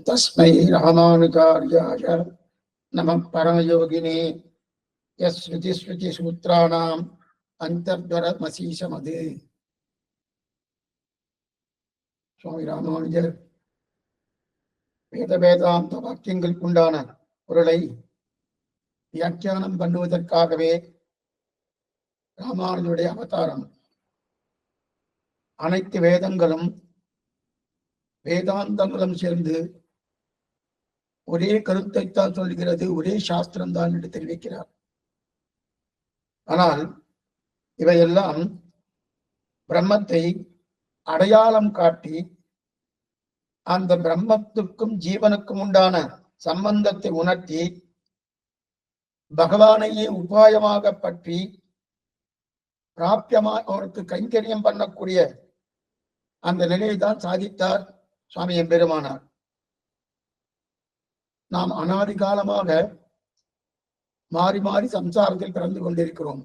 तस्मै रामानुजार्याय नमः परमयोगिने यस्मृतिस्मृतिसूत्राणाम् अन्तर्द्वरमसीशमदे. சுவாமி ராமானுஜர் வேத வேதாந்த வாக்கியங்களுக்குண்டான பொருளை வியாக்கியானம் பண்ணுவதற்காகவே ராமானுஜருடைய அவதாரம். அனைத்து வேதங்களும் வேதாந்தங்களும் சேர்ந்து ஒரே கருத்தைத்தான் சொல்கிறது, ஒரே சாஸ்திரம் தான் என்று தெரிவிக்கிறார். ஆனால் இவையெல்லாம் பிரம்மத்தை அடையாளம் காட்டி அந்த பிரம்மத்துக்கும் ஜீவனுக்கும் உண்டான சம்பந்தத்தை உணர்த்தி பகவானையே உபாயமாக பற்றி பிராப்தியமாக அவருக்கு கைங்கரியம் பண்ணக்கூடிய அந்த நிலையை தான் சாதித்தார் சுவாமி எம்பெருமானார். நாம் அனாதி காலமாக மாறி மாறி சம்சாரத்தில் பிறந்து கொண்டிருக்கிறோம்.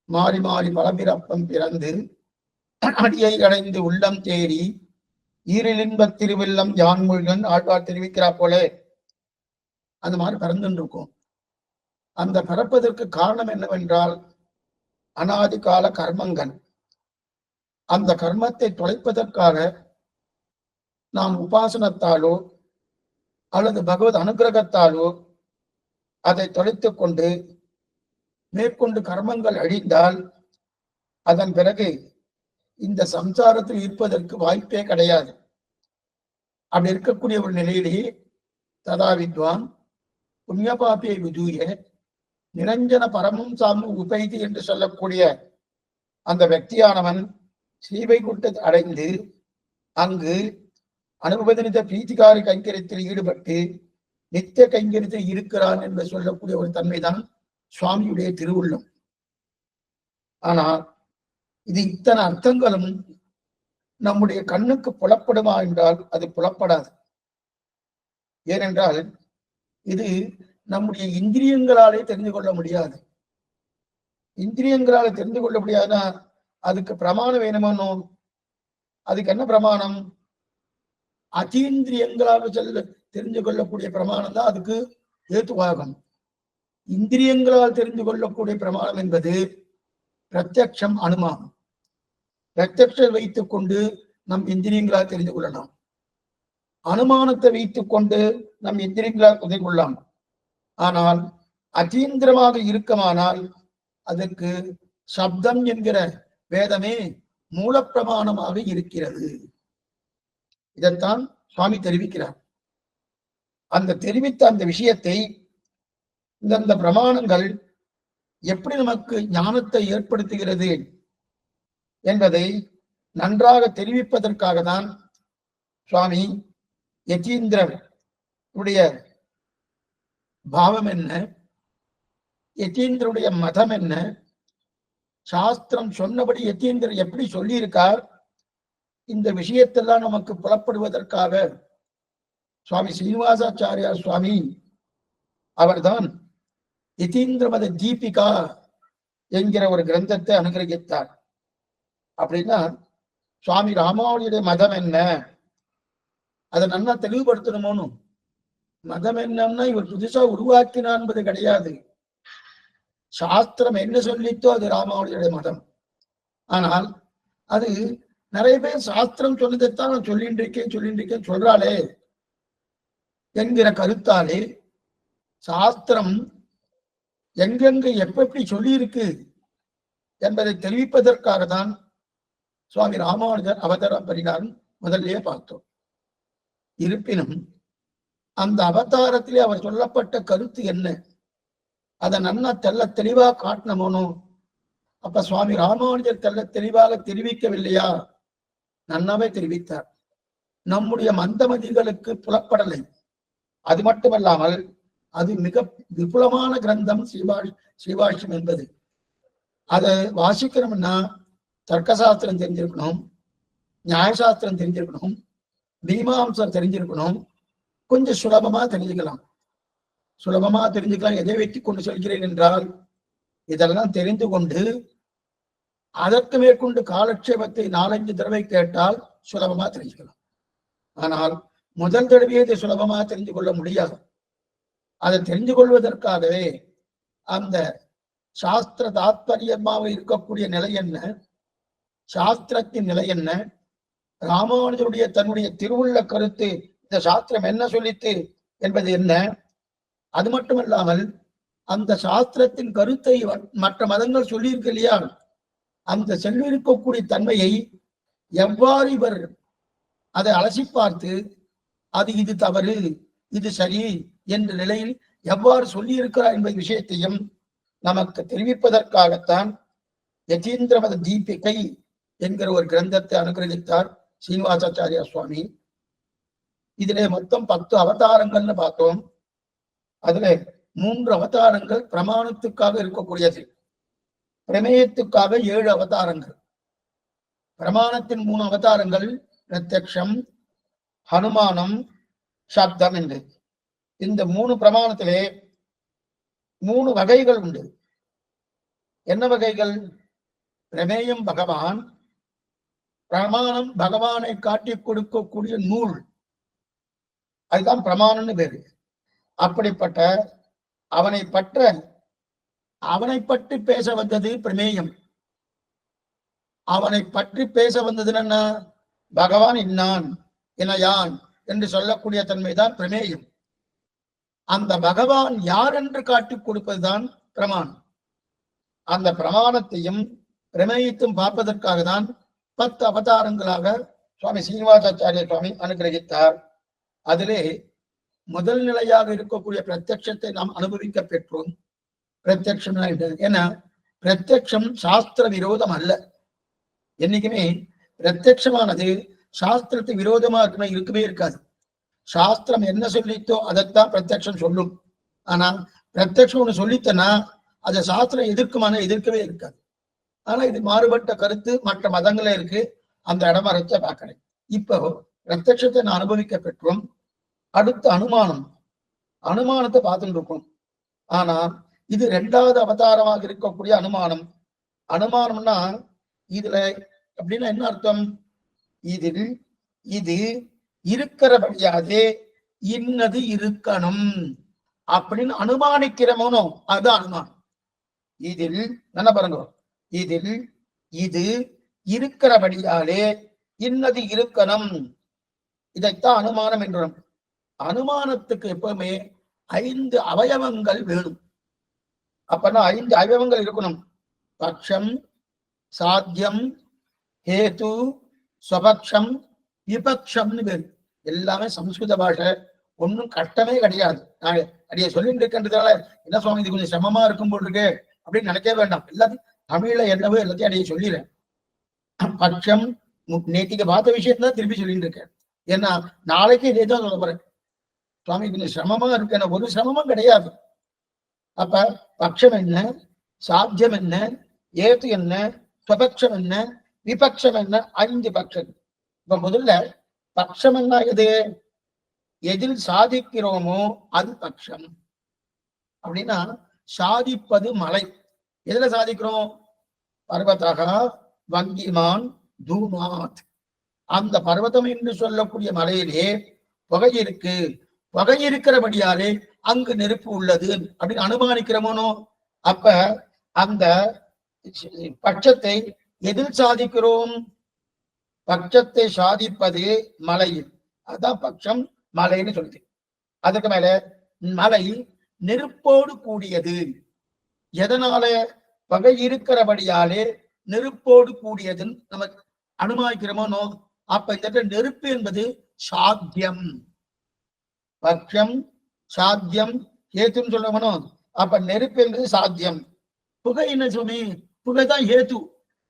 மாறி மாறி பலபிறப்பம் பிறந்து அடியை அடைந்து உள்ளம் தேறி ஈரிலின்பத் திருவெல்லம் யான்மொழிகன் ஆழ்வார் தெரிவிக்கிறார் போல அந்த மாதிரி பிறந்துட்டு இருக்கும். அந்த பிறப்பதற்கு காரணம் என்னவென்றால் அனாதி கால கர்மங்கள். அந்த கர்மத்தை தொலைப்பதற்காக நாம் உபாசனத்தாலோ அல்லது பகவத் அனுகிரகத்தாலோ அதை தொலைத்துக் கொண்டு மேற்கொண்டு கர்மங்கள் அழிந்தால் அதன் பிறகு இந்த சம்சாரத்தில் இருப்பதற்கு வாய்ப்பே கிடையாது. அப்படி இருக்கக்கூடிய ஒரு நிலையிலேயே ததா வித்வான் புண்ணியபாபியை விதூய நிரஞ்சன பரமும் சாமும் உபைதி என்று சொல்லக்கூடிய அந்த వ్యక్తిயானவன் ஸ்ரீவைகுண்டத்தை அடைந்து அங்கு அனுபவனித பிரீத்திகாரி கைங்கரியத்தில் ஈடுபட்டு நித்திய கைங்கரியத்தில் இருக்கிறான் என்று சொல்லக்கூடிய ஒரு தன்மைதான் சுவாமியுடைய திருவுள்ளம். ஆனால் இது இத்தனை அர்த்தங்களும் நம்முடைய கண்ணுக்கு புலப்படுமா என்றால் அது புலப்படாது. ஏனென்றால் இது நம்முடைய இந்திரியங்களாலே தெரிந்து கொள்ள முடியாது. இந்திரியங்களால தெரிந்து கொள்ள முடியாதுன்னா அதுக்கு பிரமாணம் வேணுமோ? அதுக்கு என்ன பிரமாணம்? அதீந்திரியங்களாக தெரிந்து கொள்ளக்கூடிய பிரமாணம் தான் அதுக்கு ஏதுவாகும். இந்திரியங்களால் தெரிந்து கொள்ளக்கூடிய பிரமாணம் என்பது பிரத்யக்ஷம், அனுமானம். பிரத்யக்ஷம் வைத்துக் கொண்டு நம் இந்திரியங்களால் தெரிந்து கொள்ளலாம். அனுமானத்தை வைத்துக் கொண்டு நம் இந்திரியங்களால் தெரிந்து கொள்ளலாம். ஆனால் அதீந்திரமாக இருக்குமானால் அதற்கு சப்தம் என்கிற வேதமே மூலப்பிரமாணமாக இருக்கிறது. இதைத்தான் சுவாமி தெரிவிக்கிறார். அந்த தெரிவித்த அந்த விஷயத்தை இந்த பிரமாணங்கள் எப்படி நமக்கு ஞானத்தை ஏற்படுத்துகிறது என்பதை நன்றாக தெரிவிப்பதற்காக தான் சுவாமி யதீந்திரர் உடைய பாவம் என்ன, யதீந்திரருடைய மதம் என்ன, சாஸ்திரம் சொன்னபடி யதீந்திரர் எப்படி சொல்லியிருக்கார், இந்த விஷயத்தெல்லாம் நமக்கு புலப்படுவதற்காக சுவாமி ஸ்ரீனிவாசாச்சாரியார் சுவாமி அவர்தான் யதீந்திர மத தீபிகா என்கிற ஒரு கிரந்தத்தை அனுகிரகித்தார். அப்படின்னா சுவாமி ராமானுஜருடைய மதம் என்ன, அதை நல்லா தெளிவுபடுத்தணுமோன்னு. மதம் என்னன்னா இவர் புதுசா உருவாக்கினான் என்பது கிடையாது. சாஸ்திரம் என்ன சொல்லித்தோ அது ராமானுஜருடைய மதம். ஆனால் அது நிறைய பேர் சாஸ்திரம் சொன்னதைத்தான் நான் சொல்லிட்டு இருக்கேன் சொல்றாளே என்கிற கருத்தாலே சாஸ்திரம் எங்கெங்க எப்படி சொல்லியிருக்கு என்பதை தெரிவிப்பதற்காக தான் சுவாமி ராமானுஜர் அவதாரம் பண்ணினார் முதல்லே பார்த்தோம். இருப்பினும் அந்த அவதாரத்திலே அவர் சொல்லப்பட்ட கருத்து என்ன, அதை நன்னா தெல்ல தெளிவா காட்டணுமோனோ. அப்ப சுவாமி ராமானுஜர் தெல்ல தெளிவாக தெரிவிக்கவில்லையா? நன்னாவே தெரிவித்தார். நம்முடைய மந்தமதிகளுக்கு புலப்படலை. அது மட்டுமல்லாமல் அது மிக விபுலமான கிரந்தம் ஸ்ரீபாஷ்யம் என்பது. அதை வாசிக்கணும்னா தர்க்கசாஸ்திரம் தெரிஞ்சிருக்கணும், நியாயசாஸ்திரம் தெரிஞ்சிருக்கணும், மீமாம்சம் தெரிஞ்சிருக்கணும். கொஞ்சம் சுலபமா தெரிஞ்சுக்கலாம். எதை வைத்து கொண்டு சொல்கிறேன் என்றால் இதெல்லாம் தெரிந்து கொண்டு அதற்கு மேற்கொண்டு காலட்சேபத்தை 4-5 தடவை கேட்டால் சுலபமா தெரிஞ்சுக்கலாம். ஆனால் முதல் தடவையே இதை சுலபமாக தெரிந்து கொள்ள முடியாது. அதை தெரிந்து கொள்வதற்காகவே அந்த சாஸ்திர தாத்பரியமாக இருக்கக்கூடிய நிலை என்ன, சாஸ்திரத்தின் நிலை என்ன, ராமானுஜருடைய தன்னுடைய திருவுள்ள கருத்து, இந்த சாஸ்திரம் என்ன சொல்லித்து என்பது என்ன, அது மட்டுமல்லாமல் அந்த சாஸ்திரத்தின் கருத்தை மற்ற மதங்கள் சொல்லியிருக்க இல்லையா, அந்த சொல்லியிருக்கக்கூடிய தன்மையை எவ்வாறு இவர் அதை அலசி பார்த்து அது இது தவறு இது சரி என்ற நிலையில் எவ்வாறு சொல்லி இருக்கிறார் என்பது விஷயத்தையும் நமக்கு தெரிவிப்பதற்காகத்தான் யதீந்திரமத தீபிகை என்கிற ஒரு கிரந்தத்தை அனுகிரகித்தார் சீனிவாசாச்சாரியா சுவாமி. இதிலே மொத்தம் 10 அவதாரங்கள்னு பார்த்தோம். அதுல 3 அவதாரங்கள் பிரமாணத்துக்காக இருக்கக்கூடியது, பிரமேயத்துக்காக 7 அவதாரங்கள். பிரமாணத்தின் 3 அவதாரங்கள் பிரத்யக்ஷம், ஹனுமானம், சப்தம் என்று. இந்த 3 பிரமாணத்திலே 3 வகைகள் உண்டு. என்ன வகைகள்? பிரமேயம் பகவான், பிரமாணம் பகவானை காட்டி கொடுக்கக்கூடிய நூல், அதுதான் பிரமாணம்னு பேரு. அப்படிப்பட்ட அவனை பற்றி பேச வந்தது பிரமேயம். அவனை பற்றி பேச வந்ததுன்னா பகவான் இன்னான் இணையான் என்று சொல்லக்கூடிய தன்மைதான் பிரமேயம். அந்த பகவான் யார் என்று காட்டிக் கொடுப்பதுதான் பிரமாணம். அந்த பிரமாணத்தையும் பிரமேயத்தையும் பார்ப்பதற்காக தான் 10 அவதாரங்களாக சுவாமி சீனிவாசாச்சாரிய சுவாமி அனுகிரகித்தார். அதிலே முதல் நிலையாக இருக்கக்கூடிய பிரத்யட்சத்தை நாம் அனுபவிக்க பெற்றோம். பிரத்யட்சம் ஏன்னா பிரத்யட்சம் சாஸ்திர விரோதம் அல்ல. என்னைக்குமே பிரத்யட்சமானது சாஸ்திரத்துக்கு விரோதமா இருக்கவே இருக்காது. சாஸ்திரம் என்ன சொல்லித்தோ அதைத்தான் பிரத்யட்சம் சொல்லும். ஆனா பிரத்யட்சம் ஒண்ணு சொல்லித்தனா அதை சாஸ்திரம் எதிர்க்கவே இருக்காது. ஆனா இது மாறுபட்ட கருத்து மற்ற மதங்களே இருக்கு. அந்த இடமரத்தை பார்க்கிறேன். இப்போ பிரத்யட்சத்தை நான் அனுபவிக்க பெற்றோம். அடுத்து அனுமானத்தை பார்த்துட்டு இருக்கோம். ஆனா இது 2வது அவதாரமாக இருக்கக்கூடிய அனுமானம்னா இதுல அப்படின்னா என்ன அர்த்தம்? இதில் இது இருக்கிறபடியாதே இன்னது இருக்கணும் அப்படின்னு அனுமானிக்கிறமோனோ அது அனுமானம். இதில் என்ன பாருங்க, இதில் இது இருக்கிறபடியாலே இன்னது இருக்கணும், இதைத்தான் அனுமானம் என்றோம். அனுமானத்துக்கு எப்பவுமே 5 அவயவங்கள் வேணும். அப்பனா 5 அவயவங்கள் இருக்கணும். பட்சம், சாத்தியம், ஹேது, ஸ்வபக்ஷம், விபக்ஷம்னு பேரு. எல்லாமே சம்ஸ்கிருத பாஷை, ஒன்றும் கஷ்டமே கிடையாது. நான் அடிய சொல்லிட்டு இருக்கின்றதால என்ன சுவாமி இது கொஞ்சம் சிரமமா இருக்கும் போல் இருக்கு அப்படின்னு நினைக்க வேண்டாம். எல்லாத்தையும் தமிழ்ல என்னவோ எல்லாத்தையும் அடிய சொல்லிடுறேன். பட்சம் நேற்றுக்கு பார்த்த விஷயத்துல திருப்பி சொல்லிட்டு இருக்கேன். ஏன்னா நாளைக்கு இதே தான் சொல்ல போறேன். சுவாமி கொஞ்சம் சிரமமா இருக்கு, ஒரு சிரமமும் கிடையாது. அப்ப பட்சம் என்ன, சாத்தியம் என்ன, ஏது என்ன, ஸ்வபக்ஷம் என்ன, விபக்ஷம் என்ன, 5 பட்சம். இப்ப முதல்ல பட்சம் என்ன? எதில் சாதிக்கிறோமோ அது பட்சம். அப்படின்னா சாதிப்பது மலை. எதுல சாதிக்கிறோம்? பர்வதக வங்கிமான் தூமாத். அந்த பர்வதம் என்று சொல்லக்கூடிய மலையிலே புகை இருக்கு, புகை இருக்கிறபடியாலே அங்கு நெருப்பு உள்ளது அப்படின்னு அனுமானிக்கிறோமோ. அப்ப அந்த பட்சத்தை எதில் சாதிக்கிறோம்? பட்சத்தை சாதிப்பது மலையில், அதான் பட்சம் மலைன்னு சொல்லுது. அதுக்கு மேல மலை நெருப்போடு கூடியது. எதனால? பகை இருக்கிறபடியாலே நெருப்போடு கூடியதுன்னு நம்ம அனுமானிக்கிறோமோ. அப்ப இந்த நெருப்பு என்பது சாத்தியம். பட்சம், சாத்தியம், ஹேத்துன்னு சொல்லணும். அப்ப நெருப்பு என்பது சாத்தியம். புகை என்ன சுவாமி? புகைதான் ஹேத்து.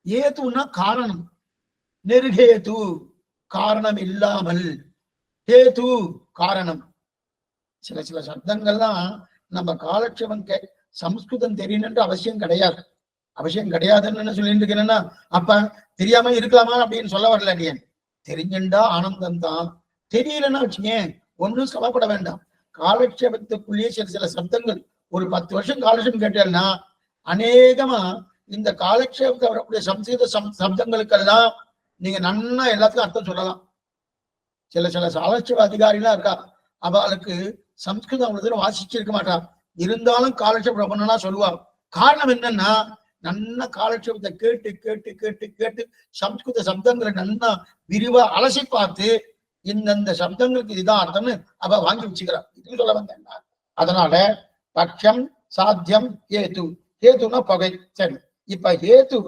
ஏத்துன்னா காரணம். நெருகேது காரணம் இல்லாமல், ஹேது காரணம். சில சப்தங்கள்லாம் நம்ம காலட்சேபம் சம்ஸ்கிருதம் தெரியணுன்ற அவசியம் கிடையாதுன்னு என்ன சொல்லிட்டு இருக்கேன்னா, அப்ப தெரியாம இருக்கலாமா அப்படின்னு சொல்ல வரல. நீ தெரிஞ்சுண்டா ஆனந்தம் தான், தெரியலன்னா வச்சுக்கேன் ஒன்னும் கவலைப்பட வேண்டாம். காலட்சேபத்துக்குள்ளேயே சில சப்தங்கள் ஒரு 10 வருஷம் காலட்சேபம் கேட்டேன்னா அநேகமா இந்த காலட்சேபத்தை வரக்கூடிய சம்ஸ்கிருத சப்தங்களுக்கெல்லாம் நீங்க நன்னா எல்லாத்துக்கும் அர்த்தம் சொல்லலாம். சில சாலட்சிய அதிகாரிலாம் இருக்கா, அவளுக்கு சம்ஸ்கிருதம் அவ்வளவு தூரம் வாசிச்சிருக்க மாட்டா, இருந்தாலும் காலட்சேபம் பண்ணா சொல்லுவா. காரணம் என்னன்னா, நல்ல காலட்சேபத்தை கேட்டு கேட்டு கேட்டு கேட்டு சம்ஸ்கிருத சப்தங்களை நல்லா விரிவா அலசி பார்த்து இந்தந்த சப்தங்களுக்கு இதுதான் அர்த்தம்னு அவ வாங்கி வச்சுக்கிறான். இது சொல்ல வந்தேன்னா, அதனால பட்சம் சாத்தியம் ஹேத்து. ஹேத்துனா பகை. சரி, இப்ப ஹேத்து,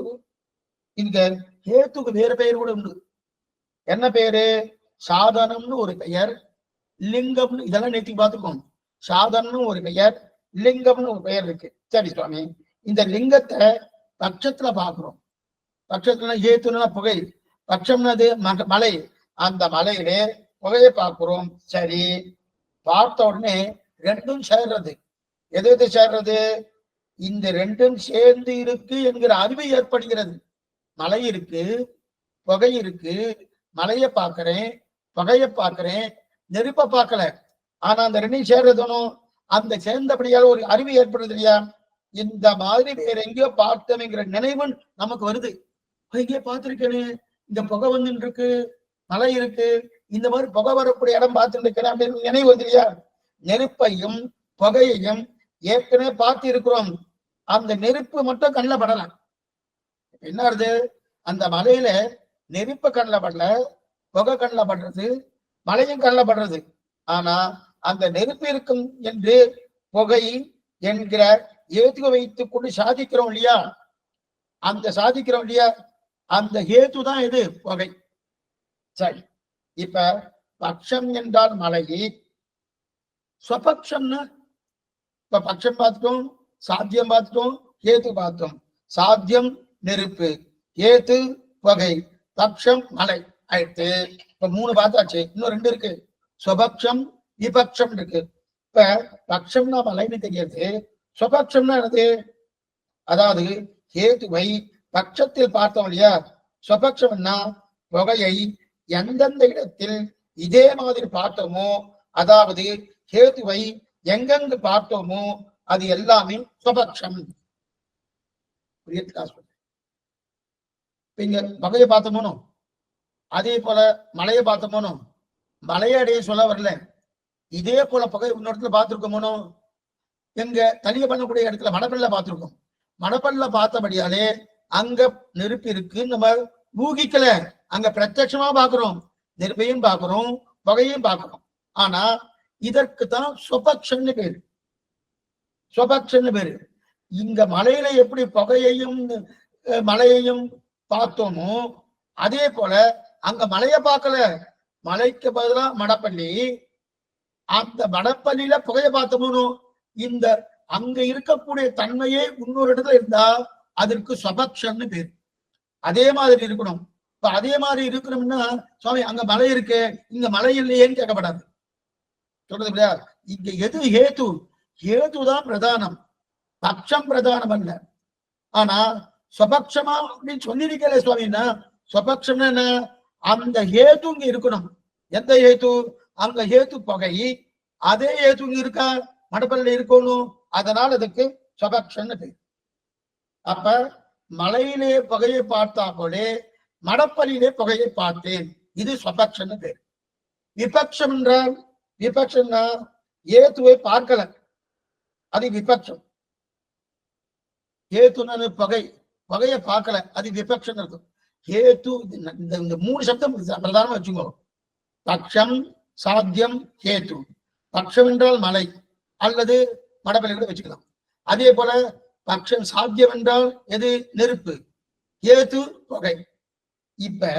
இங்க ஹேத்துக்கு வேற பெயர் கூட உண்டு. என்ன பேரு? சாதனம்னு ஒரு பெயர், லிங்கம்னு, இதெல்லாம் நேற்று பார்த்துக்கோங்க. சாதனம்னு ஒரு பெயர், லிங்கம்னு ஒரு பெயர் இருக்கு. சரி சுவாமி, இந்த லிங்கத்தை பட்சத்துல பாக்குறோம். பட்சத்துல ஹேத்துனா புகை, பட்சம்னது மலை, அந்த மலையில புகையை பார்க்கிறோம். சரி, பார்த்த உடனே ரெண்டும் சேர்றது. எது எது சேர்றது? இந்த ரெண்டும் சேர்ந்து இருக்கு என்கிற அறிவு ஏற்படுகிறது. மலை இருக்கு, புகை இருக்கு, மலையை பார்க்கிறேன், புகையை பார்க்கிறேன், நெருப்பை பார்க்கல. ஆனா அந்த ரெண்டையும் சேர்றதுனும் அந்த சேர்ந்தபடியால் ஒரு அறிவு ஏற்படுது இல்லையா? இந்த மாதிரி வேற எங்கேயோ பார்த்தோம்ங்கிற நினைவு நமக்கு வருது. எங்கேயோ பார்த்திருக்கேனே, இந்த புகை வந்து இருக்கு, மலை இருக்கு, இந்த மாதிரி புகை வரக்கூடிய இடம் பார்த்துட்டு இருக்கிறேன் அப்படின்னு நினைவு வருது இல்லையா? நெருப்பையும் புகையையும் ஏற்கனவே பார்த்து இருக்கிறோம். அந்த நெருப்பு மட்டும் கண்ணில் படலாம். என்ன ஆகுது? அந்த மலையில நெருப்பு கண்ணில் படல, புகை கண்ணில் படுறது, மலையும் கண்ணில் படுறது. ஆனா அந்த நெருப்பு இருக்கும் என்று புகை என்கிற ஏத்து வைத்துக் கொண்டு சாதிக்கிறோம் இல்லையா? அந்த சாதிக்கிறோம் இல்லையா? அந்த ஹேத்து தான் இது புகை. சரி, இப்ப பட்சம் என்றால் மலையை, ஸ்வபக்ஷம்னா இப்ப பட்சம் பார்த்துட்டோம், சாத்தியம் பார்த்துட்டோம், ஹேத்து பார்த்தோம். சாத்தியம் நெருப்பு, ஹேத்து புகை, பட்சம் மலை ஆயிடுத்து. இப்ப 3 பார்த்தாச்சு, இன்னும் 2 இருக்கு. ஸ்வபக்ஷம் விபக்ஷம் இருக்கு. இப்ப பட்சம்னா மலைன்னு தெரியாது, ஸ்வபக்ஷம்னா என்னது? அதாவது ஹேத்துவை பட்சத்தில் பார்த்தோம் இல்லையா? ஸ்வபக்ஷம்னா புகையை எந்தெந்த இடத்தில் இதே மாதிரி பார்த்தோமோ, அதாவது ஹேத்துவை எங்கெங்கு பார்த்தோமோ அது எல்லாமே ஸ்வபக்ஷம். இங்க புகையை பார்த்தோமோ, அதே போல மலையை பார்த்தோமோ, மலையடைய சொல்ல வரல, இதே போல புகை இன்னொருத்துல பார்த்திருக்கோமோ, எங்க தனிய பண்ணக்கூடிய இடத்துல மணப்பல்ல பார்த்திருக்கோம். மணப்பல்ல பார்த்தபடியாலே அங்க நெருப்பு இருக்கு நம்ம ஊகிக்கல, அங்க பிரத்யட்சமா பாக்குறோம். நெருப்பையும் பார்க்கிறோம், புகையும் பார்க்கிறோம். ஆனா இதற்கு தான் ஸ்வபக்ஷன்னு பேரு. ஸ்வபக்ஷன்னு பேரு. இங்க மலையில எப்படி புகையையும் மலையையும் பார்த்தோமோ, அதே போல அங்க மலையை பார்க்கல, மலைக்கு பதிலா மடப்பள்ளி, அந்த மடப்பள்ளியில புகையை பார்த்தோமோ, இந்த அங்க இருக்கக்கூடிய தன்மையே இன்னொரு இடத்துல இருந்தா அதற்கு ஸ்வபக்ஷன்னு பேரு. அதே மாதிரி இருக்கணும். இப்ப அதே மாதிரி இருக்கணும்னா, சுவாமி அங்க மலை இருக்கு, இங்க மலை இல்லையேன்னு கேட்கப்படாது. சொல்றது இல்லையா? இங்க எது ஹேத்து? ஹேத்துதான் பிரதானம், பட்சம் பிரதானம் அல்ல. ஆனா ஸ்வபக்ஷமா அப்படின்னு சொல்லியிருக்கல சுவாமின்னா, ஸ்வபக்ஷம்னா என்ன? அந்த ஹேத்து இங்க இருக்கணும். எந்த ஹேத்து? அங்க ஹேத்து புகை, அதே ஹேத்து இங்க இருக்கா? மடப்பல்ல இருக்கணும். அதனால அதுக்கு ஸ்வபக்ஷன்னு பேர். அப்ப மலையிலே புகையை பார்த்தா போல மடப்பலிலே புகையை பார்த்தேன், இது ஸ்வபக்ஷன்னு பேர். விபக்ஷம் என்றால், விபக்ஷம்னா ஏத்துவை பார்க்கல, அது விபக்ஷம். ஏத்துனது புகை, புகையை பார்க்கல, அது விபக்ஷம் இருக்கும். ஹேத்து, இந்த 3 சப்தம் பிரதானமா வச்சுக்கோ. பக்ஷம், சாத்தியம், ஹேத்து. பக்ஷம் என்றால் மலை அல்லது மடப்பலை கூட வச்சுக்கலாம். அதே போல பக்ஷம் சாத்தியம் என்றால் எது? நெருப்பு. ஏத்து புகை. இப்ப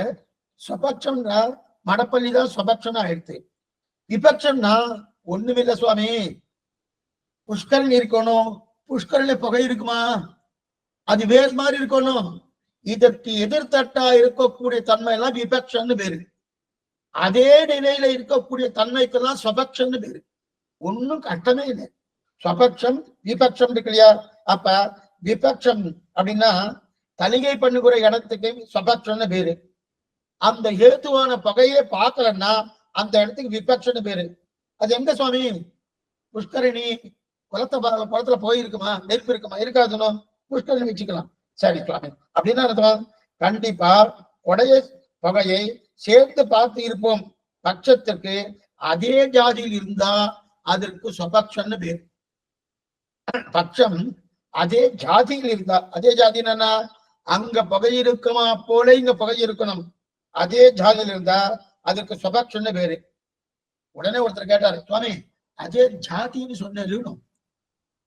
ஸ்வபக்ஷம்னா மடப்பள்ளி தான் ஸ்வபக்ஷம் ஆயிடுச்சு. விபக்ஷம்னா ஒண்ணுமில்ல சுவாமி, புஷ்கரணி இருக்கணும், புஷ்கரணில புகை இருக்குமா? அது வேறு மாதிரி இருக்கணும். இதற்கு எதிர்த்தட்டா இருக்கக்கூடிய தன்மை எல்லாம் விபக்ஷன்னு பேரு. அதே நிலையில இருக்கக்கூடிய தன்மைக்கெல்லாம் ஸ்வபக்ஷன்னு பேரு. ஒன்னும் கஷ்டமே இல்லை. ஸ்வபக்ஷம் விபக்ஷம் இருக்கு இல்லையா? அப்ப விபக்ஷம் அப்படின்னா தலிகை பண்ணுகிற இடத்துக்கு ஸ்வபக்ஷம்னு பேரு. அந்த ஹேத்துவான புகையே பார்க்கலன்னா அந்த இடத்துக்கு விபக்ஷன்னு பேரு. அது எங்க சுவாமி? புஷ்கரணி குளத்துல போயிருக்குமா? நெருப்பு இருக்குமா? இருக்காதுன்னு புஷ்கரணி வச்சுக்கலாம். சரி சுவாமி, அப்படின்னா அர்த்தம் கண்டிப்பா உடைய புகையை சேர்த்து பார்த்து இருப்போம். பட்சத்திற்கு அதே ஜாதியில் இருந்தா அதற்கு சுபக்ஷன்னு பேர். பட்சம் அதே ஜாதியில் இருந்தா, அதே ஜாதி என்னன்னா அங்க புகை இருக்குமா போல இங்க புகை இருக்கணும், அதே ஜாதியில் இருந்தா அதற்கு சுபக்ஷன்னு பேரு. உடனே ஒருத்தர் கேட்டாரு, சுவாமி அதே ஜாதின்னு சொன்னேன்,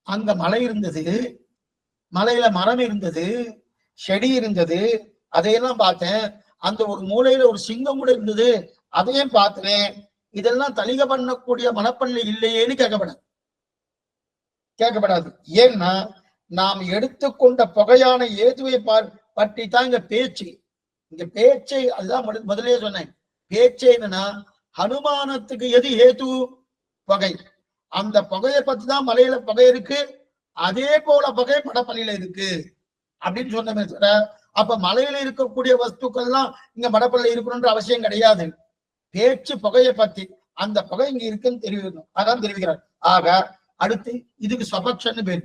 அங்க மலை இருந்தது, மலையில மரம் இருந்தது, செடி இருந்தது, அதையெல்லாம் பார்த்தேன், அந்த ஒரு மூலையில ஒரு சிங்கம் கூட இருந்தது, அதையும் பார்த்தேன், இதெல்லாம் தலிக பண்ணக்கூடிய மனப்பள்ளி இல்லையேன்னு கேட்கப்படாது. ஏன்னா நாம் எடுத்துக்கொண்ட புகையான ஏதுவை பற்றி தான் இங்க பேச்சு. இங்க பேச்சை அதுதான் முதலே சொன்னேன். பேச்சை என்னன்னா ஹனுமானத்துக்கு எது ஏது? புகை. அந்த புகையை பத்தி தான் மலையில புகை இருக்கு, அதே போல புகை மடப்பள்ளியில இருக்கு அப்படின்னு சொன்னமே தவிர அப்ப மலையில இருக்கக்கூடிய வஸ்துக்கள்லாம் இங்க மடப்பள்ளியில இருக்கணும்ன்ற அவசியம் கிடையாது. பேச்சு புகையை பத்தி, அந்த புகை இங்க இருக்குன்னு தெரிவிக்கணும், அதான் தெரிவிக்கிறார். ஆக அடுத்து இதுக்கு சுபக்ஷன்னு பேரு.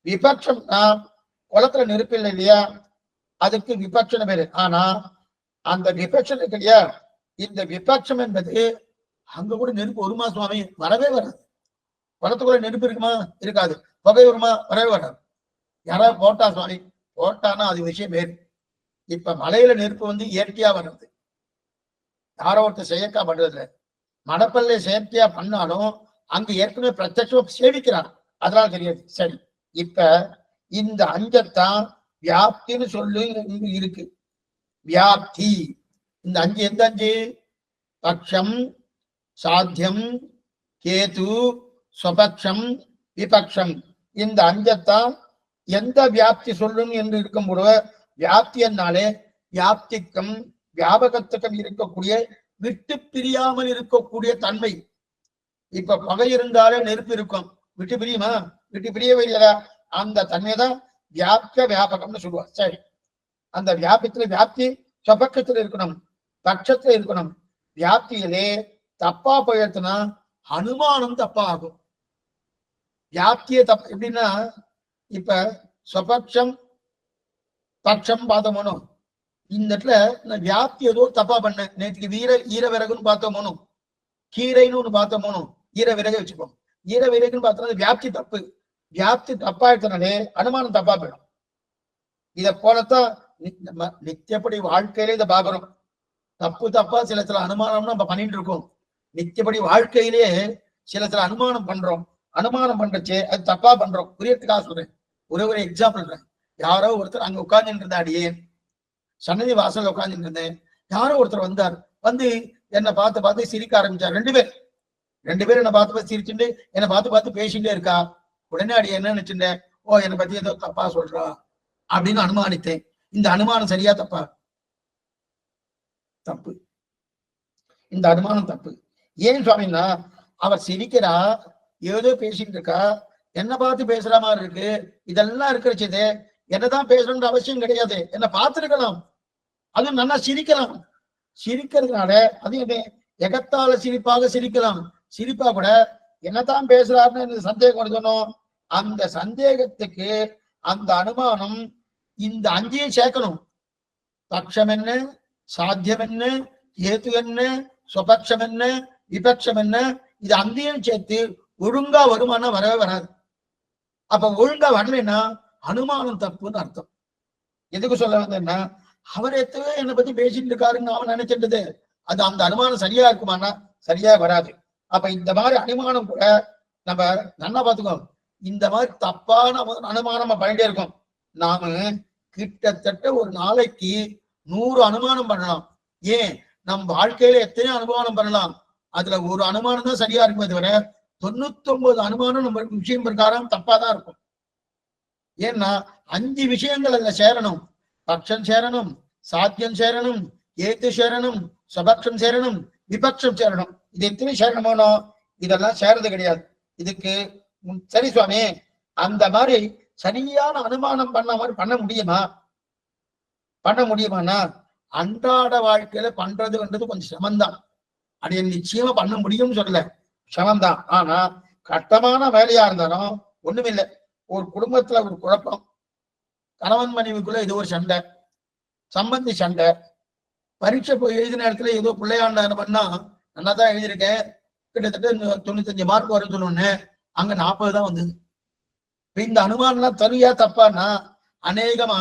விபக்ஷம்னா குளத்துல நெருப்பு இல்லை இல்லையா, அதுக்கு விபக்ஷன்னு பேரு. ஆனா அந்த விபக்ஷம் இருக்கு இல்லையா, இந்த விபக்ஷம் என்பது அங்க கூட நெருப்பு வருமா சுவாமி? வரவே வராது. குளத்துக்குள்ள நெருப்பு இருக்குமா? இருக்காது. புகை வருமா? வரவே வராது. யாராவது போட்டா சுவாமி, போட்டானா அது விஷயம் வேறு. இப்ப மலையில நெருப்பு வந்து இயற்கையா வர்றது, யாரோ ஒருத்தர் செயற்கா பண்றது. மடப்பல்ல செயற்கையா பண்ணாலும் அங்க ஏற்கனவே பிரத்யட்சமா சேவிக்கிறார், அதனால தெரியாது. சரி, இப்ப இந்த அஞ்சத்தான் வியாப்தின்னு சொல்லு இருக்கு. வியாப்தி இந்த அஞ்சு எந்த அஞ்சு? பக்ஷம், சாத்தியம், கேது, சுபக்ஷம், விபக்ஷம். இந்த அஞ்சத்தான் எந்த வியாப்தி சொல்லும் என்று இருக்கும்போது, வியாப்தி என்னாலே வியாப்திக்கும் வியாபகத்துக்கும் இருக்கக்கூடிய விட்டு பிரியாமல் இருக்கக்கூடிய தன்மை. இப்ப பகை இருந்தாலே நெருப்பு இருக்கும், விட்டு பிரியுமா? விட்டு பிரியவே இல்லையா? அந்த தன்மைதான் வியாப்த வியாபகம்னு சொல்லுவார். சரி, அந்த வியாபத்துல வியாப்தி சுபக்கத்துல இருக்கணும், பட்சத்துல இருக்கணும். வியாப்தியிலே தப்பா போயிடுத்துனா அனுமானம் தப்பா ஆகும். வியாப்தியே தப்ப எப்படின்னா, இப்ப சுபக்ஷம் பட்சம் பார்த்தோமோ, இந்த இடத்துல வியாப்தி ஏதோ தப்பா பண்ண. நேற்றுக்கு ஈர விறகுன்னு பார்த்தோமோ, கீரைன்னு ஒண்ணு பார்த்தோமோ, ஈர விறகை வச்சுப்போம். ஈர விறகுன்னு பார்த்தோம்னா வியாப்தி தப்பு. வியாப்தி தப்பா எடுத்தனாலே அனுமானம் தப்பா போயிடும். இதை போலத்தான் நம்ம நித்தியப்படி வாழ்க்கையிலே இதை பாக்குறோம். தப்பா சில அனுமானம் நம்ம பண்ணிட்டு இருக்கோம். நித்தியப்படி வாழ்க்கையிலேயே சில அனுமானம் பண்றோம். அனுமானம் பண்றச்சே அது தப்பா பண்றோம். புரியறதுக்காக சொல்றேன், ஒரு எக்ஸாம்பிள். யாரோ ஒருத்தர் அங்க உட்கார்ந்துட்டு இருந்தாடியே, சன்னதி வாசல்ல உட்கார்ந்துட்டு இருந்தேன். யாரோ ஒருத்தர் வந்தார், வந்து என்னை பார்த்து சிரிக்க ஆரம்பிச்சார். ரெண்டு பேரும் என்னை பார்த்து சிரிச்சுட்டு என்னை பார்த்து பேசிட்டே இருக்கா. உடனே அடி என்ன நினைச்சுட்டேன், ஓ என்னை பத்தி ஏதோ தப்பா சொல்றா அப்படின்னு அனுமானித்தேன். இந்த அனுமானம் சரியா தப்பா? தப்பு. இந்த அனுமானம் தப்பு. ஏன் சுவாமின்னா, அவர் சிரிக்கிறா, ஏதோ பேசிட்டு இருக்கா, என்ன பார்த்து பேசுற மாதிரி இருக்கு. இதெல்லாம் இருக்கிறச்சது என்னதான் பேசணும்ன்ற அவசியம் கிடையாது. என்ன பார்த்துருக்கலாம், அதுவும் நல்லா சிரிக்கலாம். சிரிக்கிறதுனால அது எகத்தால சிரிப்பாக சிரிக்கலாம். சிரிப்பா கூட என்னதான் பேசுறாருன்னு எனக்கு சந்தேகம் வருதணும். அந்த சந்தேகத்துக்கு அந்த அனுமானம் இந்த அஞ்சையும் சேர்க்கணும். பட்சம் என்ன, சாத்தியம் என்ன, ஏது என்ன, சுபக்ஷம் என்ன, விபக்ஷம் என்ன, இது அங்கேயும் சேர்த்து ஒழுங்கா வருமானம் வரவே வராது. அப்ப ஒழுங்கா வரலைன்னா அனுமானம் தப்புன்னு அர்த்தம். எதுக்கு சொல்ல வந்தேன்னா, அவர் எத்தவே என்னை பத்தி பேசிட்டு இருக்காருன்னு அவன் நினைச்சிட்டது, அது அந்த அனுமானம் சரியா இருக்குமானா சரியா வராது. அப்ப இந்த மாதிரி அனுமானம் கூட நம்ம நல்லா பார்த்துக்கோ. இந்த மாதிரி தப்பான அனுமானம் நம்ம பண்ணிட்டே இருக்கோம். நாம கிட்டத்தட்ட ஒரு நாளைக்கு 100 அனுமானம் பண்ணலாம். ஏன், நம் வாழ்க்கையில எத்தனை அனுமானம் பண்ணலாம், அதுல ஒரு அனுமானம் தான் சரியா இருக்குமே தவிர 99 அனுமானம் நம்ம விஷயம் பிரகாரம் தப்பாதான் இருக்கும். ஏன்னா 5 விஷயங்கள் அதுல சேரணும். பட்சம் சேரணும், சாத்தியம் சேரணும், ஏத்து சேரணும், சுபக்ஷம் சேரணும், விபக்ஷம் சேரணும். இது எத்தனை சேரணுமோ இதெல்லாம் சேரது கிடையாது. இதுக்கு சரி சுவாமி, அந்த மாதிரி சரியான அனுமானம் பண்ண மாதிரி பண்ண முடியுமானா அன்றாட வாழ்க்கையில பண்றதுன்றது கொஞ்சம் சிரமம்தான். அது நிச்சயமா பண்ண முடியும்னு சொல்லல, சிரமம்தான். ஆனா கட்டமான வேலையா இருந்தாலும் ஒண்ணுமில்லை. ஒரு குடும்பத்துல ஒரு குழப்பம், கணவன் மனைவிக்குள்ள ஏதோ ஒரு சண்டை, சம்பந்தி சண்டை, பரீட்சை போய் எழுதின நேரத்துல ஏதோ பிள்ளையாண்டான பண்ணா நல்லா தான் எழுதியிருக்கேன், கிட்டத்தட்ட 95 மார்க் வரும்னு சொன்னோன்னு அங்க 40 தான் வந்தது. இந்த அனுமானம்லாம் சரியா தப்பான்னா அநேகமா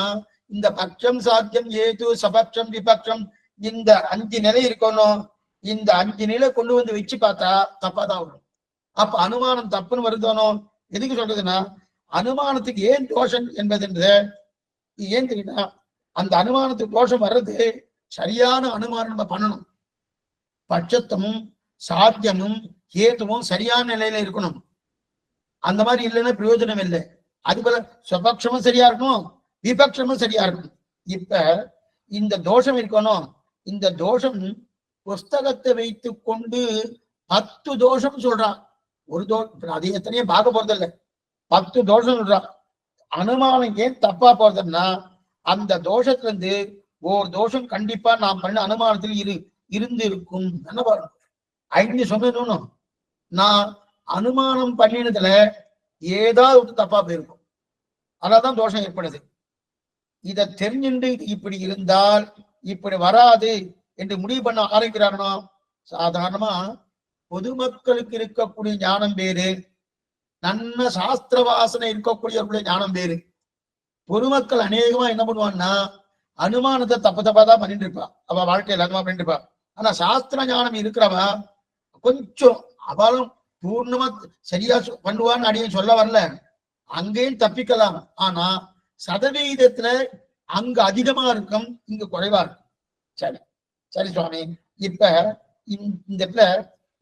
இந்த பட்சம் சாத்தியம் ஏது சபட்சம் விபட்சம் இந்த 5 நிலை இருக்கணும். இந்த 5 நிலை கொண்டு வந்து வச்சு பார்த்தா தப்பாதான் வரும். அப்ப அனுமானம் தப்புன்னு வருதானோ? எதுக்கு சொல்றதுன்னா அனுமானத்துக்கு ஏன் தோஷம் என்பது ஏன் தெரியுமா, அந்த அனுமானத்துக்கு தோஷம் வர்றது சரியான அனுமானம் நம்ம பண்ணணும். பட்சத்தமும் சாத்தியமும் ஏத்துவும் சரியான நிலையில இருக்கணும். அந்த மாதிரி இல்லைன்னா பிரயோஜனம் இல்லை. அது போல சுபக்ஷமும் சரியா இருக்கணும், விபக்ஷமும் சரியா இருக்கணும். இப்ப இந்த தோஷம் இருக்கணும். இந்த தோஷம் புஸ்தகத்தை வைத்து கொண்டு 10 தோஷம் சொல்றான். ஒரு தோஷம் அது எத்தனையோ பார்க்க போறதில்லை, 10 தோஷம் சொல்றான். அனுமானம் ஏன் தப்பா போறதுன்னா அந்த தோஷத்துல இருந்து ஒரு தோஷம் கண்டிப்பா நாம் பண்ண அனுமானத்தில் இருந்து இருக்கும். என்ன பாருங்க, 5 சொன்னதும் நான் அனுமானம் பண்ணினதுல ஏதாவது ஒரு தப்பா போயிருக்கும், அதான் தோஷம் ஏற்படுது. இதை தெரிஞ்சுட்டு இப்படி இருந்தால் இப்படி வராது என்று முடிவு பண்ண ஆரம்பிக்கிறாங்கன்னா சாதாரணமா பொதுமக்களுக்கு இருக்கக்கூடிய ஞானம் வேறு, நல்ல சாஸ்திர வாசனை இருக்கக்கூடிய ஞானம் வேறு. பொதுமக்கள் அநேகமா என்ன பண்ணுவான்னா அனுமானத்தை தப்பா தான் பண்ணிட்டு இருப்பா, அவ வாழ்க்கையில அதிகமா பண்ணிட்டு இருப்பா. ஆனா சாஸ்திர ஞானம் இருக்கிறவ கொஞ்சம் அவளும் பூர்ணமா சரியா பண்ணுவான்னு அடியும் சொல்ல வரல, அங்கேயும் தப்பிக்கலாம். ஆனா சதவீதத்துல அங்க அதிகமா இருக்கும், இங்க குறைவா இருக்கும். சரி சரி சுவாமி, இப்ப இந்த இடத்துல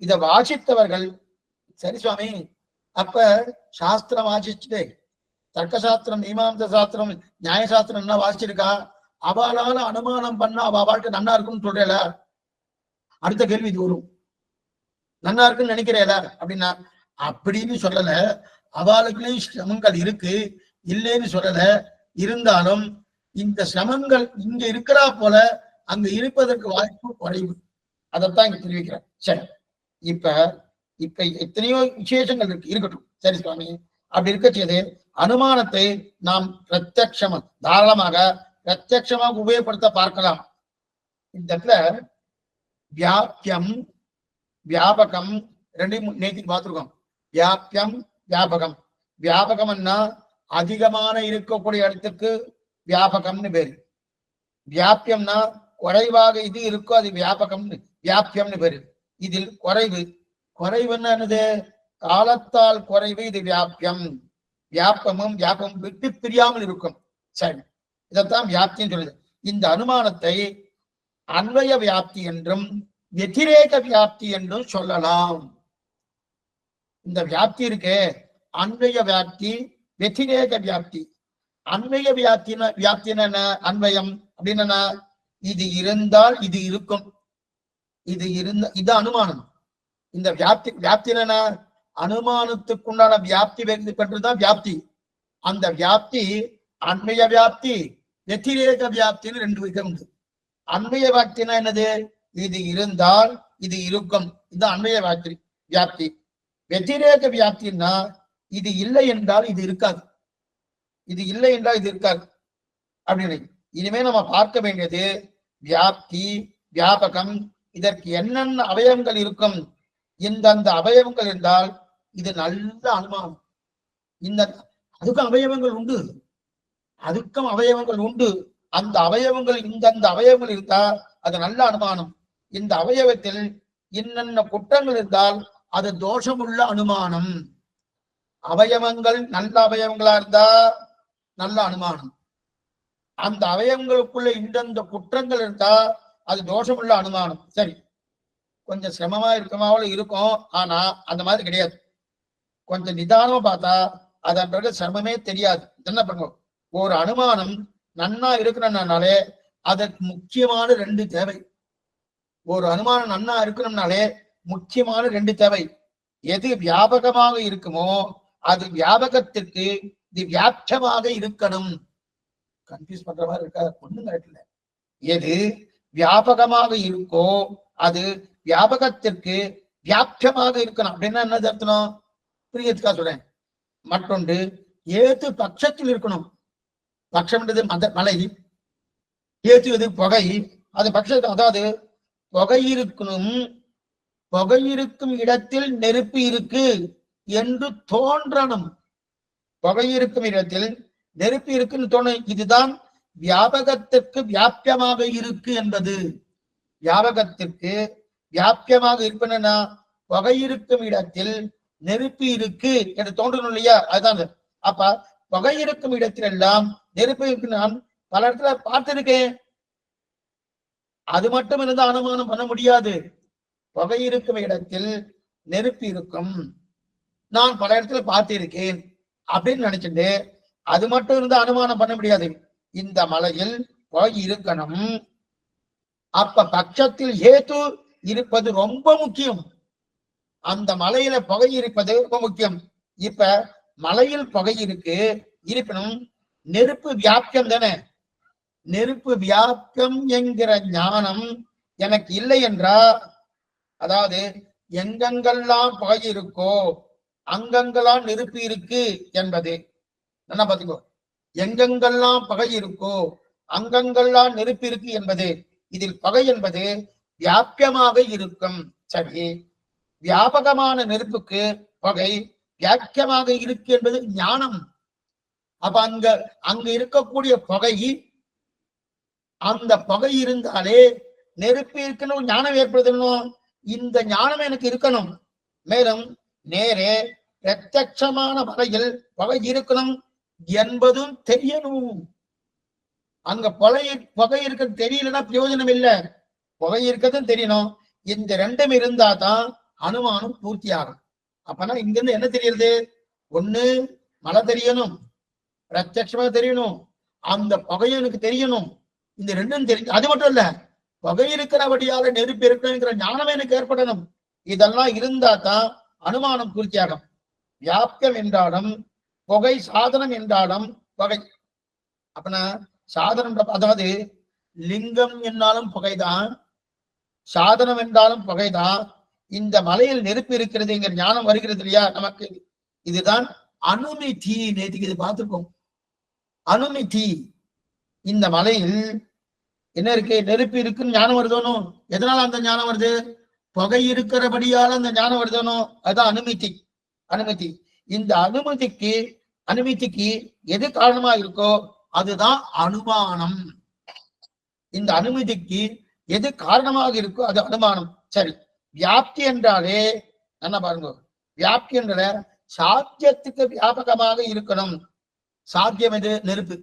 இத வாசித்தவர்கள் சரி சுவாமி, அப்ப சாஸ்திரம் வாசிச்சுட்டு தர்க்க சாஸ்திரம் மீமாம்ச சாஸ்திரம் நியாயசாஸ்திரம் என்ன வாசிச்சிருக்கா, அவளால அனுமானம் பண்ண அவ வாழ்க்கை நன்னா இருக்குன்னு சொல்றேல. அடுத்த கேள்வி இது வரும், நன்னா இருக்குன்னு நினைக்கிறேல அப்படின்னா அப்படின்னு சொல்லல. அவளுக்குள்ளேயும் சிரமங்கள் இருக்கு, இல்லைன்னு சொல்லல. இருந்தாலும் இந்த சிரமங்கள் இங்க இருக்கிறா போல அங்க இருப்பதற்கு வாய்ப்பு குறைவு, அதைத்தான் இங்க தெரிவிக்கிறேன். சரி, இப்ப இப்ப எத்தனையோ விசேஷங்கள் இருக்கட்டும். சரி சுவாமி, அப்படி இருக்க செய்து அனுமானத்தை நாம் பிரத்யட்சமா தாராளமாக பிரத்யட்சமாக உபயோகப்படுத்த பார்க்கலாம். இந்த இடத்துல வியாபியம் வியாபகம் ரெண்டையும் நேற்று பார்த்துருக்கோம். வியாபியம் வியாபகம். வியாபகம்னா அதிகமான இருக்கக்கூடிய இடத்துக்கு வியாபகம்னு பேரு. வியாபியம்னா குறைவாக இது இருக்கோ அது வியாபகம்னு வியாபியம்னு பேரு. இதில் குறைவு, குறைவுன்னா என்னது, காலத்தால் குறைவு, இது வியாபியம். வியாபமும் வியாபமும் விட்டு பிரியாமல் இருக்கும். சரி, இதைத்தான் வியாப்தின்னு சொல்லுது. இந்த அனுமானத்தை அன்வய வியாப்தி என்றும் வெதிரேக வியாப்தி என்றும் சொல்லலாம். இந்த வியாப்தி இருக்கே, அன்வய வியாப்தி வெதிரேக வியாப்தி. அன்வய வியாப்தின அன்வயம் அப்படின்னா இது இருந்தால் இது இருக்கும், இது இது அனுமானம். இந்த வியாப்தின அனுமானத்துக்குண்டான வியாப்தி பெற்றுதான் வியாப்தி. அந்த வியாப்தி அன்வய வியாப்தி வெதிரேக வியாப்தின்னு 2 விதம் உண்டு. அன்வய வியாப்தினா என்னது, இது இருந்தால் இது இருக்கும், இது அன்வய வியாப்தி. வெதிரேக வியாப்தின்னா இது இல்லை என்றால் இது இருக்காது, இது இல்லை என்றால் இது இருக்காது அப்படின்னு. இனிமே நம்ம பார்க்க வேண்டியது வியாப்தி வியாபகம், இதற்கு என்னென்ன அவயவங்கள் இருக்கும், இந்தந்த அவயவங்கள் என்றால் இது நல்ல அனுமானம். இந்த அதுக்கும் அவயவங்கள் உண்டு, அதுக்கும் அவயவங்கள் உண்டு. அந்த அவயவங்கள் இந்தந்த அவயவங்கள் இருந்தா அது நல்ல அனுமானம். இந்த அவயவத்தில் என்னென்ன குற்றங்கள் இருந்தால் அது தோஷமுள்ள அனுமானம். அவயவங்கள் நல்ல அவயவங்களா இருந்தா நல்ல அனுமானம். அந்த அவயவங்களுக்குள்ள இந்தந்த குற்றங்கள் இருந்தா அது தோஷமுள்ள அனுமானம். சரி, கொஞ்சம் சிரமமா இருக்கமாவும் இருக்கும், ஆனா அந்த மாதிரி கிடையாது. கொஞ்சம் நிதானமா பார்த்தா அதன் பிறகு சிரமமே தெரியாது. என்ன பண்ணுவோம், ஒரு அனுமானம் நன்னா இருக்கணும்னாலே அதற்கு முக்கியமான 2 தேவை. ஒரு அனுமானம் நன்னா இருக்கணும்னாலே முக்கியமான 2 தேவை. எது வியாபகமாக இருக்குமோ அது வியாபகத்திற்கு இது வியாப்தமாக இருக்கணும். கன்ஃபியூஸ் பண்ற மாதிரி இருக்கா, ஒண்ணும் கரெக்ட். எது வியாபகமாக இருக்கோ அது வியாபகத்திற்கு வியாப்தமாக இருக்கணும். அப்படின்னா என்னது அர்த்தம், புரியத்துக்காக சொல்றேன். மற்றொன்று ஏத்து பட்சத்தில் இருக்கணும். பட்சம்ன்றது மலை, ஏத்து எது புகை, அது பட்சம். அதாவது புகை இருக்கணும், புகை இருக்கும் இடத்தில் நெருப்பு இருக்கு என்று தோன்றணும். புகை இருக்கும் இடத்தில் நெருப்பு இருக்குன்னு தோணும். இதுதான் வியாபகத்திற்கு வியாபியமாக இருக்கு என்பது. வியாபகத்திற்கு வியாபியமாக இருப்பேன்னா புகை இருக்கும் இடத்தில் நெருப்பு இருக்கு என்று தோன்றணும் இல்லையா? அதுதான். அப்ப புகை இருக்கும் இடத்தில் எல்லாம் நெருப்பு இருக்கு நான் பல இடத்துல பார்த்திருக்கேன். அது மட்டும் இருந்தா அனுமானம் பண்ண முடியாது. புகை இருக்கும் இடத்தில் நெருப்பு இருக்கும் நான் பல இடத்துல பார்த்திருக்கேன் அப்படின்னு நினைச்சுட்டு அது மட்டும் இருந்தா அனுமானம் பண்ண முடியாது. இந்த மலையில் புகை இருக்கணும். அப்ப பட்சத்தில் ஹேத்து இருப்பது ரொம்ப முக்கியம். அந்த மலையில புகை இருப்பது ரொம்ப முக்கியம். இப்ப மலையில் புகை இருக்கு, இருப்பினும் நெருப்பு வியாபியம் தானே. நெருப்பு வியாபியம் என்கிற ஞானம் எனக்கு இல்லை என்றா, அதாவது எங்கெங்கெல்லாம் புகை இருக்கோ அங்கங்கெல்லாம் நெருப்பு இருக்கு என்பது என்ன பாத்துக்கோ. எங்கெங்கெல்லாம் பகை இருக்கோ அங்கங்கெல்லாம் நெருப்பு இருக்கு என்பது. இதில் பகை என்பது வியாபியமாக இருக்கும். சரி, வியாபகமான நெருப்புக்கு பகை வியாக்கியமாக இருக்கு என்பது ஞானம். அப்ப அங்க இருக்கக்கூடிய புகை, அந்த புகை இருந்தாலே நெருப்பு இருக்கணும், ஞானம் ஏற்படுத்தணும். இந்த ஞானம் எனக்கு இருக்கணும். மேலும் நேரே பிரத்யட்சமான வகையில் புகை இருக்கணும் என்பதும் தெரியணும். அங்க புகை இருக்க தெரியலன்னா பிரயோஜனம் இல்லை. புகை இருக்கிறதும் தெரியணும். இந்த ரெண்டும் இருந்தா தான் அனுமானம் பூர்த்தியாகும். அப்பனா இங்க இருந்து என்ன தெரியுது? ஒண்ணு மழை தெரியணும், பிரத்யட்சமா தெரியணும், அந்த புகையும் எனக்கு தெரியணும். இந்த ரெண்டும் தெரியும். அது மட்டும் இல்ல, புகை இருக்கிறபடியால நெருப்பு இருக்கணுங்கிற ஞானம் எனக்கு ஏற்படணும். இதெல்லாம் இருந்தா தான் அனுமானம் பூர்த்தியாகும். வியாபியம் என்றாலும் புகை, சாதனம் என்றாலும் புகை. அப்பனா சாதனம், அதாவது லிங்கம் என்னாலும் புகைதான், சாதனம் என்றாலும் புகைதான். இந்த மலையில் நெருப்பு இருக்கிறதுங்கிற ஞானம் வருகிறது இல்லையா நமக்கு? இதுதான் அனுமிதி. நேற்றுக்கு இது பார்த்துருக்கோம். அனுமிதி. இந்த மலையில் என்ன இருக்கு? நெருப்பு இருக்குன்னு ஞானம் வருதோனும். எதனால அந்த ஞானம் வருது? புகை இருக்கிறபடியால அந்த ஞானம் வருதோனும். அதுதான் அனுமதி. அனுமதி. இந்த அனுமதிக்கு எது காரணமா இருக்கோ அதுதான் அனுமானம். இந்த அனுமதிக்கு எது காரணமாக இருக்கோ அது அனுமானம். சரி, வியாப்தி என்றாலே என்ன பாருங்க, வியாப்தி என்ற சாத்தியத்துக்கு வியாபகமாக இருக்கணும். சாத்தியம் எது? நெருப்பு.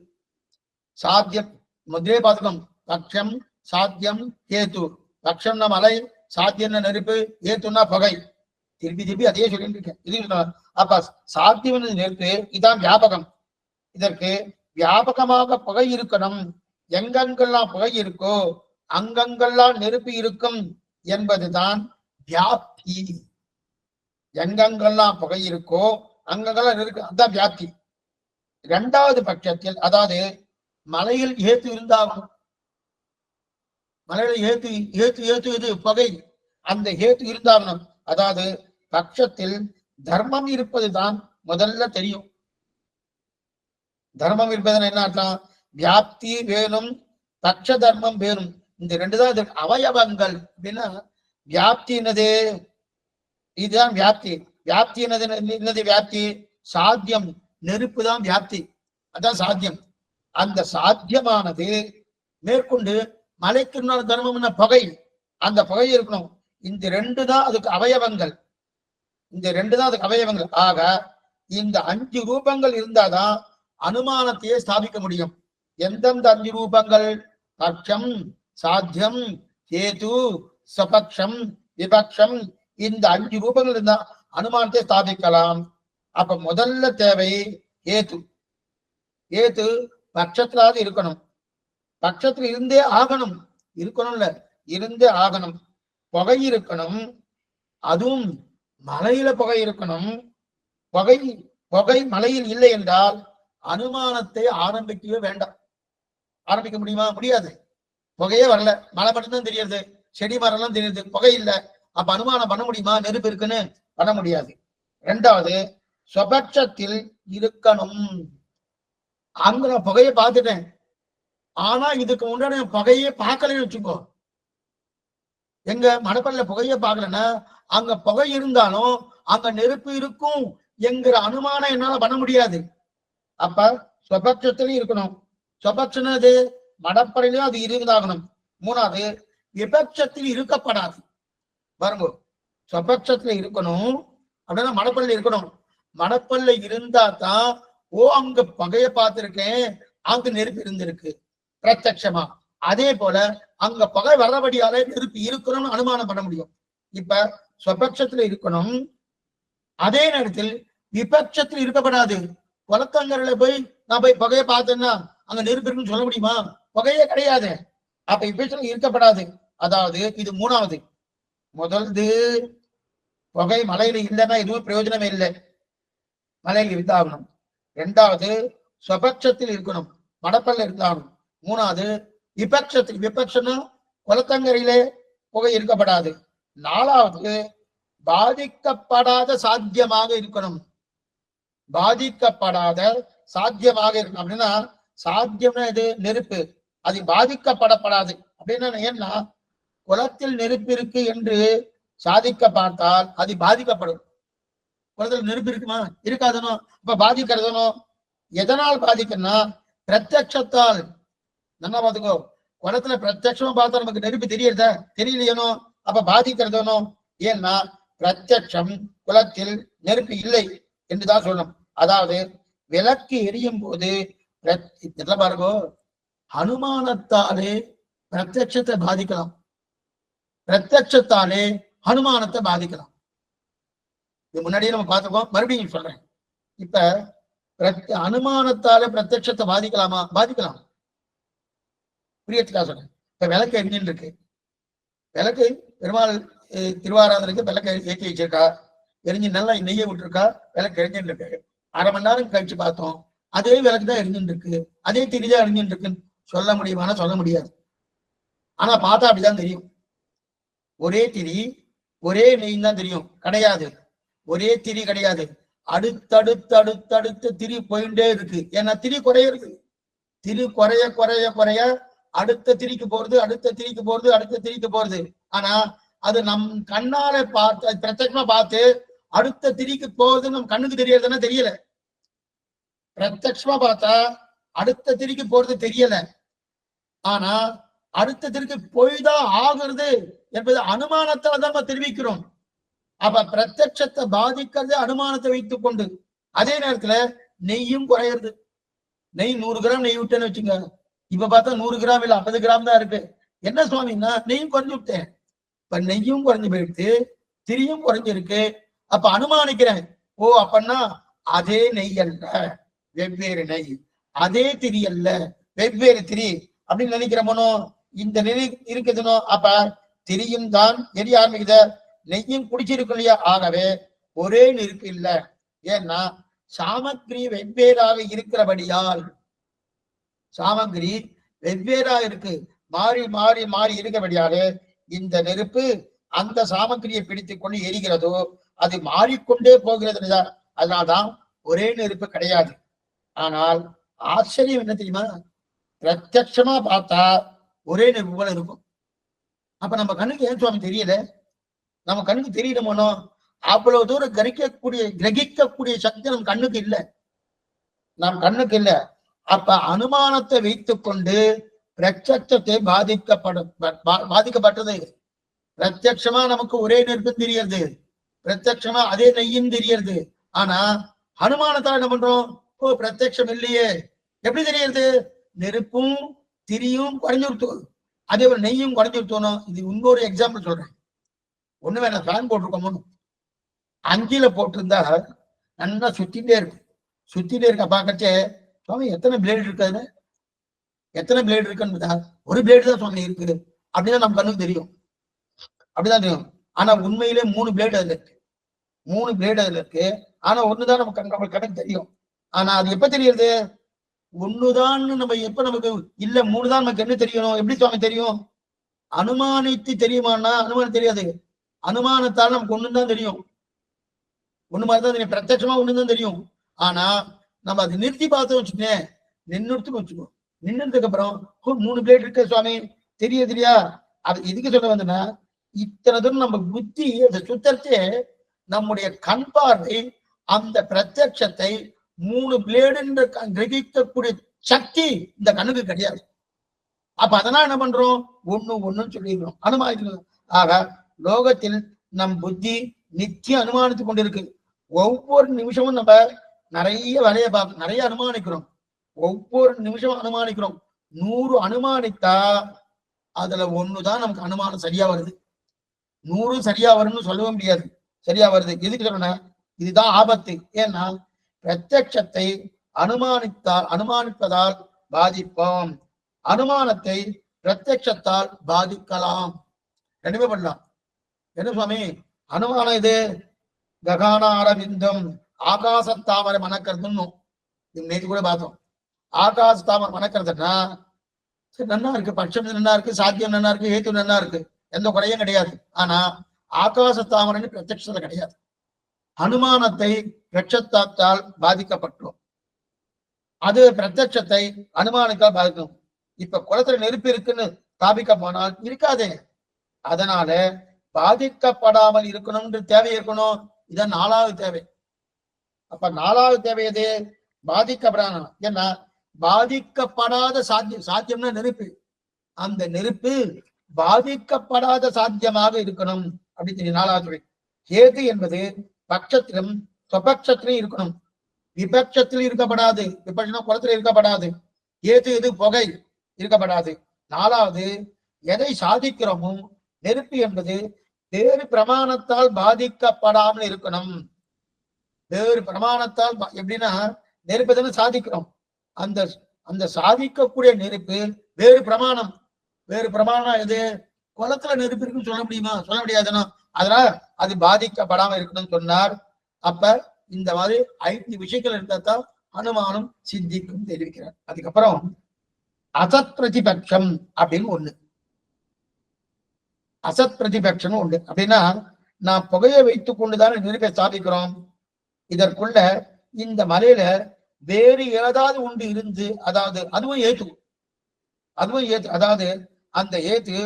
சாத்தியம் முதலே பார்த்துக்கணும். பட்சம், சாத்தியம், ஏத்து. பட்சம்னா மலை, சாத்தியம்னா நெருப்பு, ஏத்துன்னா புகை. திருப்பி அதே சொல்லிட்டு இருக்கேன். இது அப்ப சாத்தியம் நெருப்பு, இதுதான் வியாபகம். இதற்கு வியாபகமாக புகை இருக்கணும். எங்கெங்கெல்லாம் புகை இருக்கோ அங்கங்கெல்லாம் நெருப்பு இருக்கும் என்பதுதான் வியாப்தி. எங்கெங்கெல்லாம் புகை இருக்கோ அங்கங்கெல்லாம் நெருப்பு, அதுதான் வியாப்தி. இரண்டாவது பட்சத்தில், அதாவது மலையில் ஏத்து இருந்தாகும். மலையில ஏத்து இது புகை, அந்த ஏத்து இருந்தாகணும். அதாவது பட்சத்தில் தர்மம் இருப்பதுதான் முதல்ல தெரியும். தர்மம் இருப்பதுன்னு என்ன அர்த்தம்? வியாப்தி வேணும், பட்ச தர்மம் வேணும். இந்த ரெண்டுதான் அவயவங்கள். அப்படின்னா வியாப்தி என்னது? இதுதான் வியாப்தி. வியாப்தி என்னது? வியாப்தி சாத்தியம். நெருப்பு தான் வியாப்தி, அதான் சாத்தியம். அந்த சாத்தியமானது மேற்கொண்டு மலைக்கு இன்னொரு தர்மம் என்ன? புகை. அந்த புகை இருக்கணும். இந்த ரெண்டு தான் அதுக்கு அவயவங்கள். இந்த ரெண்டு தான் அதுக்கு அவயவங்கள். ஆக இந்த 5 ரூபங்கள் இருந்தாதான் அனுமானத்தையே ஸ்தாபிக்க முடியும். எந்தெந்த 5 ரூபங்கள்? பட்சம், சாத்தியம், கேது, சபக்ஷம், விபக்ஷம். இந்த 5 ரூபங்கள் இருந்தா அனுமானத்தை ஸ்தாபிக்கலாம். அப்ப முதல்ல தேவை ஏத்து. ஏத்து பட்சத்திலாவது இருக்கணும். பட்சத்துல இருந்தே ஆகணும். இருக்கணும்ல, இருந்தே ஆகணும். புகை இருக்கணும், அதுவும் மலையில புகை இருக்கணும். புகை மலையில் இல்லை என்றால் அனுமானத்தை ஆரம்பிக்கவே வேண்டாம். ஆரம்பிக்க முடியுமா? முடியாது. புகையே வரல, மழை மட்டும்தான் தெரியுது, செடி மரம்லாம் தெரியுது, புகை இல்லை. அப்ப அனுமானம் பண்ண முடியுமா? நெருப்பு இருக்குன்னு பண்ண முடியாது. இரண்டாவது, சுபட்சத்தில் இருக்கணும். அங்க நான் புகையை பார்த்துட்டேன், ஆனா இதுக்கு முன்னாடி புகையே பார்க்கலன்னு வச்சுக்கோ. எங்க மணப்பல்ல புகையை பார்க்கலன்னா அங்க புகை இருந்தாலும் அங்க நெருப்பு இருக்கும் என்கிற அனுமானம் என்னால பண்ண முடியாது. அப்ப சுபட்சத்திலும் இருக்கணும். சுபட்சம் அது மடப்பறையிலும் அது இருந்தாகணும். மூணாவது விபட்சத்தில் இருக்கப்படாது. பாருங்க, சுபட்சத்துல இருக்கணும் அப்படின்னா மடப்பள்ளியில இருக்கணும். மடப்பள்ளியில இருந்தா தான் அங்க பகைய பார்த்திருக்கேன், அங்க நெருப்பு இருந்திருக்கு பிரத்யட்சமா. அதே போல அங்க பகை வர்றபடியாலே நெருப்பு இருக்கணும்னு அனுமானம் பண்ண முடியும். இப்ப சுபட்சத்துல இருக்கணும், அதே நேரத்தில் விபட்சத்தில் இருக்கப்படாது. குளத்தங்கரையில போய் நான் போய் புகையை பார்த்தேன்னா அங்க நெருப்பு இருக்குன்னு சொல்ல முடியுமா? புகையே கிடையாது. அப்ப விபட்சத்துல இருக்கப்படாது. அதாவது இது மூணாவது. முதல்து புகை மலையில இல்லைன்னா எதுவும் பிரயோஜனமே இல்லை, மலையில் இருந்தாகணும். இரண்டாவது சுபட்சத்தில் இருக்கணும், மடப்பல்ல இருந்தாகணும். மூணாவது விபட்சத்தில், விபட்சம்னா குளத்தங்கரையிலே புகை இருக்கப்படாது. நாலாவது பாதிக்கப்படாத சாத்தியமாக இருக்கணும். பாதிக்கப்படாத சாத்தியமாக இருக்கணும் அப்படின்னா சாத்தியம்னா இது நெருப்பு, அது பாதிக்கப்படப்படாது அப்படின்னா ஏன்னா குளத்தில் நெருப்பு இருக்கு என்று சாதிக்க பார்த்தால் அது பாதிக்கப்படும். குளத்தில் நெருப்பு இருக்குமா? இருக்காதனோ. அப்ப பாதிக்கிறதனோ. எதனால் பாதிக்கணும்னா பிரத்யட்சத்தால். நல்லா பாத்துக்கோ, குளத்துல பிரத்யட்சமா பார்த்தா நமக்கு நெருப்பு தெரியறதா? தெரியலையனோ. அப்ப பாதிக்கிறதனோ. ஏன்னா பிரத்யட்சம் குளத்தில் நெருப்பு இல்லை என்றுதான் சொல்லணும். அதாவது விளக்கு எரியும் போது பாருங்கோ, அனுமானத்தாலே பிரத்யட்சத்தை பாதிக்கலாம், பிரத்யட்சத்தாலே அனுமானத்தை பாதிக்கலாம். இது முன்னாடியே நம்ம பார்த்துக்கோம், மறுபடியும் சொல்றேன். இப்ப அனுமானத்தாலே பிரத்யட்சத்தை பாதிக்கலாமா? பாதிக்கலாம். புரியத்துக்காக சொல்றேன். இப்ப விளக்கு எரிஞ்சின்னு இருக்கு, விளக்கு பெருமாள் திருவாராதனுக்கு விளக்கு ஏற்றி வச்சிருக்கா, எரிஞ்சு நல்லா நெய்ய விட்டுருக்கா, விளக்கு எரிஞ்சுட்டு இருக்கு. அரை மணி நேரம் கழிச்சு பார்த்தோம், அதே விளக்கு தான் எரிஞ்சுட்டு இருக்கு, அதே திரிதான் எரிஞ்சுட்டு இருக்குன்னு சொல்ல முடியுமானா சொல்ல முடியாது. ஆனா பார்த்தா அப்படிதான் தெரியும். ஒரே திரி ஒரே நெய் தான் தெரியும், கிடையாது. ஒரே திரி கிடையாது, அடுத்தடுத்து அடுத்தடுத்து திரி போயிட்டே இருக்கு. ஏன்னா திரி குறையிறது, திரி குறைய குறைய குறைய அடுத்த திரிக்கு போறது, அடுத்த திரிக்கு போறது, அடுத்த திரிக்கு போறது. ஆனா அது நம் கண்ணால பார்த்து பிரத்யட்சமா பார்த்து அடுத்த திரிக்கு போறது நம் கண்ணுக்கு தெரியறதுன்னா தெரியல. பிரத்யட்சமா பார்த்தா அடுத்த திரிக்கு போறது தெரியல, ஆனா அடுத்த திரிக்கு போய்தான் ஆகுறது என்பது அனுமானத்தால தான் நம்ம தெரிவிக்கிறோம். அப்ப பிரத்யட்சத்தை பாதிக்கிறது அனுமானத்தை வைத்துக் கொண்டு. அதே நேரத்துல நெய்யும் குறையிறது. நெய் 100 கிராம் நெய் விட்டேன்னு வச்சுங்க, இப்ப பார்த்தா 100 கிராம் இல்ல 50 கிராம் தான் இருக்கு. என்ன சுவாமின்னா நெய்யும் குறைஞ்சு விட்டேன். இப்ப நெய்யும் குறைஞ்சு போயிடுத்து, திரியும் குறைஞ்சிருக்கு. அப்ப அனுமானிக்கிறேன், அப்பன்னா அதே நெய் அல்ல, வெவ்வேறு நெய். அதே திரி அல்ல, வெவ்வேறு திரி அப்படின்னு நினைக்கிறோமோ. இந்த நிலை இருக்குதுனோ. அப்ப திரியும் தான் எரிய ஆரம்பிக்குத, நெய்யும் குடிச்சிருக்கு இல்லையா? ஆகவே ஒரே நெருப்பு இல்ல. ஏன்னா சாமக்கிரி வெவ்வேறாக இருக்கிறபடியால், சாமக்கிரி வெவ்வேறாக இருக்கு, மாறி மாறி மாறி இருக்கிறபடியாலே இந்த நெருப்பு அந்த சாமக்கிரியை பிடித்துக் கொண்டு எரிகிறதோ அது மாறிக்கொண்டே போகிறது. அதனால்தான் ஒரே நெருப்பு கிடையாது. ஆனால் ஆச்சரியம் என்ன தெரியுமா? பிரத்யட்சமா பார்த்தா ஒரே நெருப்பு போல இருக்கும். அப்ப நம்ம கண்ணுக்கு ஏன் சுவாமி தெரியல? நம்ம கண்ணுக்கு தெரியணுமோ? அவ்வளவு தூரம் கிரகிக்கக்கூடிய சக்தி நம் கண்ணுக்கு இல்லை, நம் கண்ணுக்கு இல்லை. அப்ப அனுமானத்தை வைத்துக் கொண்டு பிரத்யட்சத்தை பாதிக்கப்பட்டது. பிரத்யட்சமா நமக்கு ஒரே நெருப்பு தெரியறது, பிரத்யட்சமா அதே நெய்யும் தெரியறது. ஆனா அனுமானத்தால் என்ன பண்றோம்? பிரத்யட்சம் இல்லையே, எப்படி தெரியறது? நெருப்பும் திரியும் குறைஞ்சுருத்தோம், அதே போல நெய்யும் குறைஞ்சுருத்தோம். இது இன்னொரு எக்ஸாம்பிள் சொல்றேன். ஒண்ணு வேணா, ஃபேன் போட்டிருக்கோம், 5ல போட்டிருந்தா நல்லா சுத்திட்டே இருக்கு, சுத்திட்டே இருக்க. பாக்கச்சே சுவாமி எத்தனை பிளேடு இருக்காது, எத்தனை பிளேடு இருக்குன்னு ஒரு பிளேடு தான் சுவாமி இருக்கு அப்படின்னா நம்ம கண்ணுக்கு தெரியும், அப்படிதான் தெரியும். ஆனா உண்மையிலே 3 பிளேடு அதுல இருக்கு, 3 பிளேடு அதுல இருக்கு. ஆனா ஒண்ணுதான் நம்ம கண்ணுக்கு தெரியும். ஆனா அது எப்ப தெரியுது? ஒண்ணுதான் நம்ம எப்ப நமக்கு இல்ல 3 தான் நமக்கு என்ன தெரியணும்? எப்படி சுவாமி தெரியும்? அனுமானித்து தெரியுமான்னா அனுமானம் தெரியாது. அனுமானத்தால் நமக்கு ஒண்ணுதான் தெரியும், ஒண்ணு மாதிரிதான் தெரியும், பிரத்யட்சமா ஒண்ணுதான் தெரியும். ஆனா நம்ம அதை நிறுத்தி பார்த்தோம் வச்சுக்கேன், நின்றுத்துன்னு வச்சுக்கோ, நின்றுதுக்கு அப்புறம் 3 பிளேட் இருக்கு சுவாமி தெரியா. அது எதுக்கு சொல்ல வந்தேன்னா, இத்தனதும் நம்ம புத்தி அந்த சுத்தத்தை நம்முடைய கண் பார்வை அந்த பிரத்யட்சத்தை 3 பிளேடு கிரகிக்கக்கூடிய சக்தி இந்த கண்ணுக்கு கிடையாது. அப்ப அதனால என்ன பண்றோம், ஒண்ணுன்னு சொல்லிடுறோம், அனுமானிக்கிறோம். ஆக லோகத்தில் நம் புத்தி நித்திய அனுமானித்து கொண்டிருக்கு. ஒவ்வொரு நிமிஷமும் நம்ம நிறைய வேலையை பார்க்க நிறைய அனுமானிக்கிறோம். ஒவ்வொரு நிமிஷமும் அனுமானிக்கிறோம். 100 அனுமானித்தா அதுல 1 தான் நமக்கு அனுமானம் சரியா வருது. 100 சரியா வரும்னு சொல்லவே முடியாது. சரியா வருது. எதுக்கு சொல்றேன்னா இதுதான் ஆபத்து. ஏன்னா பிரத்யட்சத்தை அனுமானிப்பதால் பாதிப்போம், அனுமானத்தை பிரத்யட்சத்தால் பாதிக்கலாம். ரெண்டுமே பண்ணலாம். என்ன சுவாமி அனுமானம் இது? ககானாரவிந்தம் ஆகாசத்தாமரை மணக்கிறதுன்னு நேற்று கூட பார்த்தோம். ஆகாசத்தாமரை மணக்கிறதுன்னா சரி நன்னா இருக்கு, பட்சம் நன்னா இருக்கு, சாத்தியம் நன்னா இருக்கு, ஏத்து நன்னா இருக்கு, எந்த குறையும் கிடையாது. ஆனா ஆகாசத்தாமரைன்னு பிரத்யட்சத்துல கிடையாது. அனுமானத்தை பிரட்சத்தால் பாதிக்கப்பட்டோம், அது பிரத்யட்சத்தை அனுமானத்தால் பாதிக்கும். இப்ப குளத்துல நெருப்பு இருக்குன்னு ஸ்தாபிக்க போனால் இருக்காதே. அதனால பாதிக்கப்படாமல் இருக்கணும்ன்ற தேவை இருக்கணும். இதான் 4வது தேவை. அப்ப 4வது தேவை எது? பாதிக்கப்படாத. ஏன்னா பாதிக்கப்படாத சாத்தியம்னா நெருப்பு. அந்த நெருப்பு பாதிக்கப்படாத சாத்தியமாக இருக்கணும் அப்படி தெரியும். 4வது ஏது என்பது பட்சத்திலும் சொபட்சத்திலும் இருக்கணும், விபட்சத்தில் இருக்கப்படாது. விபட்சம் குளத்துல இருக்கப்படாது. ஏது எது புகை இருக்கப்படாது. 4வது எதை சாதிக்கிறோமோ நெருப்பு என்பது வேறு பிரமாணத்தால் பாதிக்கப்படாமல் இருக்கணும். வேறு பிரமாணத்தால் எப்படின்னா நெருப்பு தானே சாதிக்கிறோம். அந்த சாதிக்கக்கூடிய நெருப்பு வேறு பிரமாணம். வேறு பிரமாணம் எது? குளத்துல நெருப்பு இருக்குன்னு சொல்ல முடியுமா? சொல்ல முடியாதுன்னா அதனால அது பாதிக்கப்படாமல் இருக்கணும்னு சொன்னார். அப்ப இந்த மாதிரி 5 விஷயங்கள் இருந்தால்தான் அனுமானம் சித்திக்கும் தெரிவிக்கிறார். அதுக்கப்புறம் அசத் பிரதிபட்சம் அப்படின்னு ஒண்ணு. அசத் பிரதிபட்சம் உண்டு. அப்படின்னா நான் புகையை வைத்துக் கொண்டுதானே நெருப்பை ஸ்தாபிக்கிறோம். இதற்குள்ள இந்த மலையில வேறு ஏதாவது ஒன்று இருந்து, அதாவது அதுவும் ஏத்து, அதாவது அந்த ஏத்து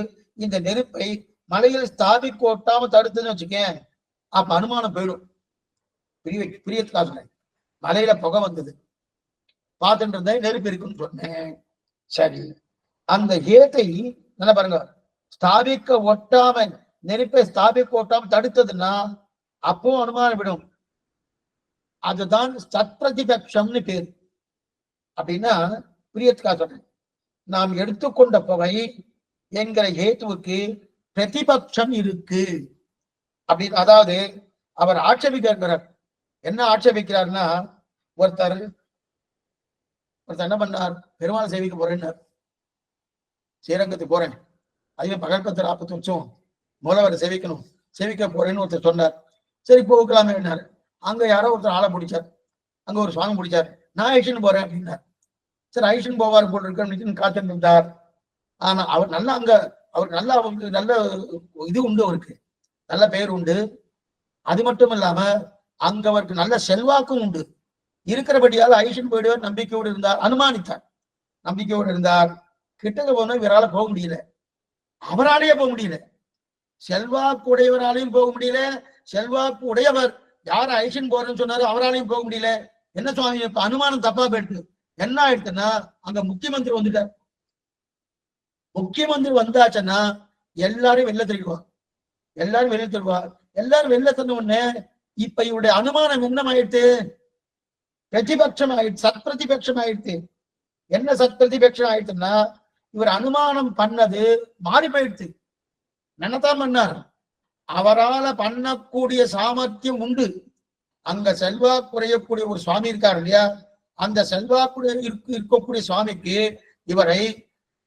இந்த நெருப்பை மலையில் ஸ்தாபிக்க ஒட்டாம தடுத்துன்னு வச்சுக்கேன், அப்ப அனுமானம் போயிடும். பிரியத்துக்காக சொன்னேன். மலையில புகை வந்தது, பார்த்துட்டு இருந்தேன், நெருப்பு இருக்குன்னு சொன்னேன். சரி, அந்த ஏத்தை நல்லா பாருங்க, ஸ்தாபிக்க ஒட்டாம நெருப்பை ஸ்தாபிக்க ஒட்டாம தடுத்ததுன்னா அப்போ அனுமானம் விடும். அதுதான் சத்பிரதிபட்சம்னு பேர். அப்படின்னா பிரியத்துக்காக சொன்னேன், நாம் எடுத்துக்கொண்ட புகை என்கிற ஏத்துவுக்கு பிரதிபட்சம் இருக்கு அப்படின்னு. அதாவது அவர் ஆட்சேபிக்கிறார். என்ன ஆட்சேபிக்கிறார்னா, ஒருத்தர் என்ன பண்ணார், பெருமாள் சேவிக்க போறேன்னார். ஸ்ரீரங்கத்துக்கு போறேன், அதுவே பகற்பத்து 40 வருஷம் மூலவரை சேவிக்க போறேன்னு ஒருத்தர் சொன்னார். சரி போகலாமே என்னாரு. அங்க யாரோ ஒருத்தர் ஆளை பிடிச்சார், அங்க ஒரு சுவாமி பிடிச்சார். நான் ஐஷன் போறேன் அப்படின்னார். சரி ஐஷன் போவார் போட்டு இருக்க காத்துட்டு இருந்தார். ஆனா அவர் நல்லா அவருக்கு நல்ல இது உண்டு, அவருக்கு நல்ல பெயர் உண்டு. அது மட்டும் இல்லாம அங்க அவருக்கு நல்ல செல்வாக்கும் உண்டு. இருக்கிறபடியால் ஐஷன் போயிடுவார் நம்பிக்கையோடு இருந்தார், அனுமானித்தார், நம்பிக்கையோடு இருந்தார். கிட்டக்க போனா இவரால போக முடியல, அவராலேயே போக முடியல, செல்வாக்கு உடையவராலையும் போக முடியல. செல்வாக்கு உடையவர் யார் ஐஷன் போறேன்னு சொன்னாரு அவராலையும் போக முடியல. என்ன சுவாமி இப்ப அனுமானம் தப்பா போயிட்டு என்ன ஆயிடுச்சுன்னா, அங்க முக்கியமந்திரி வந்துட்டார். முக்கியமந்திரி வந்தாச்சுன்னா எல்லாரும் வெளில தள்ளிடுவார், எல்லாரும் வெளில தந்த உடனே இப்ப இவருடைய அனுமானம் என்ன ஆயிடுத்து? பிரதிபட்சம் ஆயிடுச்சு, சத்பிரதிபட்சம் ஆயிடுச்சு. என்ன சத்பிரதிபட்சம் ஆயிடுச்சுன்னா, இவர் அனுமானம் பண்ணது மாறி போயிடுச்சு. என்னத்தான் பண்ணார், அவரால் பண்ணக்கூடிய சாமர்த்தியம் உண்டு. அங்க செல்வாக்கு குறையக்கூடிய ஒரு சுவாமி இருக்காரு இல்லையா, அந்த செல்வாக்குடைய இருக்கக்கூடிய சுவாமிக்கு இவரை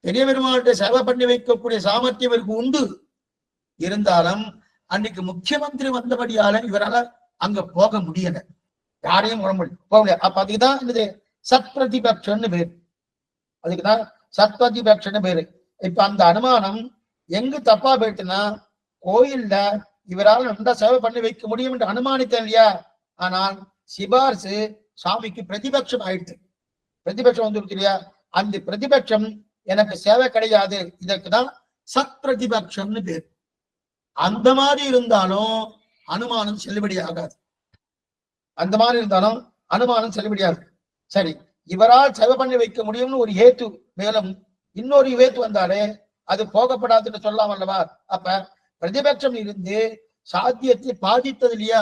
பெரிய பெருமாள்கிட்ட சேவை பண்ணி வைக்கக்கூடிய சாமர்த்தியம் இவருக்கு உண்டு. இருந்தாலும் அன்னைக்கு முக்கியமந்திரி வந்தபடியால இவரால அங்க போக முடியல, யாரையும் போக முடியல. அப்ப அதுக்குதான் இது சத்பிரதிபட்சம்னு பேரு. அதுக்குதான் சத்பிரதிபட்சம்னு பேரு. இப்ப அந்த அனுமானம் எங்கு தப்பா போயிட்டுன்னா, கோயில்ல இவரால் நல்லா சேவை பண்ணி வைக்க முடியும் என்று அனுமானித்தேன் இல்லையா, ஆனால் சிபார்சு சாமிக்கு பிரதிபட்சம் ஆயிடுச்சு. பிரதிபட்சம் வந்துருக்கு இல்லையா, அந்த பிரதிபட்சம் எனக்கு சேவை கிடையாது. இதற்குதான் சத் பிரதிபட்சம்னு பேர். அந்த மாதிரி இருந்தாலும் அனுமானம் செல்லுபடியாகாது. அந்த மாதிரி இருந்தாலும் அனுமானம் செல்லுபடியாது. சரி, இவரால் செவ பண்ணி வைக்க முடியும்னு ஒரு ஏத்து, மேலும் இன்னொரு ஏத்து வந்தாலே அது போகப்படாதுன்னு சொல்லலாம் அல்லவா? அப்ப பிரதிபட்சம் இருந்து சாத்தியத்தை பாதித்தது இல்லையா?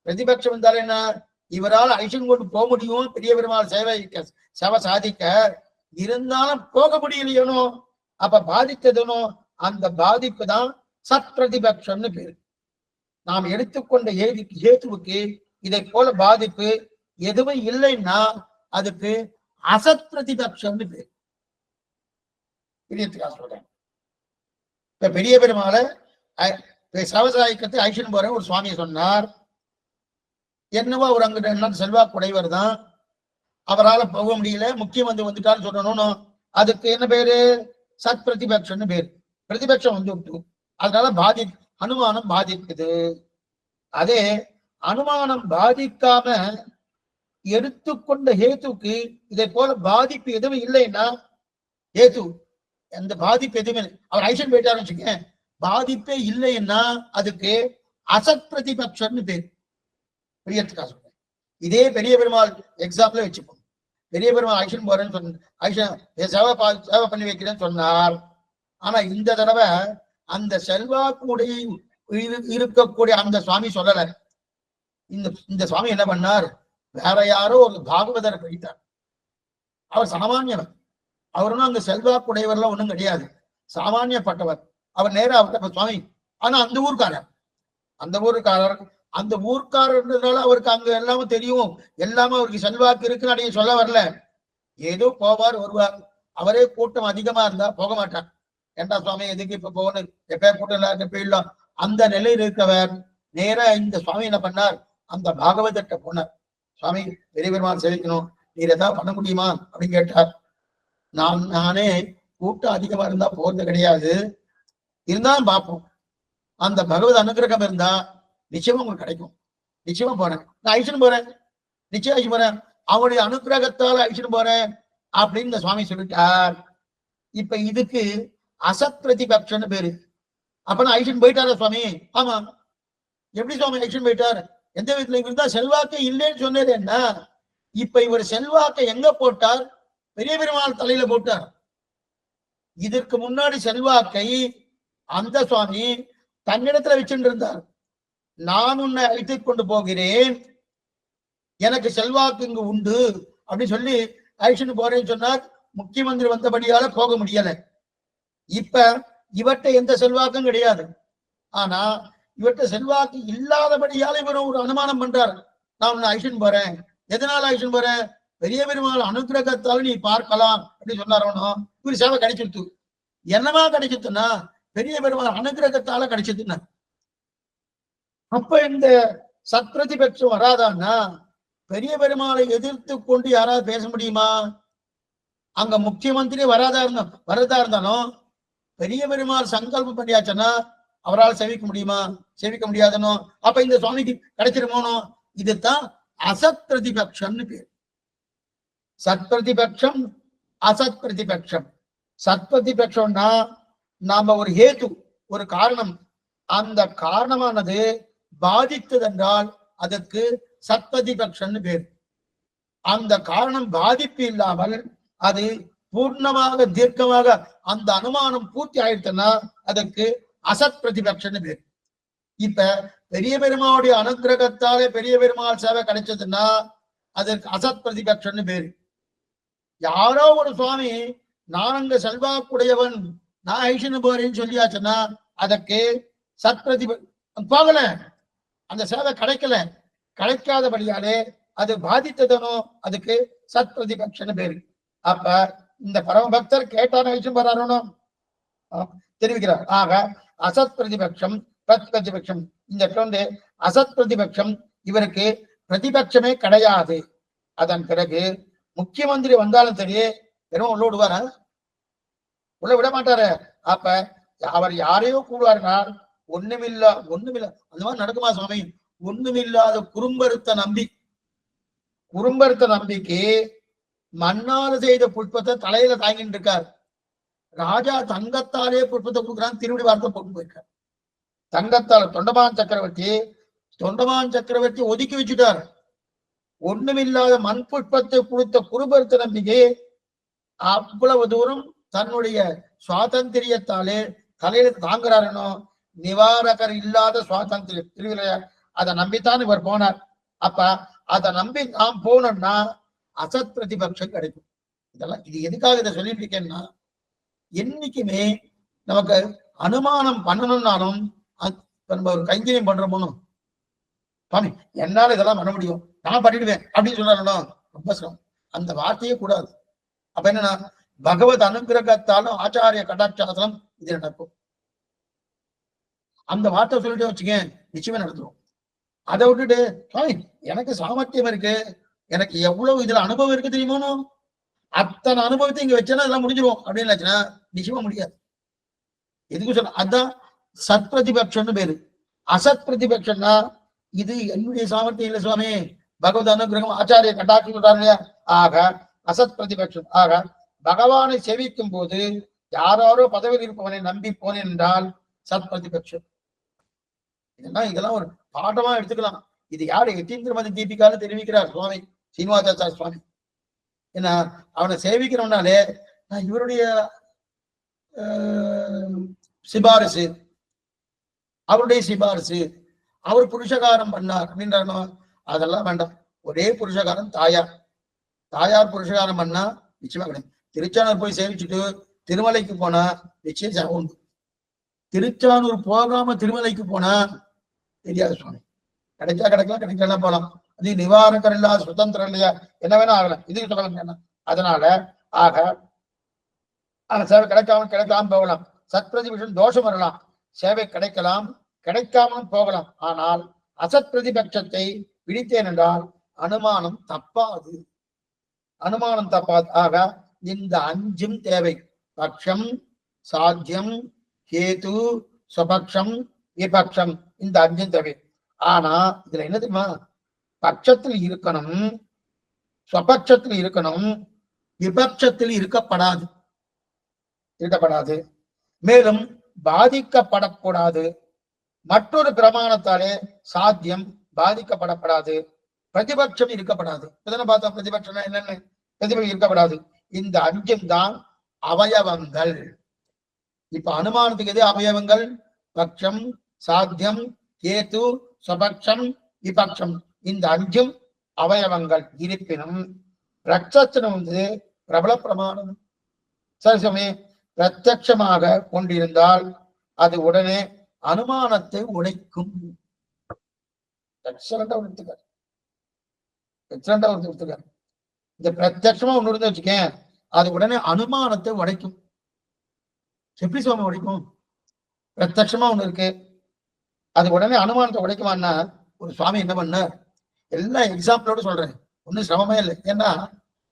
பிரதிபட்சம் இருந்தாலும் என்ன, இவரால் ஐஷன் கொண்டு போக முடியும், பெரிய பெருமாள் சேவை சாதிக்க, இருந்தாலும் போக முடியலையனோ, அப்ப பாதித்ததுனோ, அந்த பாதிப்பு தான் சத் பிரதிபட்சம்னு பேரு. நாம் எடுத்துக்கொண்ட ஏத்துவுக்கு இதை போல பாதிப்பு எதுவும் இல்லைன்னா அதுக்கு அசத் பிரதிபட்சம்னு பேர். சொல்றேன். இப்ப பெரிய பெருமாளை சவசாயிக்கத்தை ஐஷன் போற ஒரு சுவாமியை சொன்னார். என்னவோ அவர் அங்க செல்வாக்கு உடையவர் தான், அவரால் போக முடியல, முக்கியமந்திரி வந்துட்டான்னு சொல்லணும். அதுக்கு என்ன பேரு? சத் பிரதிபட்சம்னு பேரு. பிரதிபட்சம் வந்து அதனால அனுமானம் பாதிக்குது. அதே அனுமானம் பாதிக்காம எடுத்துக்கொண்ட ஹேத்துக்கு இதை போல பாதிப்பு எதுவும் இல்லைன்னா, ஹேத்து அந்த பாதிப்பு எதுவுமே இல்லை, அவர் ஐஷன் போயிட்டாரு வச்சுக்க, பாதிப்பே இல்லைன்னா அதுக்கு அசத் பிரதிபட்சம்னு பேர். பிரியத்துக்கா சொல்றேன். இதே பெரிய பெருமாள் எக்ஸாம்பிள் வச்சுப்போம். பெரிய பெருமாள் ஐஷன் போறேன்னு சொன்ன, ஐஷன் சேவை பண்ணி வைக்கிறேன்னு சொன்னார். ஆனா இந்த தடவை அந்த செல்வாக்குடைய இருக்கக்கூடிய அந்த சுவாமி சொல்லல. இந்த சுவாமி என்ன பண்ணார்? வேற யாரோ ஒரு பாகவதரை கழித்தார். அவர் சாமானியவர். அவரும் அங்க செல்வாக்குடையவர்லாம் ஒண்ணும் கிடையாது, சாமானியப்பட்டவர். அவர் நேரம் அவர்கிட்ட சுவாமி, ஆனா அந்த ஊருக்காரர் அந்த ஊர்க்காரர்ன்றதுனால அவருக்கு அங்க எல்லாமே தெரியும், எல்லாமே அவருக்கு செல்வாக்கு இருக்குன்னு அடைய சொல்ல வரல. ஏதோ போவார் வருவார். அவரே கூட்டம் அதிகமா இருந்தா போக மாட்டார். ஏண்டா சுவாமி எதுக்கு இப்ப போகணும், எப்ப கூட்டம் இல்ல போயிடலாம், அந்த நிலையில் இருக்கவர் நேர இந்த சுவாமி என்ன பண்ணார்? அந்த பாகவதர்கிட்ட போனார். சுவாமி பெரிய பெருமாள் சேவிக்கணும், நீர் ஏதாவது பண்ண முடியுமா அப்படின்னு கேட்டார். நானே கூட்டம் அதிகமா இருந்தா போறது கிடையாது, இருந்தாலும் பார்ப்போம், அந்த பகவத் அனுகிரகம் இருந்தா நிச்சயமா உங்களுக்கு கிடைக்கும், நிச்சயமா போறேன், நான் ஐஷன் போறேன், நிச்சயம் ஐஷன் போறேன், அவனுடைய அனுகிரகத்தால் ஐஷன் போறேன் அப்படின்னு இந்த சுவாமி சொல்லிட்டார். இப்ப இதுக்கு அசத் பிரதிபட்சம்னு பேரு. அப்ப நான் ஐஷன் போயிட்டாரா சுவாமி? ஆமா. எப்படி சுவாமி ஐஷன் போயிட்டார்? எந்த விதத்துல இருந்தா செல்வாக்கு இல்லைன்னு சொன்னது என்ன? இப்ப இவர் செல்வாக்கை எங்க போட்டார்? பெரிய பெருமாள் தலையில போட்டார். இதற்கு முன்னாடி செல்வாக்கை அந்த சுவாமி தன்னிடத்துல வச்சுட்டு இருந்தார். நான் உன்னை அழைத்துக் கொண்டு போகிறேன், எனக்கு செல்வாக்கு இங்கு உண்டு அப்படின்னு சொல்லி ஐஷன் போறேன்னு சொன்னார். முக்கியமந்திரி வந்தபடியால போக முடியல. இப்ப இவற்றை எந்த செல்வாக்கும் கிடையாது. ஆனா இவற்றை செல்வாக்கு இல்லாதபடியால இவரும் ஒரு அனுமானம் பண்றார். நான் உன்னை ஐஷன் போறேன். எதனால ஐஷன் போறேன்? பெரிய பெருமாள் அனுகிரகத்தால நீ பார்க்கலாம் அப்படின்னு சொன்னாரோ. இவர் சேவை கிடைச்சிருத்து. என்னமா கிடைச்சிருத்துன்னா பெரிய பெருமாள் அனுகிரகத்தால கிடைச்சதுன்னா. அப்ப இந்த சத்பிரதிபட்சம் வராதான்னா பெரிய பெருமாளை எதிர்த்து கொண்டு யாராவது பேச முடியுமா? அங்க முக்கியமந்திரி வரதா இருந்தாலும் பெரிய பெருமாள் சங்கல்பம் பண்ணியாச்சுன்னா அவரால் சேவிக்க முடியுமா? சேவிக்க முடியாதனோ. அப்ப இந்த சுவாமிக்கு கிடைச்சிருமோனோ. இதுதான் அசத் பிரதிபட்சம்னு பேர். சத்பிரதிபட்சம், அசத் பிரதிபட்சம். சத்பிரதிபட்சம்னா நாம ஒரு ஹேது, ஒரு காரணம், அந்த காரணமானது பாதித்ததென்றால் அதற்கு சத்பிரதிபட்சம்னு பேர். அந்த காரணம் பாதிப்பு இல்லாமல் அது பூர்ணமாக தீர்க்கமாக அந்த அனுமானம் பூர்த்தி ஆயிடுச்சுன்னா அதற்கு அசத் பிரதிபட்சம்னு பேர். இப்ப பெரிய பெருமாளுடைய அனுகிரகத்தாலே பெரிய பெருமாள் சேவை கிடைச்சதுன்னா அதற்கு அசத் பிரதிபட்சம்னு பேரு. யாரோ ஒரு சுவாமி நான் அங்க செல்வாக்குடையவன், நான் ஐஷன் போறேன்னு சொல்லியாச்சுன்னா அதற்கு சத் போகல, அந்த சேவை கிடைக்கல, கிடைக்காதபடியாலே அது பாதித்ததனோ அதுக்கு சத் பிரதிபட்சம்னு பேரு. அப்ப இந்த பரமபக்தர் கேட்டான ஐஷன் போறாரோ தெரிவிக்கிறார். ஆக அசத் பிரதிபட்சம், பிரதிபட்சம், இந்த வந்து அசத் பிரதிபட்சம், இவருக்கு பிரதிபட்சமே கிடையாது. அதன் பிறகு முக்கியமந்திரி வந்தாலும் சரி வெறும் உள்ள விடுவார, உள்ள விட மாட்டாரு. அப்ப அவர் யாரையோ கூடுவாருனால் ஒண்ணுமில்ல அந்த மாதிரி நடக்குமா சுவாமி? ஒண்ணுமில்லாத குறும்பருத்த நம்பிக்கை மண்ணால செய்த புஷ்பத்தை தலையில தாங்கிட்டு இருக்கார். ராஜா தங்கத்தாலே புஷ்பத்தை கொடுக்குறான், திருவிடி வார்த்தை போட்டு போயிருக்கார். தங்கத்தால் தொண்டமான் சக்கரவர்த்தி ஒதுக்கி வச்சுட்டார். ஒண்ணுமில்லாத மண் புஷ்பத்தை கொடுத்த குருபரத்த நம்பிக்கை அவ்வளவு தூரம் தன்னுடைய சுவாதந்திரியத்தாலே தலையில தாங்குறாருனோ. நிவாரகர் இல்லாத சுவாதந்திரியம் திருவிழையா அதை நம்பித்தான் இவர் போனார். அப்ப அதை நம்பி நாம் போனோம்னா அசத் பிரதிபட்சம் கிடைக்கும். இதெல்லாம் இது எதுக்காக இதை சொல்லிட்டு இருக்கேன்னா, என்னைக்குமே நமக்கு அனுமானம் பண்ணணும்னாலும் நம்ம ஒரு கைங்கரியம் பண்றோமோ, சுவாமி என்னால இதெல்லாம் பண்ண முடியும், நான் பண்ணிடுவேன் அப்படின்னு சொன்னாலும் ரொம்ப சிரமம். அந்த வார்த்தையே கூடாது. அப்ப என்னன்னா, பகவத் அனுகிரகத்தாலும் ஆச்சாரிய கடாட்சாரத்திலும் இது நடக்கும். அந்த வார்த்தை சொல்லிட்டு வச்சுக்க நிச்சயமா நடந்துடும். அதை விட்டுட்டு சுவாமி எனக்கு சாமர்த்தியம் இருக்கு, எனக்கு எவ்வளவு இதுல அனுபவம் இருக்கு தெரியுமோ, அத்தனை அனுபவத்தை இங்க வச்சேன்னா இதெல்லாம் முடிஞ்சிடும் அப்படின்னு நிச்சயமா முடியாது. எதுக்கு சொல்ல, அதான் சத் பிரதிபட்சம்னு பேரு. அசத் பிரதிபட்சம்னா இது என்னுடைய சாமர்த்தியம் இல்லை சுவாமி, பகவத் அனுகிரகம் ஆச்சாரிய கட்டாட்சி சொல்றாங்க இல்லையா. ஆக அசத் பிரதிபட்சம். ஆக பகவானை சேவிக்கும் போது யாரோ பதவியில் இருப்பவனை நம்பி போனேன் என்றால் சத் பிரதிபட்சம். இதெல்லாம் ஒரு பாடமா எடுத்துக்கலாம். இது யாரு எட்டீந்திரமதி தீபிகால தெரிவிக்கிறார் சுவாமி சீனிவாசாச்சார சுவாமி. ஏன்னா அவனை சேவிக்கிறவனாலே நான் இவருடைய சிபாரிசு, அவருடைய சிபாரிசு, அவர் புருஷகாரம் பண்ணார் அப்படின்றானோ அதெல்லாம் வேண்டாம். ஒரே புருஷகாரம் தாயார் புருஷகாரம் பண்ணா நிச்சயமா கிடையாது. திருச்சானூர் போய் சேவிச்சுட்டு திருமலைக்கு போனா நிச்சயம் சேவை உண்டு. திருச்சானூர் போகாம திருமலைக்கு போனா தெரியாது சுவாமி. கிடைச்சா கிடைக்கலாம், கிடைக்கலாம் போலாம். அது நிவாரகர் இல்லாத சுதந்திரம் இல்லையா, என்ன வேணா ஆகலாம். இதுக்கு சொல்ல. அதனால ஆக சேவை கிடைக்காம போகலாம். சத்பிரதிபட்சம் தோஷம் வரலாம், சேவை கிடைக்காமலும் போகலாம். ஆனால் அசத் பிரதிபட்சத்தை விடித்தேன் என்றால் அனுமானம் தப்பாது. ஆக இந்த அஞ்சும் தேவை. பட்சம், சாத்தியம், கேது, சுபக்ஷம், விபக்ஷம், இந்த அஞ்சும் தேவை. ஆனா இதுல என்ன தெரியுமா, பட்சத்தில் இருக்கணும், சுபக்ஷத்தில் இருக்கணும், விபக்ஷத்தில் இருக்கப்படாது. மேலும் பாதிக்கப்படக்கூடாது. மற்றொரு பிரமாணத்தாலே சாத்தியம் பாதிக்கப்படப்படாது. பிரதிபட்சம் இருக்கப்படாது. பார்த்தா பிரதிபட்சம் என்னன்னு, பிரதிபட்சம் இருக்கப்படாது. இந்த அஞ்சும் தான் அவயவங்கள். இப்ப அனுமானத்துக்கு எது அவயவங்கள்? பட்சம், சாத்தியம், கேது, சுபக்ஷம், விபக்ஷம், இந்த அஞ்சும் அவயவங்கள். இருப்பினும் பிரத்யட்சம் பிரபல பிரமாணம். சரி சமயம் பிரத்யட்சமாக கொண்டிருந்தால் அது உடனே அனுமானத்தை உடைக்கும். இந்த பிரத்யட்சமா ஒண்ணு இருந்து வச்சுக்கேன், அது உடனே அனுமானத்தை உடைக்கும். எப்படி சுவாமி உடைக்கும்? பிரத்யட்சமா ஒண்ணு இருக்கு, அது உடனே அனுமானத்தை உடைக்குமான்னா, ஒரு சுவாமி என்ன பண்ண, எல்லா எக்ஸாம்பிளோட சொல்றேன், ஒன்னும் சிரமமே இல்லை. ஏன்னா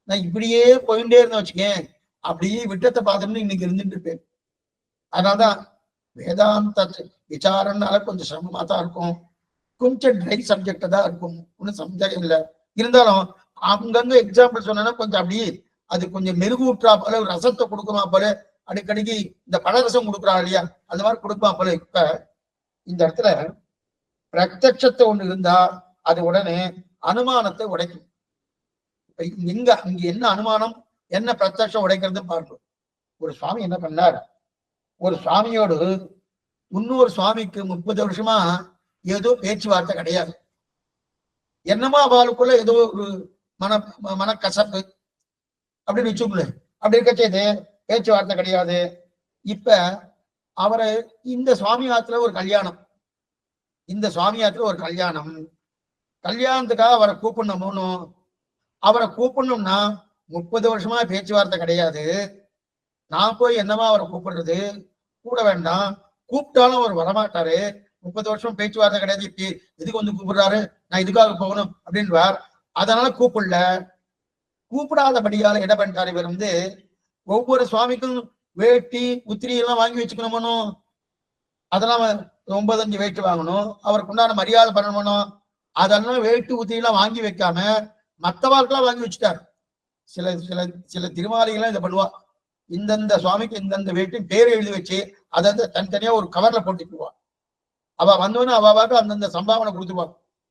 நான் இப்படியே போயிட்டே இருந்தேன் வச்சுக்கேன், அப்படியே விட்டத்தை பார்த்துட்டு இன்னைக்கு இருந்துட்டு இருப்பேன். அதனாலதான் வேதாந்த விசாரம்னால கொஞ்சம் சிரமமா தான் இருக்கும், கொஞ்சம் ட்ரை சப்ஜெக்டா தான் இருக்கும், ஒன்றும் சந்தேகம் இல்லை. இருந்தாலும் அங்கங்க எக்ஸாம்பிள் சொன்னா கொஞ்சம் அப்படியே அது கொஞ்சம் மெருகூற்றா போல, ரசத்தை கொடுக்குமா போல, அடிக்கடிக்கு இந்த பழரசம் கொடுக்குறா இல்லையா, அது மாதிரி கொடுக்குமா போல. இப்ப இந்த இடத்துல பிரத்யட்சத்தை ஒண்ணு இருந்தா அது உடனே அனுமானத்தை உடைக்கும். இங்க என்ன அனுமானம், என்ன பிரத்யட்சம் உடைக்கிறது பார்க்கும். ஒரு சுவாமி என்ன பண்ணார், ஒரு சுவாமியோடு இன்னொரு சுவாமிக்கு 30 வருஷமா ஏதோ பேச்சுவார்த்தை கிடையாது. என்னமோ அவளுக்குள்ள ஏதோ ஒரு மனக்கசப்பு அப்படின்னு வச்சுக்கல. அப்படி இருக்கச்சேது பேச்சுவார்த்தை கிடையாது. இப்ப அவரை இந்த சுவாமியாத்துல ஒரு கல்யாணம், கல்யாணத்துக்காக அவரை கூப்பிடணும்னு, அவரை கூப்பிடணும்னா 30 வருஷமா பேச்சுவார்த்தை கிடையாது. நான் போய் என்னமா அவரை கூப்பிடுறது, கூட வேண்டாம், கூப்பிட்டாலும் அவர் வரமாட்டாரு. 30 வருஷம் பேச்சுவார்த்தை கிடையாது, இப்ப எதுக்கு வந்து கூப்பிடுறாரு, நான் இதுக்காக போகணும் அப்படின்வார். அதனால கூப்பிடாதபடியால என்ன பண்ணிட்டாரு, இவர் ஒவ்வொரு சுவாமிக்கும் வேட்டி உத்திரி எல்லாம் வாங்கி வச்சுக்கணும், அதெல்லாம் 9-5 வேட்டி வாங்கணும், அவருக்கு உண்டான மரியாதை பண்ணணும். அதெல்லாம் வேட்டு உத்திரி எல்லாம் வாங்கி வைக்காம மற்றவாளுக்கெல்லாம் வாங்கி வச்சுட்டாரு. சில திருமாலிகள்லாம் இதை பண்ணுவா, இந்தந்த சுவாமிக்கு இந்தந்த வேட்டி பேர் எழுதி வச்சு அதை தனித்தனியா ஒரு கவர்ல போட்டுக்குவா. அவ வந்தோன்னு அவாக்கு அந்தந்த சம்பாவனை கொடுத்துருவா.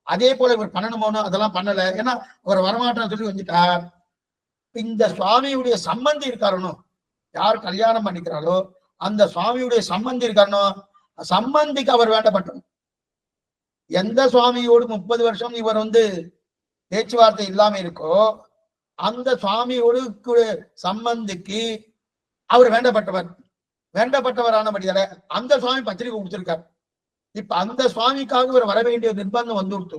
அதே போல இவர் பண்ணணுமோனோ அதெல்லாம் பண்ணல. ஏன்னா அவர் வரமாட்டான்னு சொல்லி வந்துட்டார். இந்த சுவாமியுடைய சம்பந்தி இருக்காருனோ, யார் கல்யாணம் பண்ணிக்கிறாரோ அந்த சுவாமியுடைய சம்பந்தி இருக்காருனோ, சம்பந்திக்கு அவர் வேண்டப்பட்டவர். எந்த சுவாமியோடு 30 வருஷம் இவர் பேச்சுவார்த்தை இல்லாம இருக்கோ அந்த சுவாமியோடு சம்பந்திக்கு அவர் வேண்டப்பட்டவர். வேண்டப்பட்டவரானபடியால அந்த சுவாமி பத்திரிகை கொடுத்திருக்கார். இப்ப அந்த சுவாமிக்காக இவர் வர வேண்டிய நிர்பந்தம் வந்துடுத்து.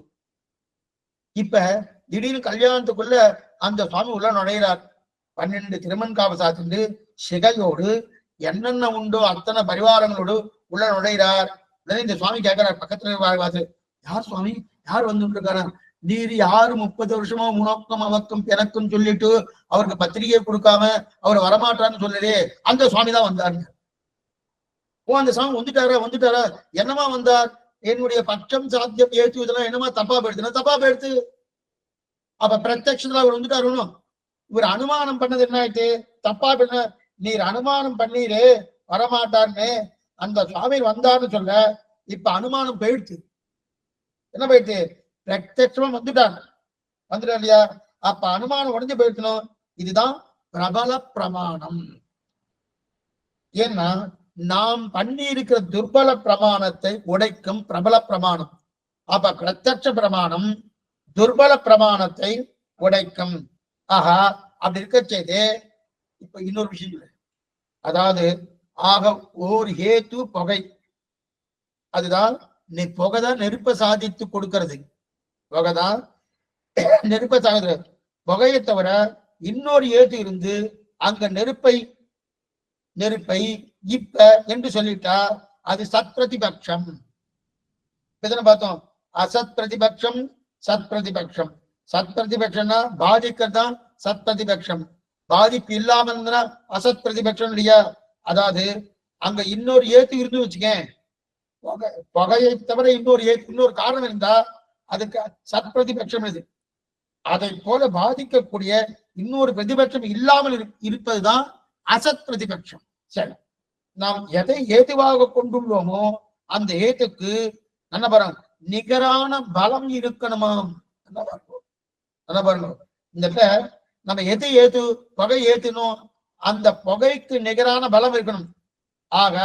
இப்ப திடீர்னு கல்யாணத்துக்குள்ள அந்த சுவாமி உள்ள நுழைகிறார். 12 திருமண் சாத்திட்டு சிகையோடு என்னென்ன உண்டோ அத்தனை பரிவாரங்களோடு உள்ள நுழைகிறார். இந்த சுவாமி கேட்கிறார் பக்கத்துல, யார் சுவாமி, யார் வந்துருக்காரா? நீர் யாரு 30 வருஷமா உனக்கும் அவக்கும் எனக்கும் சொல்லிட்டு அவருக்கு பத்திரிகை கொடுக்காம அவர் வரமாட்டான்னு சொல்லலே அந்த சுவாமி தான் வந்தாருங்க. ஓ, அந்த சுவாமி வந்துட்டாரா? என்னமா வந்தார்? என்னுடைய பட்சம் சாத்தியம் ஏற்றுவதெல்லாம் என்னமா தப்பா போயிடுத்து. அப்ப பிரத்யட்சத்துல அவர் வந்துட்டாருன்னு இவர் அனுமானம் பண்ணது என்ன ஆயிட்டு? தப்பா பண்ண. நீர் அனுமானம் பண்ணீரு வரமாட்டார்னு, அந்த சுவாமி வந்தார்னு சொல்ல இப்ப அனுமானம் போயிடுச்சு. என்ன போயிடுச்சு? பிரத்யட்சமா வந்துட்டார் இல்லையா? அப்ப அனுமானம் உடஞ்சு போயிடுக்கணும். இதுதான் பிரபல பிரமாணம். ஏன்னா நாம் பண்ணி இருக்கிற துர்பல பிரமாணத்தை உடைக்கும் பிரபல பிரமாணம். அப்ப பிரத்யட்ச பிரமாணம் துர்பல பிரமாணத்தை உடைக்கும். ஆகா, அப்படி இருக்க செய்து இப்ப இன்னொரு விஷயம், அதாவது ஆக ஓர் ஹேத்து புகை, அதுதான் புகைதான் நெருப்ப சாதித்து கொடுக்கிறது. புகைதான் நெருப்ப சாதிக்கிறது. புகையை தவிர இன்னொரு ஏத்து இருந்து அங்க நெருப்பை இப்ப என்று சொல்லிட்டா அது சத் பிரதிபக்ஷம். பார்த்தோம், அசத் பிரதிபக்ஷம் சத் பிரதிபக்ஷம். சத் பிரதிபக்ஷம்னா பாதிக்கிறதுதான் சத் பிரதிபக்ஷம். பாதிப்பு இல்லாம இருந்தா அசத் பிரதிபக்ஷம் இல்லையா? அதாவது அங்க இன்னொரு ஏத்து இருந்து வச்சுக்கேன், புகையை தவிர இன்னொரு காரணம் இருந்தா அதுக்கு சத் பிரதிபட்சம் இது. அதை போல பாதிக்கக்கூடிய இன்னொரு பிரதிபட்சம் இல்லாமல் இருப்பதுதான் அசத் பிரதிபட்சம். சரி, நாம் எதை ஏதுவாக கொண்டுள்ளோமோ அந்த ஏத்துக்கு என்ன பாருங்க, நிகரான பலம் இருக்கணுமா? என்ன பாருங்க, இந்த நம்ம எது ஏத்து புகை ஏத்தணும், அந்த புகைக்கு நிகரான பலம் இருக்கணும். ஆக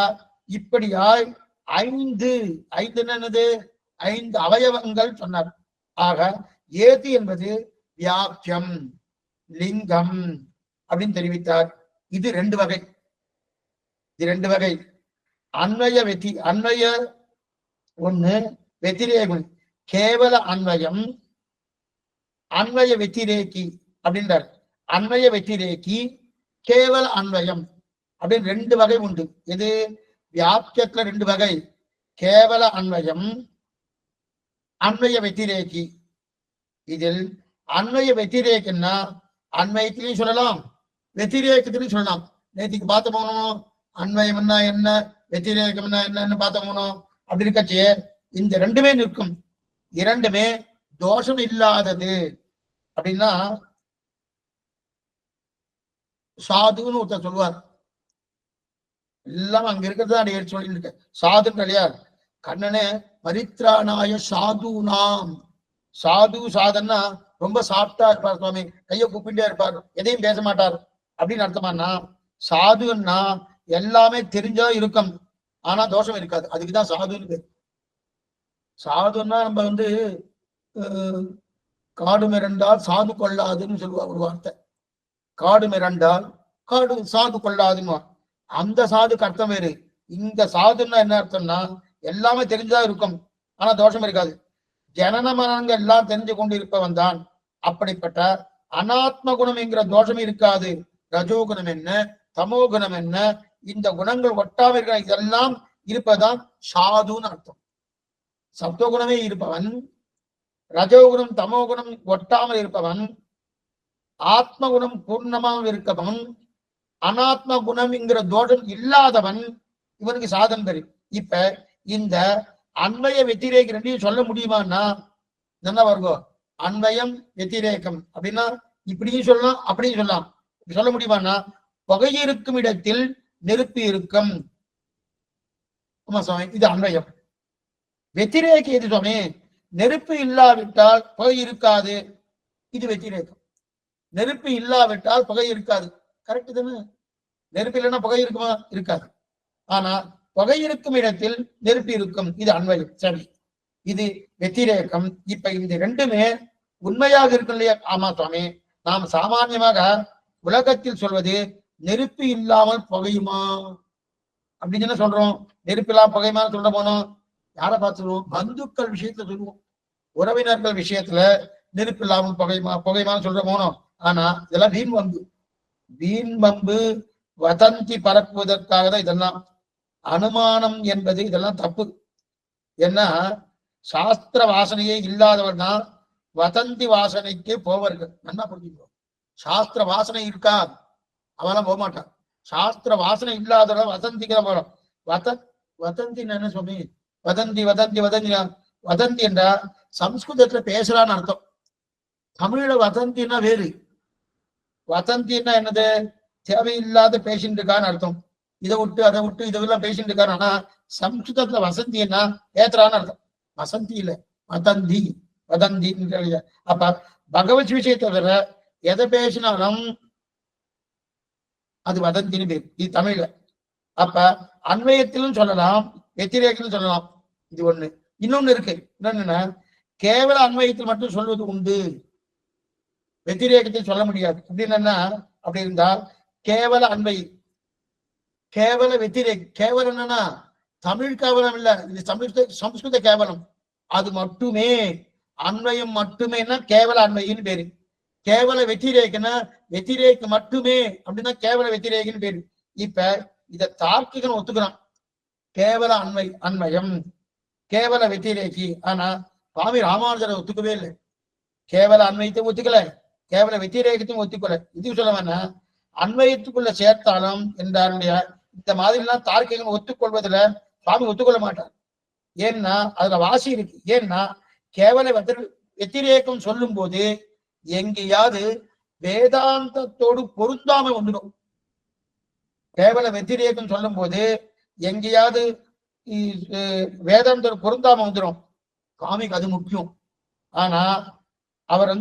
இப்படியாய் 5 என்னது 5 அவயவங்கள் சொன்னார். ஆக ஏது என்பது வியாபியம் லிங்கம் அப்படின்னு தெரிவித்தார். இது 2 வகை. அன்வய ஒண்ணு, வெத்திரேகம் கேவல அன்வயம், அன்வய வெத்திரேக்கி அப்படின்றார். அன்வய வெத்திரேக்கி கேவல அன்வயம் அப்படின்னு 2 வகை உண்டு. இது வியாபியத்துல 2 வகை, கேவல அன்வயம், அன்வய வெத்திரேக்கி. இதில் அன்வய வெத்திரேக்குன்னா அன்வயத்திலையும் சொல்லலாம், வெத்திரேக்கத்திலையும் சொல்லலாம். நேற்றுக்கு பார்த்த போனோம் அன்வயம்னா என்ன, வெத்திரேகம்னா என்னன்னு பார்த்த போனோம். அப்படி இருக்கச்சே இந்த 2மே நிற்கும். 2மே தோஷம் இல்லாதது. அப்படின்னா சாதுன்னு ஒருத்தர் சொல்லுவார், எல்லாம் அங்க இருக்கிறது தான் சொல்லிட்டு இருக்க. சாதுன்னு இல்லையா? கண்ணனே பரித்ராணாய சாதுனாம். சாதன்னா ரொம்ப சாப்பிட்டா இருப்பார் சுவாமி, கையை கூப்பிட்டே இருப்பார், எதையும் பேச மாட்டார் அப்படின்னு அர்த்தமானா, சாதுன்னா எல்லாமே தெரிஞ்சா இருக்கும் ஆனா தோஷம் இருக்காது, அதுக்குதான் சாதுன்னு பேர். சாதுன்னா நம்ம காடு மிரண்டால் சாது கொள்ளாதுன்னு சொல்லுவா ஒரு வார்த்தை. காடு மிரண்டால் சாது கொள்ளாதுன்னு, அந்த சாதுக்கு அர்த்தம் வேறு. இங்க சாதுன்னா என்ன அர்த்தம்னா எல்லாமே தெரிஞ்சுதான் இருக்கும் ஆனா தோஷம் இருக்காது. ஜனன மரணங்கள் எல்லாம் தெரிஞ்சு கொண்டு இருப்பவன் தான். அப்படிப்பட்ட அனாத்ம குணம் என்கிற தோஷம் இருக்காது. ரஜோகுணம் என்ன, தமோகுணம் என்ன, இந்த குணங்கள் ஒட்டாம இருக்கிற இதெல்லாம் இருப்பதான் சாதுன்னு அர்த்தம். சத்துவகுணமே இருப்பவன், ரஜோகுணம் தமோகுணம் ஒட்டாமல் இருப்பவன், ஆத்ம குணம் பூர்ணமாக இருப்பவன், அனாத்ம குணம் என்கிற தோஷம் இல்லாதவன், இவனுக்கு சாதம் தெரியும். இப்ப இந்த அன்வய வெத்திரேகம் 2ஐயும் சொல்ல முடியுமான்னா என்ன வருகோ, அன்வயம் வெத்திரேகம் அப்படின்னா இப்படியும் சொல்லலாம் அப்படியும் சொல்லலாம். சொல்ல முடியுமான்னா புகையிருக்கும் இடத்தில் நெருப்பு இருக்கும். ஆமா சுவாமி, இது அன்வயம். வெத்திரேக்கு எது சுவாமி? நெருப்பு இல்லாவிட்டால் புகை இருக்காது. இது வெத்திரேக்கம். நெருப்பு இல்லாவிட்டால் புகை இருக்காது. கரெக்ட் தானே? நெருப்பு இல்லைன்னா புகை இருக்குமா? இருக்காது. ஆனா புகை இருக்கும் இடத்தில் நெருப்பு இருக்கும். இது அன்வயம். சரி, இது வெத்திரேக்கம். இப்ப இந்த ரெண்டுமே உண்மையாக இருக்கும் இல்லையா? ஆமா சுவாமி. நாம் சாமான்யமாக உலகத்தில் சொல்வது நெருப்பு இல்லாமல் புகையுமா அப்படின்னு சொல்றோம். நெருப்பு இல்லாமல் புகையுமா சொல்ல போனோம். யாரை பார்த்துருவோம்? பந்துக்கள் விஷயத்துல சொல்லுவோம். உறவினர்கள் விஷயத்துல நெருப்பு இல்லாமல் புகையுமான்னு சொல்ற போனோம். ஆனா இதெல்லாம் வீண் வம்பு. வீண் வம்பு வதந்தி பரப்புவதற்காக தான் இதெல்லாம். அனுமானம் என்பது இதெல்லாம் தப்பு. ஏன்னா சாஸ்திர வாசனையே இல்லாதவர்னா வதந்தி வாசனைக்கு போவார்கள். நல்லா புரிஞ்சுக்கோ. சாஸ்திர வாசனை இருக்கா அவெல்லாம் போக மாட்டான். சாஸ்திர வாசனை இல்லாதவங்க வதந்திக்கு தான் போறோம். வதந்தி என்ன சுவாமி? வதந்தி வதந்தி வதந்தி வதந்தி என்றா சம்ஸ்கிருதத்துல பேசுறான்னு அர்த்தம். தமிழ்ல வதந்தின்னா வேறு. வதந்தின்னா என்னது? தேவையில்லாத பேசிட்டு இருக்கான்னு அர்த்தம். இதை விட்டு அதை விட்டு இதெல்லாம் பேசிட்டு இருக்காரு. ஆனா சம்ஸ்கிருதத்துல வசந்தின்னா ஏத்துறான்னு அர்த்தம். வசந்தி இல்ல, வதந்தி. வதந்தி. அப்ப பகவத் விஷயத்தை தவிர எதை பேசினாலும் அது வதந்தின்னு பேரு. இது தமிழ்ல. அப்ப அன்வயத்திலும் சொல்லலாம், வெத்திரேக்கிலும் சொல்லலாம். இது ஒண்ணு. இன்னொன்னு இருக்கு. என்னன்னா கேவல அன்வயத்தில் மட்டும் சொல்வது உண்டு, வெத்திரேகத்தில் சொல்ல முடியாது. அப்படின்னா அப்படி இருந்தால் கேவல அன்வை, கேவல வெத்திரேக். கேவலம் என்னன்னா தமிழ் கேவலம் இல்ல, இது சம்ஸ்கிருத கேவலம். அது மட்டுமே அன்வயம் மட்டுமேனா கேவல அன்வைன்னு பேரு. கேவல வெத்திரேக்குன்னா வெத்திரேக்கு மட்டுமே அப்படின்னா கேவல வெத்திரேக்குன்னு பேரு. இப்ப இத தார்க்கிகன் ஒத்துக்கிறான். கேவல அன்வயம், கேவல வெத்திரேக்கி. ஆனா சுவாமி ராமானுஜரை ஒத்துக்கவே இல்லை. கேவல அன்வயத்தை ஒத்துக்கல, கேவல வெத்திரேகத்தையும் ஒத்துக்கல. இது சொல்ல வேணா அன்வயத்துக்குள்ள சேர்த்தாலும் என்றாருடைய இந்த மாதிரி எல்லாம் தார்க்கிகன் ஒத்துக்கொள்வதில் சுவாமி ஒத்துக்கொள்ள மாட்டார். ஏன்னா அதுல வாசி இருக்கு. ஏன்னா கேவல வெத்திரேக்கம் சொல்லும் போது எங்கேயாவது வேதாந்தத்தோடு பொருந்தாம வந்துடும். கேவல வெத்திரேக்கம் சொல்லும் போது எங்கேயாவது வேதாந்தோடு பொருந்தாம வந்துடும். சுவாமிக்கு அது முக்கியம். ஆனா அவர்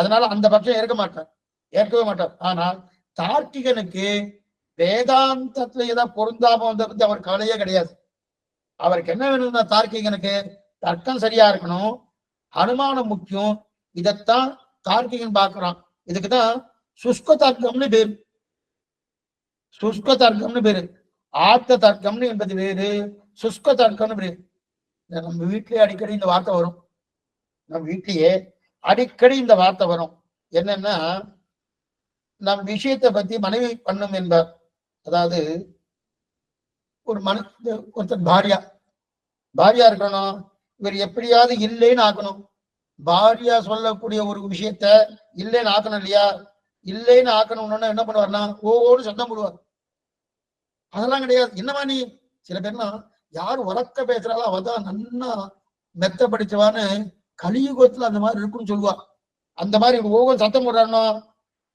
அதனால அந்த பட்சம் ஏற்கவே மாட்டார். ஆனால் தார்க்கிகனுக்கு வேதாந்தத்துல ஏதாவது பொருந்தாம வந்தது அவர் கவலையே கிடையாது. அவருக்கு என்ன வேணும்னா தார்க்கிகனுக்கு தர்க்கம் சரியா இருக்கணும், அனுமானம் முக்கியம். இதைத்தான் தார்க்கிகன் பார்க்கிறான். இதுக்குதான் சுஷ்க தர்க்கம்னு பேரு. சுஷ்க தர்க்கம்னு பேரு. ஆர்த்த தர்க்கம்னு என்பது வேறு, சுஷ்க தர்க்கம்னு பேரு. நம்ம வீட்லயே அடிக்கடி இந்த வார்த்தை வரும். நம்ம வீட்லயே அடிக்கடி இந்த வார்த்தை வரும். என்னன்னா நம் விஷயத்தை பத்தி மனைவி பண்ணும் என்பார். அதாவது ஒருத்தர் பாரியா இருக்கணும், இவர் எப்படியாவது இல்லைன்னு ஆக்கணும். பாரியா சொல்லக்கூடிய ஒரு விஷயத்த இல்லைன்னு ஆக்கணும் இல்லையா? இல்லைன்னு ஆக்கணும்னா என்ன பண்ணுவார்னா ஓடு சத்தம் போடுவார். அதெல்லாம் கிடையாது. என்னமா நீ? சில பேர்லாம் யார் உறக்க பேசுறாளோ அவதான் நன்னா மெத்த படிச்சவான்னு கலியுகத்துல அந்த மாதிரி இருக்குன்னு சொல்லுவா. அந்த மாதிரி ஒவ்வொரு சத்தம் போடுறாருன்னா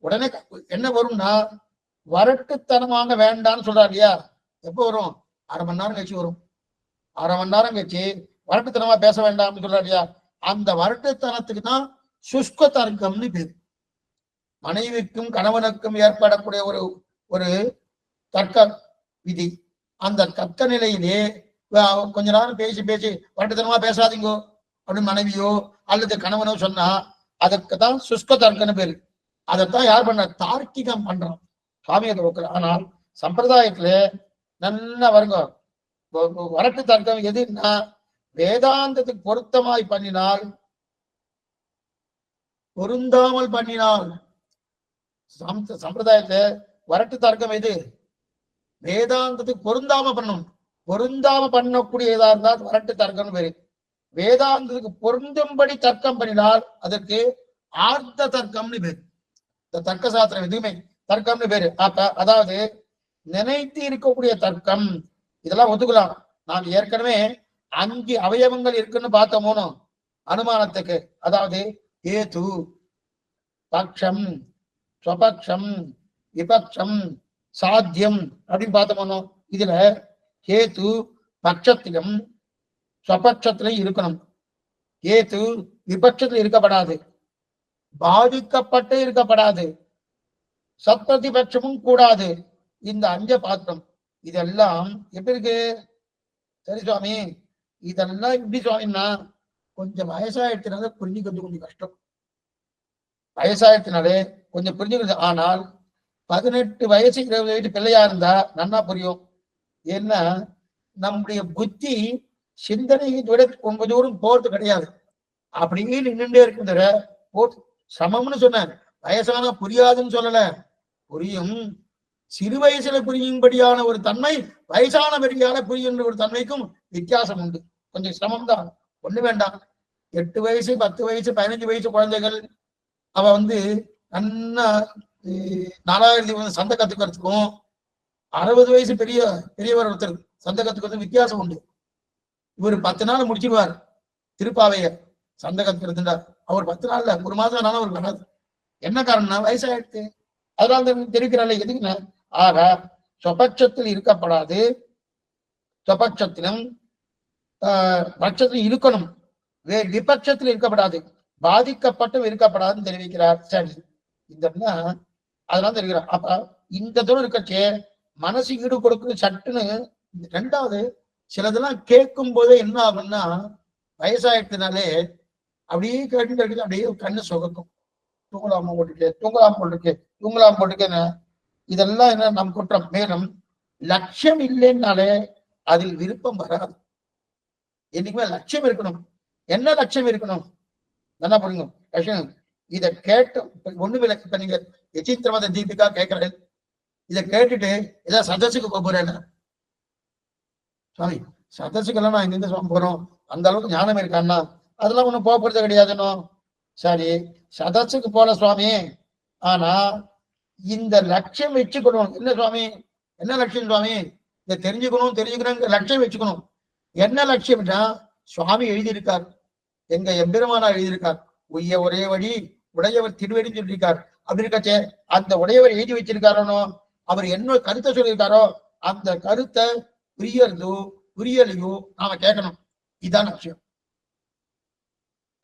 உடனே என்ன வரும்னா வரட்டுத்தனமாக வேண்டான்னு சொல்றாரு இல்லையா? எப்போ வரும்? அரை மணி நேரம் கழிச்சு வரும். அரை மணி நேரம் கழிச்சு வரட்டுத்தனமா பேச வேண்டாம்னு சொல்றாரு இல்லையா? அந்த வரட்டுத்தனத்துக்கு தான் சுஷ்க தர்க்கம்னு பேரு. மனைவிக்கும் கணவனுக்கும் ஏற்படக்கூடிய ஒரு தர்க்க விதி. அந்த தர்க்க நிலையிலே கொஞ்ச நேரம் பேசி வரட்டுத்தனமா பேசாதீங்கோ அப்படின்னு மனைவியோ அல்லது கணவனோ சொன்னா அதுக்குதான் சுஷ்க தர்க்கம்னு பேரு. அதைத்தான் யார் பண்ண? தார்க்கிகம் பண்றான். சுவாமியை வைக்கல. ஆனால் சம்பிரதாயத்துல நல்லா வருங்க. வரட்டு தர்க்கம் எதுன்னா வேதாந்தத்துக்கு பொருத்தமாய் பண்ணினால், பொருந்தாமல் பண்ணினால். சம்பிரதாயத்துல வரட்டு தர்க்கம் எது? வேதாந்தத்துக்கு பொருந்தாம பண்ணணும். பொருந்தாம பண்ணக்கூடியதா இருந்தால் வரட்டு தர்க்கம்னு பேரு. வேதாந்தத்துக்கு பொருந்தும்படி தர்க்கம் பண்ணினால் அதற்கு ஆர்த்த தர்க்கம்னு பேரு. இந்த தர்க்க சாஸ்திரம் எதுவுமே தர்க்கம்னு பேரு. அதாவது நினைத்து இருக்கக்கூடிய தர்க்கம் இதெல்லாம் ஒத்துக்கலாம். நாம் ஏற்கனவே 5 அவயவங்கள் இருக்குன்னு பார்த்தோமோனோ அனுமானத்துக்கு. அதாவது ஏது, பக்ஷம், ஸ்வபக்ஷம், விபக்ஷம், சாத்தியம் அப்படின்னு பார்த்தோமோனோ இதுல ஹேத்து பட்சத்திலும் ஸ்வபட்சத்துல இருக்கணும். கேது விபட்சத்துல இருக்கப்படாது, பாதிக்கப்பட்டு இருக்கப்படாது, சத்பிரதிபட்சமும் கூடாது. இந்த அஞ்ச பாத்திரம் இதெல்லாம் எப்படி இருக்கு? சரி சுவாமி, இதெல்லாம் எப்படி சுவாமின்னா கொஞ்சம் வயசாயிடுச்சுனால புரிஞ்சுக்கிறது கொஞ்சம் கஷ்டம். வயசாயிடுச்சுனாலே கொஞ்சம் புரிஞ்சுக்கிறது. ஆனால் 18 வயசு 20 வயசு பிள்ளையா இருந்தா நன்னா புரியும். ஏன்னா நம்முடைய புத்தி சிந்தனையை விட ரொம்ப தூரம் போறது கிடையாது. அப்படியே நின்றுட்டே இருக்கின்ற சமம்னு சொன்னேன். வயசான புரியாதுன்னு சொல்லல, புரியும். சிறு வயசுல புரியும்படியான ஒரு தன்மை வயசான பெரியால புரியுன்ற ஒரு தன்மைக்கும் வித்தியாசம் உண்டு. கொஞ்சம் சிரமம் தான், ஒண்ணு வேண்டாம். 8 வயசு 10 வயசு 15 வயசு குழந்தைகள் அவ நன்னா 4,000 சந்தை கத்துக்கிறதுக்கும் 60 வயசு பெரியவர் ஒருத்தர் சந்தை கத்துக்கிறது வித்தியாசம் உண்டு. இவர் 10 நாள் முடிச்சிருவார் திருப்பாவைய சந்தை கத்துக்கிறதுண்டா. அவர் 10 நாள்ல 1 மாதம் ஆனாலும் அவருக்கு வராது. என்ன காரணம்னா வயசாயிடுச்சு. அதனால தெரிவிக்கிறாள் எதுக்குன்னா, ஆக சொபட்சத்தில் இருக்கப்படாது, சொபட்சத்திலும் பட்சத்தில் இருக்கணும், விபட்சத்தில் இருக்கப்படாது, பாதிக்கப்பட்டும் இருக்கப்படாதுன்னு தெரிவிக்கிறார். சரி, இதெல்லாம் அதெல்லாம் தெரிவிக்கிறார். அப்ப இந்த தூரம் இருக்கச்சே மனசு ஈடு கொடுக்குறது சட்டுன்னு. ரெண்டாவது, சிலதெல்லாம் கேட்கும் போதே என்ன ஆகும்னா வயசாயிட்டதுனாலே அப்படியே கேட்டு அப்படியே கண்ணு சுகக்கும். தூங்கலாம போட்டுருக்கு, தூங்கலாம் போட்டிருக்கு, தூங்கலாம் போட்டுருக்கேன்னு. இதெல்லாம் என்ன நம் குற்றம். மேலும் லட்சியம் இல்லைன்னாலே அதில் விருப்பம் வராது. என்னைக்குமே லட்சியம் இருக்கணும். என்ன லட்சியம் இருக்கணும்? நல்லா புரியுங்க. லட்சியம் இதை கேட்டு ஒண்ணுமில்லை. இப்ப நீங்க விசித்திரவாத தீபிகா கேட்கறேன், இதை கேட்டுட்டு ஏதாவது சதஸுக்கு போறேன். சுவாமி சதஸுக்கெல்லாம் நான் எங்க சுவாமி போறோம், அந்த அளவுக்கு ஞானம் இருக்கான்னா அதெல்லாம் ஒண்ணும் போறது கிடையாதுன்னு. சரி, சதஸுக்கு போல சுவாமி, ஆனா இந்த லட்சியம் வச்சுக்கணும். என்ன சுவாமி, என்ன லட்சியம் சுவாமி? இதை தெரிஞ்சுக்கணும் லட்சியம் வச்சுக்கணும். என்ன லட்சியம்னா சுவாமி எழுதியிருக்கார், எங்க எம்பெருமானா எழுதியிருக்கார், உய்ய ஒரே வழி உடையவர் திருவடின்னு சொல்லியிருக்கார். அப்படி இருக்கச்சே அந்த உடையவர் எழுதி வச்சிருக்காரோ, அவர் என்ன கருத்தை சொல்லியிருக்காரோ அந்த கருத்தை புரியலையோ நாம கேட்கணும். இதுதான் லட்சியம்.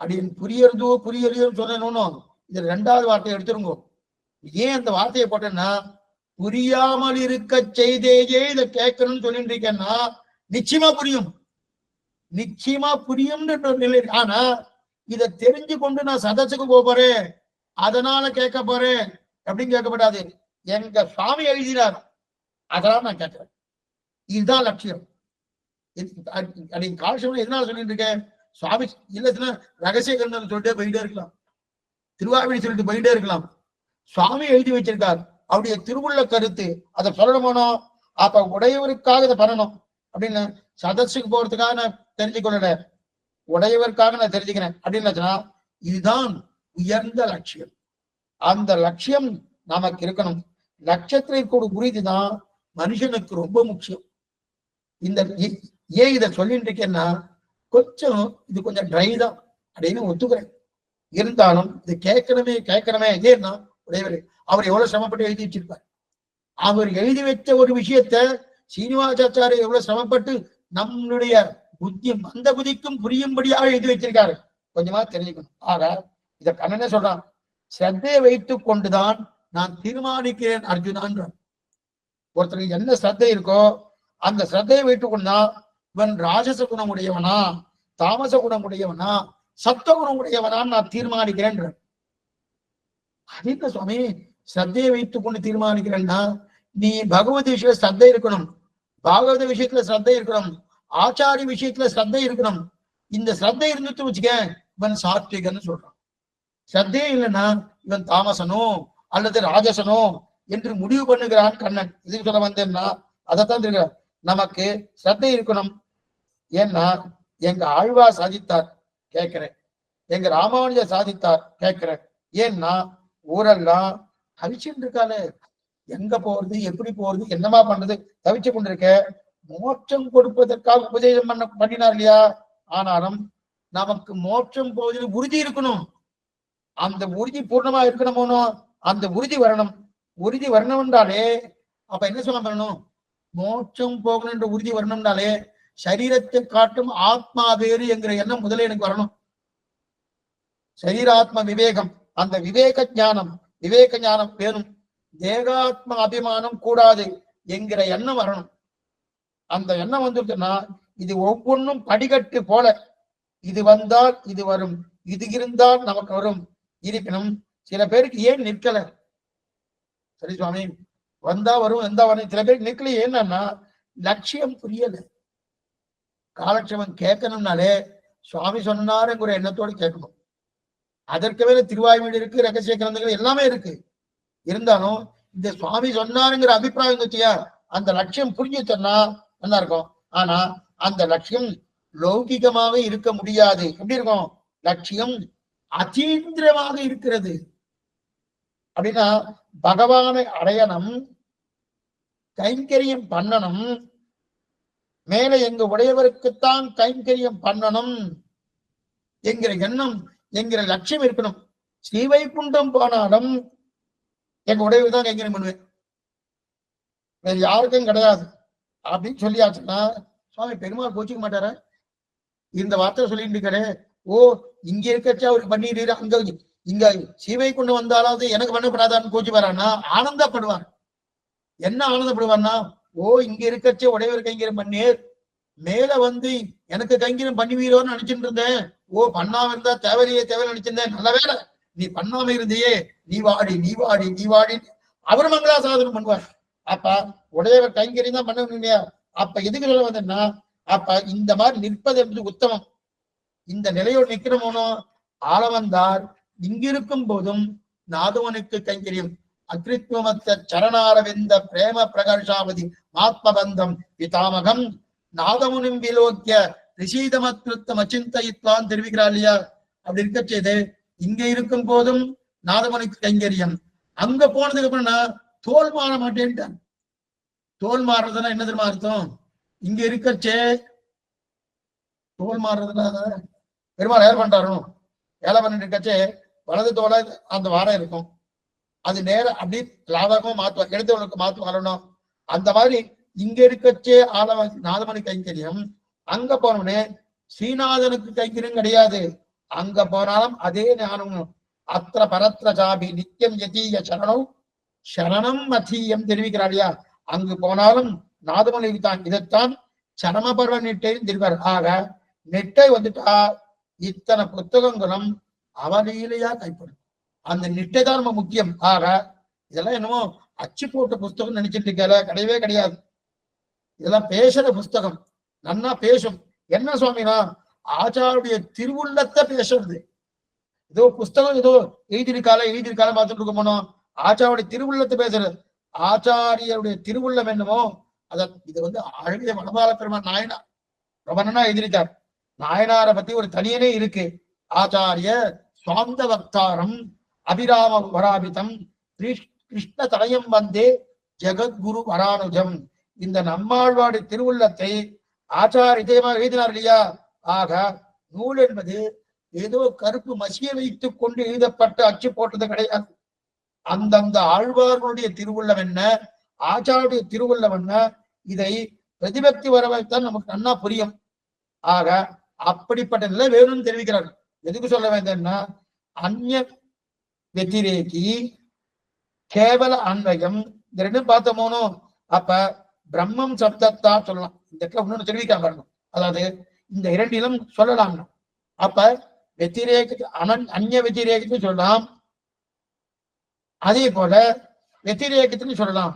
அப்படின்னு புரியலையோ சொன்னோம். இது 2வது வார்த்தையை எடுத்துருங்க. ஏன் அந்த வார்த்தையை போட்டேன்னா, புரியாமல் இருக்க செய்தேயே இதை கேட்கணும்னு சொல்லிட்டு இருக்கேன்னா நிச்சயமா புரியும், நிச்சயமா புரியும்ன்ற நிலை. ஆனா இதை தெரிஞ்சு கொண்டு நான் சதஸுக்கு போறேன் அதனால கேட்க போறேன் அப்படின்னு கேட்கப்படாது. எங்க சுவாமி எழுதினார் அதனால நான் கேட்கிறேன். இதுதான் லட்சியம். காலட்சேபம் எதனால சொல்லிட்டு இருக்கேன்? சுவாமி இல்லத்துல ரகசிய கிரந்தம் சொல்லிட்டே போயிட்டே இருக்கலாம், திருவாவிடி சொல்லிட்டு போயிட்டே இருக்கலாம். சுவாமி எழுதி வச்சிருக்கார், அவருடைய திருவுள்ள கருத்து, அதை சொல்லணுமோ. அப்ப உடையவருக்காக இதை பண்ணணும் அப்படின்னு சதஸுக்கு போறதுக்காக நான் தெரிஞ்சுக்கொள்ளல, உடையவருக்காக நான் தெரிஞ்சுக்கிறேன் அப்படின்னு. இதுதான் உயர்ந்த லட்சியம். அந்த லட்சியம் நமக்கு இருக்கணும். லட்சத்திலே கூட உறுதிதான் மனுஷனுக்கு ரொம்ப முக்கியம். இந்த ஏன் இதை சொல்லிட்டு இருக்கேன்னா, இது கொஞ்சம் ட்ரை தான் அப்படின்னு ஒத்துக்கிறேன். இருந்தாலும் இது கேட்கணுமே. ஏன்னா உடையவர் அவர் எவ்வளவு சிரமப்பட்டு எழுதி வச்சிருப்பார். அவர் எழுதி வச்ச ஒரு விஷயத்த சீனிவாசாச்சாரிய எவ்வளவு சிரமப்பட்டு நம்மளுடைய புத்தி மந்த புத்திக்கும் புரியும்படியாக எழுதி வச்சிருக்காரு. கொஞ்சமா தெரிஞ்சுக்கணும். ஆக இத கண்ணனே சொல்றான், ஸ்ரத்தையை வைத்துக் கொண்டுதான் நான் தீர்மானிக்கிறேன் அர்ஜுனான். ஒருத்தருக்கு என்ன ஸ்ரத்தை இருக்கோ அந்த ஸ்ரத்தையை வைத்துக் கொண்டுதான் இவன் ராஜச குணம் உடையவனா, தாமச குணம் உடையவனா, சத்த குணம் உடையவனான்னு நான் தீர்மானிக்கிறேன். அது என்ன சுவாமி ஸ்ரத்தையை வைத்துக் கொண்டு தீர்மானிக்கிறேன்னா, நீ பகவத் விஷயத்துல ஸ்ரத்தை இருக்கணும், பாகவத விஷயத்துல ஸ்ரத்தை இருக்கணும், ஆச்சாரிய விஷயத்துல ஸ்ரத்தை இருக்கணும். இந்த ஸ்ரத்தை இருந்துட்டு வச்சுக்க இவன் சாத்விகன்னு சொல்றான். ஸ்ரத்தையே இல்லைன்னா இவன் தாமசனோ அல்லது ராஜசனோ என்று முடிவு பண்ணுகிறான் கண்ணன். இதுக்கு சொல்ல வந்தேன்னா அதைத்தான் தெரியும். நமக்கு ஸ்ரத்தை இருக்கணும். ஏன்னா எங்க ஆழ்வார் சாதித்தார் கேட்கிறேன், எங்க ராமானுஜர் சாதித்தார் கேட்கிறேன். ஏன்னா ஊரெல்லாம் தவிச்சுட்டு இருக்காளே, எங்க போறது எப்படி போறது என்னமா பண்றது தவிச்சு கொண்டிருக்க. மோட்சம் கொடுப்பதற்காக உபதேசம் பண்ணினார் இல்லையா? ஆனாலும் நமக்கு மோட்சம் போவதில் உறுதி இருக்கணும். அந்த உறுதி பூர்ணமா இருக்கணுமோ, அந்த உறுதி வரணும். உறுதி வரணும் என்றாலே அப்ப என்ன சொல்ல பண்ணணும்? மோட்சம் போகணும் என்ற உறுதி வரணும்னாலே சரீரத்தை காட்டும் ஆத்மா வேறு என்கிற எண்ணம் முதல்ல எனக்கு வரணும். சரீராத்ம விவேகம், அந்த விவேக ஞானம் வேணும். தேகாத்ம அபிமானம் கூடாது என்கிற எண்ணம் வரணும். அந்த எண்ணம் வந்துருச்சுன்னா இது ஒவ்வொன்றும் படிக்கட்டு போல, இது வந்தால் இது வரும், இது இருந்தால் நமக்கு வரும். இருப்பினும் சில பேருக்கு ஏன் நிற்கல? சரி சுவாமி, வந்தா வரும் எந்த வரும், சில பேருக்கு நிற்கல. என்னன்னா லட்சியம் புரியல. காலட்சேபம் கேட்கணும்னாலே சுவாமி சொன்னாருங்கிற எண்ணத்தோடு கேட்கணும். அதற்கு மேல திருவாய்மொழி இருக்கு, ரகசிய கிரந்தங்கள் எல்லாமே இருக்கு. இருந்தாலும் இந்த சுவாமி சொன்னாருங்கிற அபிப்பிராயம் இருந்துச்சியா, அந்த லட்சியம் புரிஞ்சு சொன்னா நல்லா இருக்கும். ஆனா அந்த லட்சியம் லௌகிகமாக இருக்க முடியாது. எப்படி இருக்கும்? லட்சியம் அதீந்திரமாக இருக்கிறது. அப்படின்னா பகவானை அடையணும், கைங்கரியம் பண்ணணும், மேல எங்க உடையவருக்குத்தான் கைங்கரியம் பண்ணணும் என்கிற எண்ணம், என்கிற லட்சியம் இருக்கணும். ஸ்ரீவைகுண்டம் போனாலும் எங்க உடையவர் தான் கைங்கரியம் பண்ணுவேன், வேற யாருக்கும் கிடையாது அப்படின்னு சொல்லியாச்சுன்னா சுவாமி பெருமாள் கோச்சிக்க மாட்டார? இந்த வார்த்தை சொல்லிட்டு இருக்காரு. ஓ, இங்க இருக்கச்சா அவருக்கு பண்ணிட்டு அங்க இங்க ஸ்ரீவைகுண்டம் வந்தாலாவது எனக்கு பண்ணப்படாதான்னு கோச்சி வரான்னா ஆனந்தப்படுவார். என்ன ஆனந்தப்படுவார்னா, ஓ இங்க இருக்கச்சே உடையவர் கைங்கரியம் பண்ணீர், மேல வந்து எனக்கு கைங்கரியம் பண்ணுவீரோன்னு நினைச்சிட்டு இருந்தேன். ஓ பண்ணாம இருந்தா தேவையே நினைச்சிருந்தேன், நல்ல வேலை நீ பண்ணாம இருந்தியே, நீ வாடி அவர் மங்களாசாதனம் பண்ணுவார். அப்ப உடையவர் கைங்கரியம் தான் பண்ணணும் இல்லையா? அப்ப எதுக்கு சொல்ல வந்தேன்னா, அப்ப இந்த மாதிரி நிற்பது என்பது உத்தமம். இந்த நிலையோடு நிக்கிறோமோனோ ஆளவந்தார் இங்கிருக்கும் போதும் நாதவனுக்கு கைங்கரியம். அக்ரித்வமத்த சரணாரவிந்த பிரேம பிரகாஷாவதி ஆத்மபந்தம் பிதாமகம் நாதமுனிம் விலோக்கிய ரிஷீதமத்ருத்தம் அச்சிந்தயித்வான் தெரிவிக்கிறார் இல்லையா? அப்படி இருக்க செய்து இங்க இருக்கும் போதும் நாதமுனிக்கு கைங்கரியம். அங்க போனதுக்கு அப்புறம்னா தோல் மாற மாட்டேன்ட்டான். தோல் மாறுறதுன்னா என்ன தெரியுமா அர்த்தம்? இங்க இருக்கச்சே தோல் மாறுறதுன்னா பெருமாள் ஏர் பண்றாரும், வேலை பண்ணிட்டு இருக்கச்சே வலது தோலை அந்த வாரம் இருக்கும், அது நேரம் அப்படி லாபகமா மாத்துவார், எடுத்தவனுக்கு மாத்து வரணும். அந்த மாதிரி இங்க இருக்கச்சே நாதமணி கைங்கரியம், அங்க போனோடனே ஸ்ரீநாதனுக்கு கைங்கரியம் கிடையாது. அங்க போனாலும் அதே ஞானம். அத்திர பரத்ர சாபி நித்தியம் யதீய சரணம் சரணம் மதீயம் தெரிவிக்கிறாரியா? அங்கு போனாலும் நாதமணி தான். இதைத்தான் சரம பர்வ நெட்டையும் தெரிவார். ஆக நெட்டை வந்துட்டா இத்தனை புத்தகங்களும் அவலீலையா கைப்படும். அந்த நெட்டை தான் ரொம்ப முக்கியம். ஆக இதெல்லாம் என்னமோ அச்சு போட்ட புஸ்தகம் நினைச்சிட்டு இருக்கல, கிடையவே கிடையாது. இதெல்லாம் பேசுற புஸ்தகம், நன்னா பேசும். என்ன சுவாமினா ஆச்சாருடைய திருவுள்ளத்தை பேசுறது. ஏதோ புஸ்தகம் ஏதோ எழுதியிருக்கால பார்த்துட்டு இருக்க போனோம். ஆச்சாருடைய திருவுள்ளத்தை பேசுறது. ஆச்சாரியருடைய திருவுள்ளம் என்னமோ இது வந்து அழகிய வனபால பெருமான் நாயனார் பிரபன்னா எழுதியிருக்கார். நாயனாரை பத்தி ஒரு தனியனே இருக்கு. ஆச்சாரிய சுவாந்த வக்தாரம் அபிராம வராபிதம் கிருஷ்ண தடயம் வந்தே ஜெகத்குரு வரானுஜம். இந்த நம்மாழ்வாடு திருவுள்ளத்தை ஆச்சார இதயமாக எழுதினார் இல்லையா? ஆக நூல் என்பது ஏதோ கருப்பு மசிய வைத்துக் கொண்டு எழுதப்பட்டு அச்சு போட்டது கிடையாது. அந்தந்த ஆழ்வார்களுடைய திருவுள்ளம் என்ன, ஆச்சாருடைய திருவுள்ளம் என்ன, இதை பிரதிபக்தி வரவைத்தான் நமக்கு நன்னா புரியும். ஆக அப்படிப்பட்ட நிலை வேணும்னு தெரிவிக்கிறார்கள். எதுக்கு சொல்ல வேண்டும்னா, அந்நிய வெத்திரேகி கேவல அன்வயம், இந்த ரெண்டும் பார்த்தோமோனோ அப்ப பிரம்மம் சப்தத்தா சொல்லலாம். இந்த இடத்துல ஒண்ணு தெரிவிக்காம வரணும். அதாவது இந்த இரண்டிலும் சொல்லலாம். அப்ப வெத்திரேக அந்நிய வெத்திரேகத்தையும் சொல்லலாம், அதே போல வெத்திரேகத்தையும் சொல்லலாம்.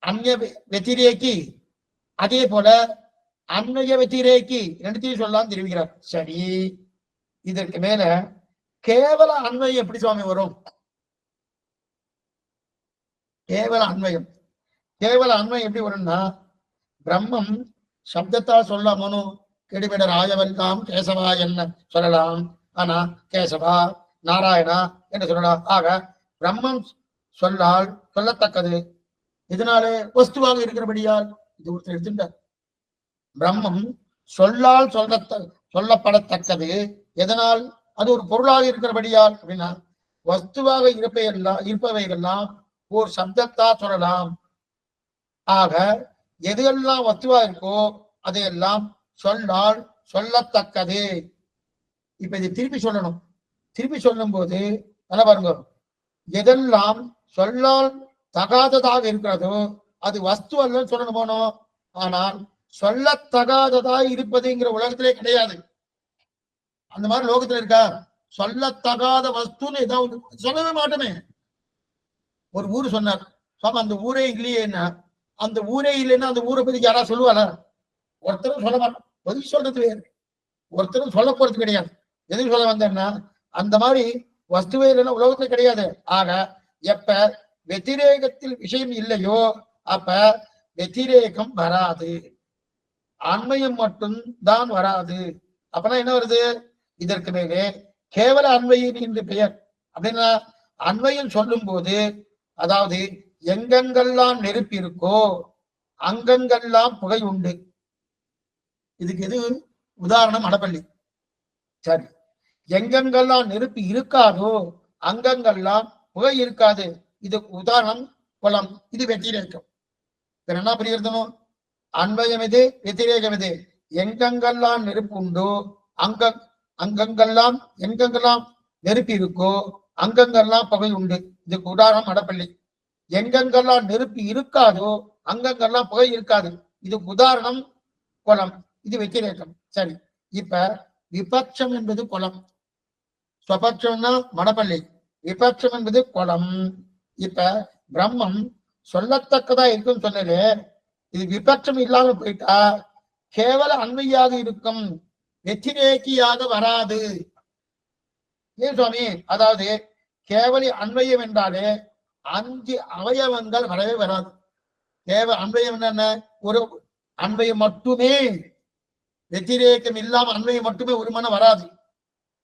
அந்நிய வெத்திரேகி அதே போல அன்வய வெத்திரேகி ரெண்டுத்தையும் சொல்லலாம் தெரிவிக்கிறார். சரி, இதற்கு மேல கேவல அன்வயம் எப்படி சுவாமி வரும்? கேவல அன்வயம் எப்படி வரும்னா, பிரம்மம் சப்தத்தா சொல்லாமனு கெடுமிட ராஜவெல்லாம் கேசவா என்ன சொல்லலாம். ஆனா கேசவா நாராயணா என்று சொல்லலாம். ஆக பிரம்மம் சொல்லத்தக்கது. இதனாலே வஸ்துவாக இருக்கிறபடியால் இது ஒருத்தர் எடுத்துட்டார். பிரம்மம் சொல்லப்படத்தக்கது எதனால்? அது ஒரு பொருளாக இருக்கிறபடியால். அப்படின்னா வஸ்துவாக இருப்பவைகள்லாம் ஒரு சப்தத்தா சொல்லலாம். ஆக எதுயெல்லாம் வஸ்துவா இருக்கோ அதையெல்லாம் சொல்லால் சொல்லத்தக்கது. இப்ப இதை திருப்பி சொல்லணும். திருப்பி சொல்லும் போது நல்லா பாருங்க, எதெல்லாம் சொல்லால் தகாததாக இருக்கிறதோ அது வஸ்து அல்லன்னு சொல்லணும் போனோம். ஆனால் சொல்லத்தகாததாய் இருப்பதுங்கிற உலகத்திலே கிடையாது. அந்த மாதிரி லோகத்துல இருக்கா? சொல்லத்தகாத வஸ்துன்னு ஏதாவது சொல்லவே மாட்டோமே. ஒரு ஊரு சொன்னார், அந்த ஊரே இல்லையேன்னா, அந்த ஊரே இல்லைன்னா அந்த ஊரை பத்தி யாராவது சொல்லுவாளா? ஒருத்தரும் சொல்ல மாட்டோம். பதில் சொல்றது வேறு, ஒருத்தரும் சொல்ல போறது கிடையாது. எதுக்கு சொல்ல வந்தேன்னா, அந்த மாதிரி வஸ்துவே இல்லைன்னா உலகத்துல கிடையாது. ஆக எப்ப வெத்திரேகத்தில் விஷயம் இல்லையோ அப்ப வெத்திரேகம் வராது, அண்மையம் மட்டும் தான் வராது. அப்பனா என்ன வருது? இதற்கு மேலே கேவல அண்மையின் என்று பெயர். அப்படின்னா அண்மையம் சொல்லும் போது, அதாவது எங்கெங்கெல்லாம் நெருப்பு இருக்கோ அங்கங்கெல்லாம் புகை உண்டு. இதுக்கு எது உதாரணம்? அடப்பள்ளி. சரி, எங்கெங்கெல்லாம் நெருப்பு இருக்காதோ அங்கங்கெல்லாம் புகை இருக்காது. இது உதாரணம் குளம். இது வெத்திரேக்கம். என்ன புரியுறதுமோ? அன்வயம் இது, வெத்திரேகம் இது. எங்கெங்கெல்லாம் நெருப்பு உண்டோ அங்கங்கெல்லாம் எங்கெங்கெல்லாம் நெருப்பு இருக்கோ அங்கங்கெல்லாம் புகை உண்டு. இதுக்கு உதாரணம் அடப்பள்ளி. எங்கெங்கெல்லாம் நெருப்பு இருக்காதோ அங்கங்கெல்லாம் புகை இருக்காது. இதுக்கு உதாரணம் குளம். இது வெத்திரேக்கம். சரி, இப்ப விபட்சம் என்பது குளம், ஸ்வபட்சம்னா மடப்பள்ளி, விபட்சம் என்பது குளம். இப்ப பிரம்மம் சொல்லத்தக்கதா இருக்கும் சொன்னது, இது விபட்சம் இல்லாம போயிட்டா கேவல அண்மையாக இருக்கும், வெத்திரேக்கியாக வராது. ஏன் சுவாமி? அதாவது கேவலி அன்வயம் என்றாலே 5 அவயவங்கள் வரவே வராது. அன்வயம் என்ன? ஒரு அன்வயம் மட்டுமே, வெத்திரேக்கம் இல்லாம அன்வயம் மட்டுமே ஒரு மனம் வராது.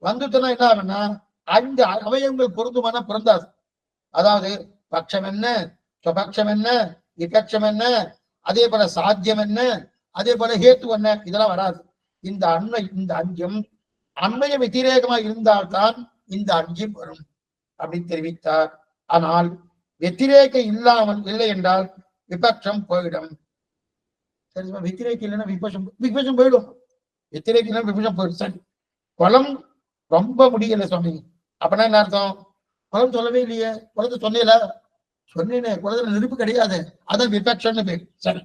வந்துட்டுனா என்ன ஆகுன்னா 5 அவயவங்கள் பொருந்துமான பொருந்தாது. அதாவது பட்சம் என்ன, சுபட்சம் என்ன, விபட்சம் என்ன, அதே போல சாத்தியம் என்ன, அதே போல ஹேத்து என்ன, இதெல்லாம் வராது. இந்த அஞ்சும் அன்மைய வெத்திரேகமாக இருந்தால்தான் இந்த அஞ்சும் வரும் அப்படின்னு தெரிவித்தார். ஆனால் வெத்திரேக இல்லாமல் இல்லை என்றால் விபட்சம் போயிடும். சரி, வெத்திரேக இல்லைன்னா விபட்சம் போயிடும். வெத்திரேக இல்லைன்னா விபட்சம் போயிடும். சரி, குளம் ரொம்ப முடியல சுவாமி. அப்படின்னா என்ன அர்த்தம்? குளம் சொல்லவே இல்லையே. குளத்தை சொன்னீல? சொன்னேனே, குளத்துல நெருப்பு கிடையாது, அதான் விபட்சம்னு பேர். சரி,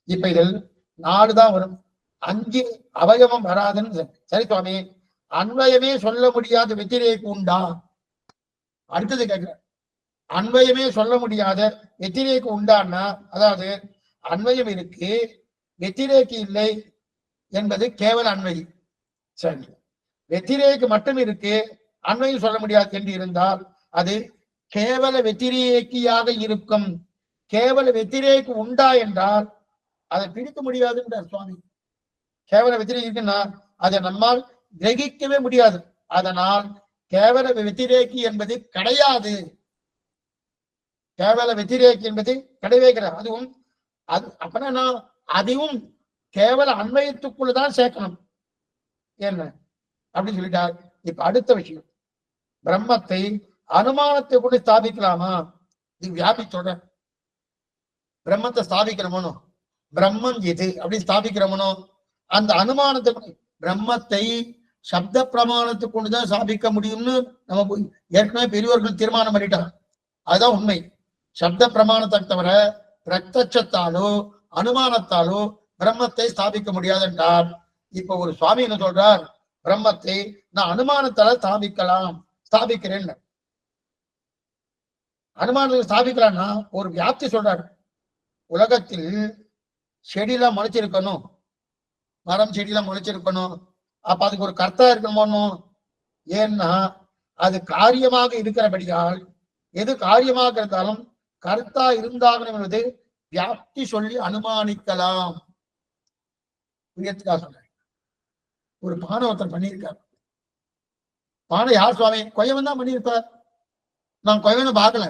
இப்ப இதில் 4 தான் வரும், 5 அவயவம் வராதுன்னு. சரி சுவாமி, அன்வயமே சொல்ல முடியாத வெத்திரேக்கு உண்டா? அடுத்தது கேட்கிறேன், அன்வயமே சொல்ல முடியாத வெத்திரேக்கு உண்டான்னா, அதாவது அன்வயம் இருக்கு, வெத்திரேக்கு இல்லை என்பது கேவல அன்வயி. சரி, வெத்திரேக்கு மட்டும் இருக்கு, அன்வயம் சொல்ல முடியாது என்று இருந்தால் அது கேவல வெத்திரேக்கியாக இருக்கும். கேவல வெத்திரேக்கு உண்டா என்றால் அதை பிடிக்க முடியாதுன்றார் சுவாமி. கேவல வெத்திரேக்கு இருக்குன்னா அதை நம்மால் கிரகிக்கவே முடியாது. அதனால் கேவல வெத்திரேக்கி என்பது கிடையாது. கேவல வெத்திரேக்கி என்பது கிடையவே கிடையாது. அதுவும் அப்படின்னா அதுவும் கேவல அன்வயத்துக்குள்ளதான் சேர்க்கணும். என்ன அப்படின்னு சொல்லிட்டார். இப்ப அடுத்த விஷயம், பிரம்மத்தை அனுமானத்தை கொண்டு ஸ்தாபிக்கலாமா? இது வியாபி சொல்ற. பிரம்மத்தை ஸ்தாபிக்கிறோமோ, பிரம்மம் எது அப்படின்னு ஸ்தாபிக்கிறோமோ, அந்த அனுமானத்தை பிரம்மத்தை சப்த பிரமாணத்தை கொண்டுதான் ஸ்தாபிக்க முடியும்னு நம்ம ஏற்கனவே பெரியவர்கள் தீர்மானம் பண்ணிட்டாங்க. அதுதான் உண்மை. சப்த பிரமாணத்தை தவிர பிரத்யட்சத்தாலோ அனுமானத்தாலோ பிரம்மத்தை ஸ்தாபிக்க முடியாது என்றார். இப்ப ஒரு சுவாமி என்ன சொல்றார்? பிரம்மத்தை நான் அனுமானத்தால ஸ்தாபிக்கிறேன். அனுமானத்தை ஸ்தாபிக்கலாம்னா ஒரு வியாப்தி சொல்றாரு. உலகத்தில் செடியெல்லாம் முளைச்சிருக்கணும், மரம் செடியெல்லாம் முளைச்சிருக்கணும், அப்ப அதுக்கு ஒரு கர்த்தா இருக்கணுமோ? ஏன்னா அது காரியமாக இருக்கிறபடியால் எது காரியமாக இருந்தாலும் கர்த்தா இருந்தாகணும் என்பது வியாப்தி சொல்லி அனுமானிக்கலாம். சொல்ற ஒரு பானை ஒருத்தர் பண்ணியிருக்கார். பானை யார் சுவாமி? கொயவன் தான் பண்ணியிருப்பார். நான் கொயவனை பார்க்கல.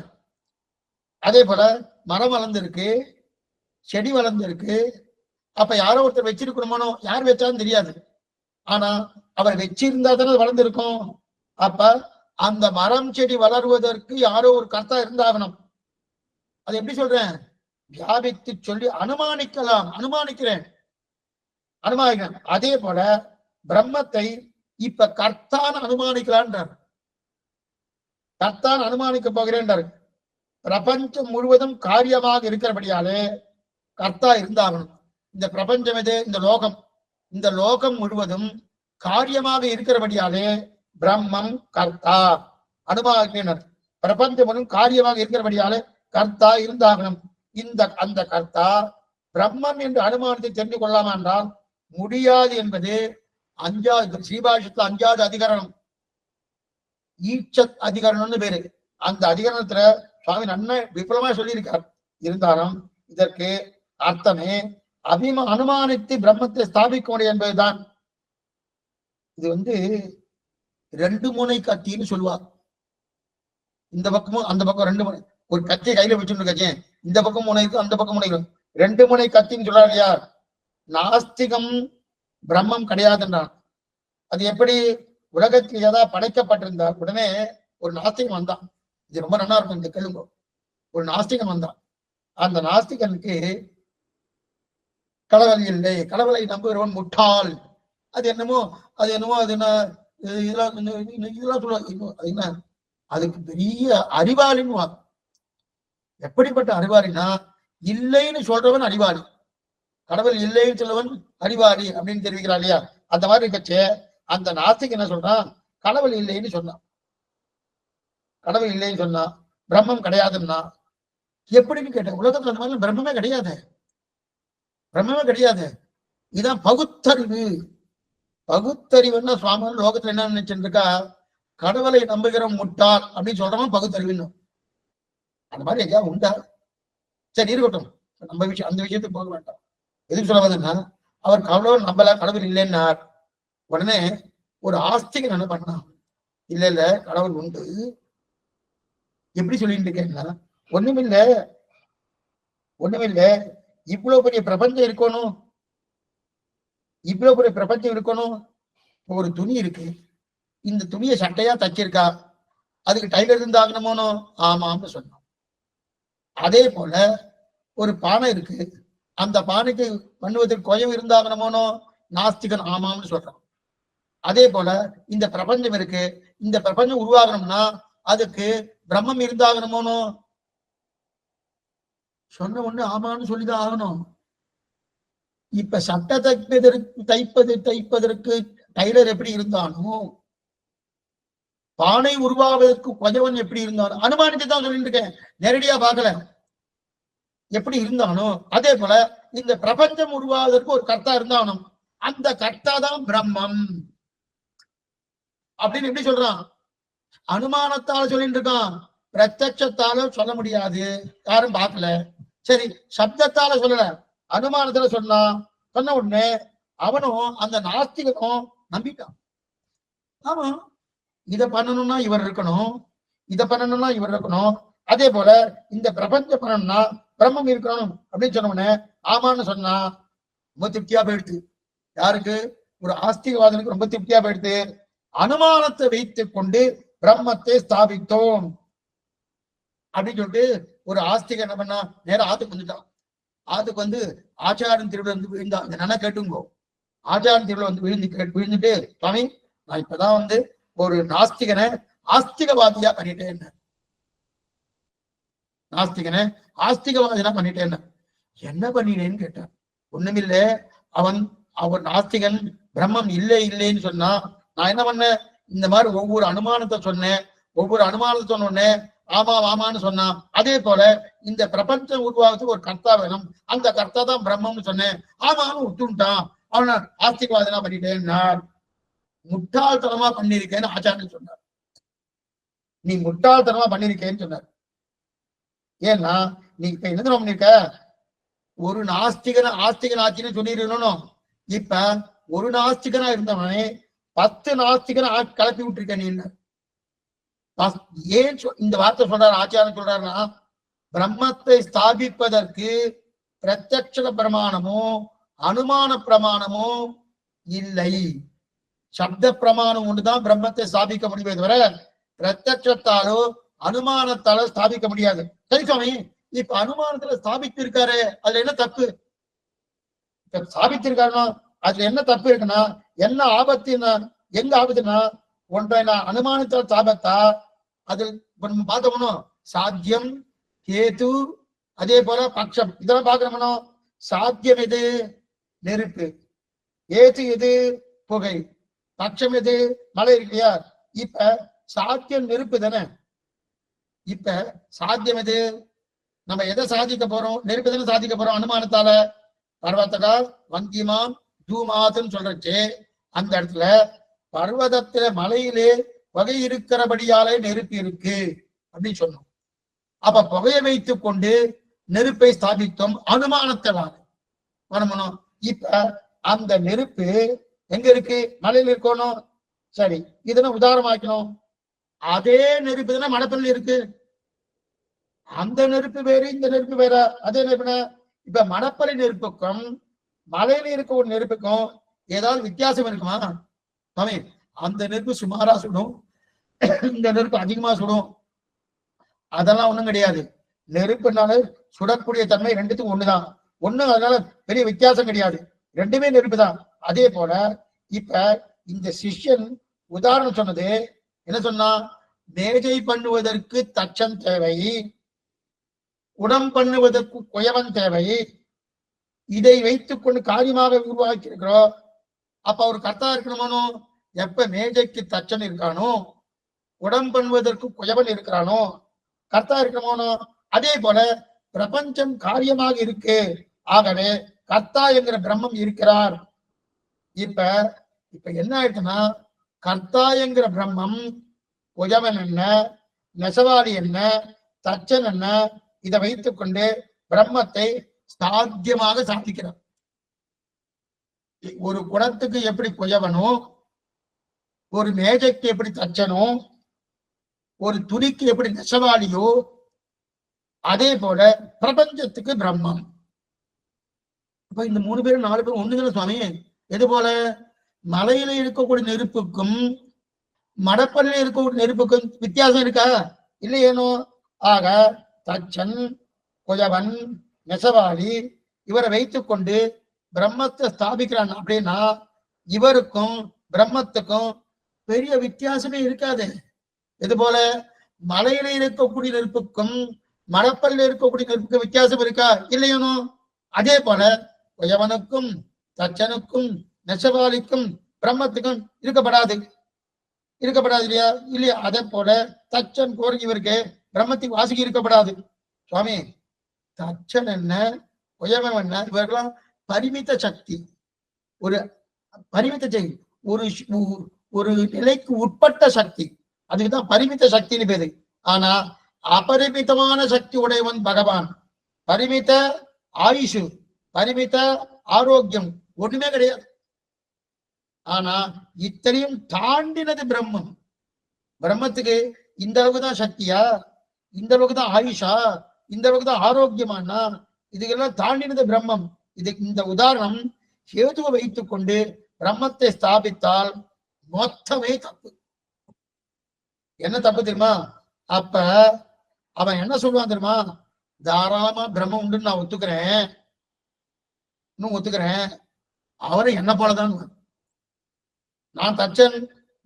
அதே போல மரம் வளர்ந்துருக்கு, செடி வளர்ந்துருக்கு. அப்ப யாரோ ஒருத்தர் வச்சிருக்கணுமோ? யார் வச்சாலும் தெரியாது. ஆனா அவர் வச்சிருந்தா தானே வளர்ந்துருக்கும். அப்ப அந்த மரம் செடி வளர்வதற்கு யாரோ ஒரு கர்த்தா இருந்தாகணும். அது எப்படி சொல்றேன்? வியாபித்து சொல்லி அனுமானிக்கலாம். அனுமானிக்கிறேன். அனுமானிக்கணும். அதே போல பிரம்மத்தை இப்ப கர்த்தான் அனுமானிக்கலான்றார். கர்த்தான் அனுமானிக்க போகிறேன்றார். பிரபஞ்சம் முழுவதும் காரியமாக இருக்கிறபடியாலே கர்த்தா இருந்தாகணும். இந்த பிரபஞ்சம் எது? இந்த லோகம். இந்த லோகம் முழுவதும் காரியமாக இருக்கிறபடியாலே பிரம்மம் கர்த்தா அனுமானிக்கினர். பிரபஞ்சம் முழுவதும் காரியமாக இருக்கிறபடியாலே கர்த்தா இருந்தாகணும். அந்த கர்த்தா பிரம்மம் என்று அனுமானத்தை தெரிந்து கொள்ளாம என்றால் முடியாது என்பது 5வது ஸ்ரீபாஷத்துல 5வது அதிகரணம், ஈச்சத் அதிகரணம்னு பேரு. அந்த அதிகரணத்துல சுவாமி நன்ன விபுலமா சொல்லியிருக்கார். இருந்தாலும் இதற்கு அர்த்தமே அனுமானித்து பிரம்மத்தை ஸ்தாபிக்க முடியும் என்பதுதான். இது 2 முனை கத்தின்னு சொல்லுவார். இந்த பக்கமும் அந்த பக்கம் 2 முனை. ஒரு கத்தியை கையில வச்சுட்டு கச்சேன், இந்த பக்கம் முனை இருக்கு, அந்த பக்கம் முனை இருக்கு, 2 முனை கத்தின்னு சொல்றாரு யார்? நாஸ்திகம் பிரம்மம் கிடையாதுன்றான். அது எப்படி? உலகத்தில் ஏதாவது படைக்கப்பட்டிருந்தார் உடனே ஒரு நாஸ்திகம் வந்தான். இது ரொம்ப நல்லா இருக்கும், இந்த கேளுங்க. ஒரு நாஸ்திகன் வந்தான். அந்த நாஸ்திகனுக்கு கடவுள் இல்லை, கடவுளை நம்புகிறவன் முட்டாள், அது என்னமோ அது என்ன இதெல்லாம் சொல்லுவாங்க. அதுக்கு பெரிய அறிவாளின்னு. எப்படிப்பட்ட அறிவாளினா, இல்லைன்னு சொல்றவன் அறிவாளி, கடவுள் இல்லைன்னு சொல்லவன் அறிவாளி அப்படின்னு தெரிவிக்கிறான் இல்லையா? அந்த மாதிரி இருக்கச்சே அந்த நாஸ்திக் என்ன சொல்றான்? கடவுள் இல்லைன்னு சொன்னான். கடவுள் இல்லைன்னு சொன்னா, பிரம்மம் கிடையாதுன்னா எப்படின்னு கேட்டேன். உலகத்துல அந்த மாதிரி பிரம்மமே கிடையாது, பிரம்மமே கிடையாது. இதுதான் பகுத்தறிவு. பகுத்தறிவுன்னா சுவாமி லோகத்துல என்ன நினைச்சுட்டு இருக்கா? கடவுளை நம்புகிற முட்டாள் அப்படின்னு சொல்றவன் பகுத்தறிவுன்னு. அந்த மாதிரி எங்கேயா உண்டா? சரி இருக்கட்டும், நம்ம விஷயம் அந்த விஷயத்துக்கு போக வேண்டாம். எதுக்கு சொல்ல வந்ததுன்னா, அவர் கடவுள் நம்பல, கடவுள் இல்லைன்னார். உடனே ஒரு ஆஸ்திகன் என்ன பண்ணான்? இல்ல கடவுள் உண்டு. எப்படி சொல்லிட்டு இருக்கேன்னா, ஒண்ணுமில்ல இவ்வளவு பெரிய பிரபஞ்சம் இருக்கணும், இவ்வளவு பெரிய பிரபஞ்சம் இருக்கணும். ஒரு துணி இருக்கு, இந்த துணியை சட்டையா தச்சிருக்கா, அதுக்கு டைலர் இருந்தாகணுமோனோ? ஆமான்னு சொன்னோம். அதே போல ஒரு பானை இருக்கு, அந்த பானைக்கு பண்ணுவதற்கு கொயம் இருந்தாகணுமோனோ? நாஸ்திகன் ஆமாம்னு சொல்றான். அதே போல இந்த பிரபஞ்சம் இருக்கு, இந்த பிரபஞ்சம் உருவாகணும்னா அதுக்கு பிரம்மம் இருந்தாகணுமோனோ? சொன்ன ஒண்ணு ஆமான்னு சொல்லிதான் ஆகணும். இப்ப சட்டை தைப்பதற்கு டைலர் எப்படி இருந்தானோ, பானை உருவாவதற்கு கொஜவன் எப்படி இருந்தாலும் அனுமானித்து தான் சொல்லிட்டு இருக்கேன், நேரடியா பார்க்கல. எப்படி இருந்தானோ அதே போல இந்த பிரபஞ்சம் உருவாவதற்கு ஒரு கர்த்தா இருந்தாலும் அந்த கர்த்தா தான் பிரம்மம் அப்படின்னு எப்படி சொல்றான்? அனுமானத்தால சொல்லிட்டு இருக்கான், பிரத்யட்சத்தால சொல்ல முடியாது, யாரும் பார்க்கல. சரி, சப்தத்தால சொல்லல, அனுமானத்துல சொன்ன உடனே அவனும் அந்த நாஸ்திகனும் நம்பிட்டான். ஆமா, இதை பண்ணணும்னா இவர் இருக்கணும், இதை பண்ணணும்னா இவர் இருக்கணும், அதே போல இந்த பிரபஞ்சம் பண்ணணும்னா பிரம்மம் இருக்கணும் அப்படின்னு சொன்ன உடனே ஆமான்னு சொன்னா ரொம்ப திருப்தியா போயிடுது. யாருக்கு? ஒரு ஆஸ்திகவாதனுக்கு ரொம்ப திருப்தியா போயிடுது. அனுமானத்தை வைத்துக் கொண்டு பிரம்மத்தை ஸ்தாபித்தோம் அப்படின்னு சொல்லிட்டு ஒரு ஆஸ்திகன் என்ன பண்ணா, நேரம் ஆத்துக்கு வந்துட்டான். ஆத்துக்கு ஆச்சாரன் திருவிழா விழுந்தான். என்ன கேட்டுங்கோ, ஆச்சாரன் திருவிழா விழுந்துட்டு, சுவாமி நான் இப்பதான் ஒரு நாஸ்திகனை ஆஸ்திகவாதியா பண்ணிட்டேன், நாஸ்திகனை ஆஸ்திகவாதியா பண்ணிட்டேன். என்ன பண்ணினேன்னு கேட்டான். ஒண்ணுமில்ல, அவன் நாஸ்திகன் பிரம்மம் இல்லைன்னு சொன்னா, நான் என்ன பண்ணேன், இந்த மாதிரி ஒவ்வொரு அனுமானத்தை சொன்னேன், ஒவ்வொரு அனுமானத்தை சொன்னோடனே ஆமான்னு சொன்னான். அதே போல இந்த பிரபஞ்சம் உருவாகிறதுக்கு ஒரு கர்த்தா வேணும், அந்த கர்த்தா தான் பிரம்மம்னு சொன்னேன், ஆமான்னு விட்டுட்டான். அவனை ஆஸ்திகவாதனா பண்ணிட்டேன், முட்டாள்தனமா பண்ணிருக்கேன்னு ஆச்சாரியன் சொன்னார். நீ முட்டாள்தனமா பண்ணிருக்கேன்னு சொன்னார். ஏன்னா நீ இப்ப என்ன பண்ணிருக்க, ஒரு ஆஸ்திகன் ஆச்சுன்னு சொல்லிருக்கணும். இப்ப ஒரு நாஸ்திகனா இருந்தவனே 10 நாஸ்திகனை கலப்பி விட்டுருக்க நீ. ஏன் இந்த வார்த்தை சொல்றாரு ஆச்சாரியன்? சொல்றாருன்னா, பிரம்மத்தை ஸ்தாபிப்பதற்கு பிரத்யட்ச பிரமாணமோ அனுமான பிரமாணமோ இல்லை, சப்த பிரமாணம் ஒன்றுதான் பிரம்மத்தை ஸ்தாபிக்க முடியுமே தவிர பிரத்யட்சத்தாலோ அனுமானத்தாலோ ஸ்தாபிக்க முடியாது. சரி சுவாமி, இப்ப அனுமானத்துல ஸ்தாபித்திருக்காரு, அதுல என்ன தப்பு? ஸ்தாபித்திருக்காருன்னா அதுல என்ன தப்பு இருக்குன்னா, என்ன ஆபத்துன்னா, எங்க ஆபத்துன்னா, ஒன்றை நான் அனுமானித்தால் தாபத்தா, அதில் நம்ம பார்த்தோம்னோ சாத்தியம், கேது, அதே போல பட்சம், இதெல்லாம் பார்க்கணும்னோ சாத்தியம் எது? நெருப்பு. ஏது எது? புகை. பட்சம் எது? மழை இருக்கு இல்லையா? இப்ப சாத்தியம் நெருப்பு தானே. இப்ப சாத்தியம் எது? நம்ம எதை சாதிக்க போறோம்? நெருப்பு தானே சாதிக்க போறோம் அனுமானத்தால. பர்வத்தகா வந்திமான் தூமாத்துன்னு சொல்றச்சு அந்த இடத்துல பர்வதத்துல மலையிலே புகை இருக்கிறபடியாலே நெருப்பு இருக்கு அப்படின்னு சொன்னோம். அப்ப புகையை வைத்துக் கொண்டு நெருப்பை ஸ்தாபித்தோம் அனுமானத்தால். வரணும். இப்ப அந்த நெருப்பு எங்க இருக்கு? மலையில இருக்கணும். சரி, இதெல்லாம் உதாரணமாக்கணும். அதே நெருப்பு தானே மடப்பள்ளி இருக்கு. அந்த நெருப்பு வேறு, இந்த நெருப்பு வேற. அதே நெருப்புனா இப்ப மணப்பள்ளி நெருப்புக்கும் மலையில இருக்க ஒரு நெருப்புக்கும் ஏதாவது வித்தியாசம் இருக்குமா? அந்த நெருப்பு சுமாரா சுடும், இந்த நெருப்பு அதிகமா சுடும். அதெல்லாம் ஒண்ணும் கிடையாது. நெருப்புனால சுடக்கூடிய தன்மை ரெண்டுத்துக்கும் ஒண்ணுதான். ஒண்ணும் அதனால பெரிய வித்தியாசம் கிடையாது. ரெண்டுமே நெருப்பு தான். அதே போல இப்ப இந்த சிஷ்யன் உதாரணம் சொன்னது என்ன சொன்னா, மேஜை பண்ணுவதற்கு தச்சன் தேவை, உடம் பண்ணுவதற்கு குயவன் தேவை. இதை வைத்துக் கொண்டு காரியமாக உருவாக்கி இருக்கிறோம். அப்ப அவர் கர்த்தா இருக்கணுமானோ? எப்ப மேஜைக்கு தச்சன் இருக்கானோ, உடம் பண்ணுவதற்கு குயவன் இருக்கிறானோ, கர்த்தா இருக்கணுமானோ? அதே போல பிரபஞ்சம் காரியமாக இருக்கு. ஆகவே கர்த்தா என்கிற பிரம்மம் இருக்கிறார். இப்ப இப்ப என்ன ஆயிடுச்சுன்னா, கர்த்தா என்கிற பிரம்மம் குயவன் என்ன, நெசவாளி என்ன, தச்சன் என்ன, இதை வைத்துக் கொண்டு பிரம்மத்தை சாத்தியமாக சாதிக்கிறார். ஒரு குணத்துக்கு எப்படி குயவனோ, ஒரு மேஜைக்கு எப்படி தச்சனோ, ஒரு துணிக்கு எப்படி நெசவாளியோ, அதே போல பிரபஞ்சத்துக்கு பிரம்மம். அப்ப இந்த 3 பேரும் 4 பேரும் ஒண்ணுதானே சுவாமி. எது போல? மலையில இருக்கக்கூடிய நெருப்புக்கும் மடப்பள்ளியில இருக்கக்கூடிய நெருப்புக்கும் வித்தியாசம் இருக்கா? இல்லையேனோ. ஆக தச்சன், குயவன், நெசவாளி இவரை வைத்துக் கொண்டு பிரம்மத்தை ஸ்தாபிக்கிறான் அப்படின்னா இவருக்கும் பிரம்மத்துக்கும் பெரிய வித்தியாசமே இருக்காது. இது போல மலையில இருக்கக்கூடிய நெருப்புக்கும் மடப்பள்ளியில இருக்கக்கூடிய நெருப்புக்கும் வித்தியாசம் இருக்கா? இல்லையனோ. அதே போல குயவனுக்கும் தச்சனுக்கும் நெசவாளிக்கும் பிரம்மத்துக்கும் இருக்கப்படாது இல்லையா? இல்லையா? அதே போல தச்சன் கோரிக்கை இவருக்கு பிரம்மத்துக்கு வாசிக்கு இருக்கப்படாது. சுவாமி, தச்சன் என்ன, குயவன் என்ன, இவர்களாம் பரிமித்த சக்தி. ஒரு பரிமித்த சக்தி, ஒரு ஒரு நிலைக்கு உட்பட்ட சக்தி. அதுக்குதான் பரிமித்த சக்தின்னு பேரு. ஆனா அபரிமிதமான சக்தி உடையவன் பகவான். பரிமித ஆயுஷு, பரிமித ஆரோக்கியம் ஒண்ணுமே கிடையாது. ஆனா இத்தனையும் தாண்டினது பிரம்மம். பிரம்மத்துக்கு இந்த அளவுக்கு தான் சக்தியா, இந்த அளவுக்கு தான் ஆயுஷா, இந்த அளவுக்கு தான் ஆரோக்கியமானா, இதுக்கெல்லாம் தாண்டினது பிரம்மம். இதுக்கு இந்த உதாரணம் ஹேதுவை வைத்துக் கொண்டு பிரம்மத்தை ஸ்தாபித்தால் மொத்தமே தப்பு. என்ன தப்பு தெரியுமா? அப்ப அவன் என்ன சொல்லுவான் தெரியுமா? தாராளமா பிரம்மம் உண்டுன்னு நான் ஒத்துக்கிறேன், இன்னும் ஒத்துக்கிறேன். அவரை என்ன போலதான். நான் தச்சன்,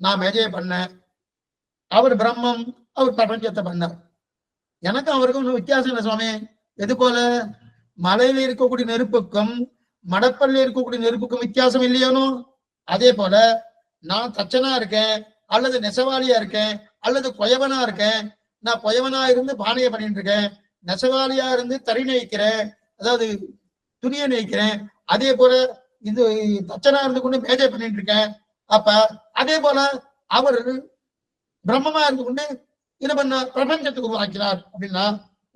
நான் மேஜையை பண்ணேன், அவர் பிரம்மம், அவர் பிரபஞ்சத்தை பண்ணார். எனக்கு அவருக்கும் ஒன்றும் வித்தியாசம் இல்லை சுவாமி. எது போல? மலையில இருக்கக்கூடிய நெருப்புக்கும் மடப்பள்ளியில் இருக்கக்கூடிய நெருப்புக்கும் வித்தியாசம் இல்லையோனோ. அதே போல நான் தச்சனா இருக்கேன், அல்லது நெசவாளியா இருக்கேன், அல்லது குயவனா இருக்கேன். நான் குயவனா இருந்து பானையை பண்ணிட்டு இருக்கேன், நெசவாளியா இருந்து தறி நெய்க்கிறேன், அதாவது துணியை நெய்க்கிறேன். அதே போல இது தச்சனா இருந்து கொண்டு மேஜை பண்ணிட்டு இருக்கேன். அப்ப அதே போல அவர் பிரம்மமா இருந்து கொண்டு என்ன பண்ண பிரபஞ்சத்துக்கு உருவாக்கினார் அப்படின்னா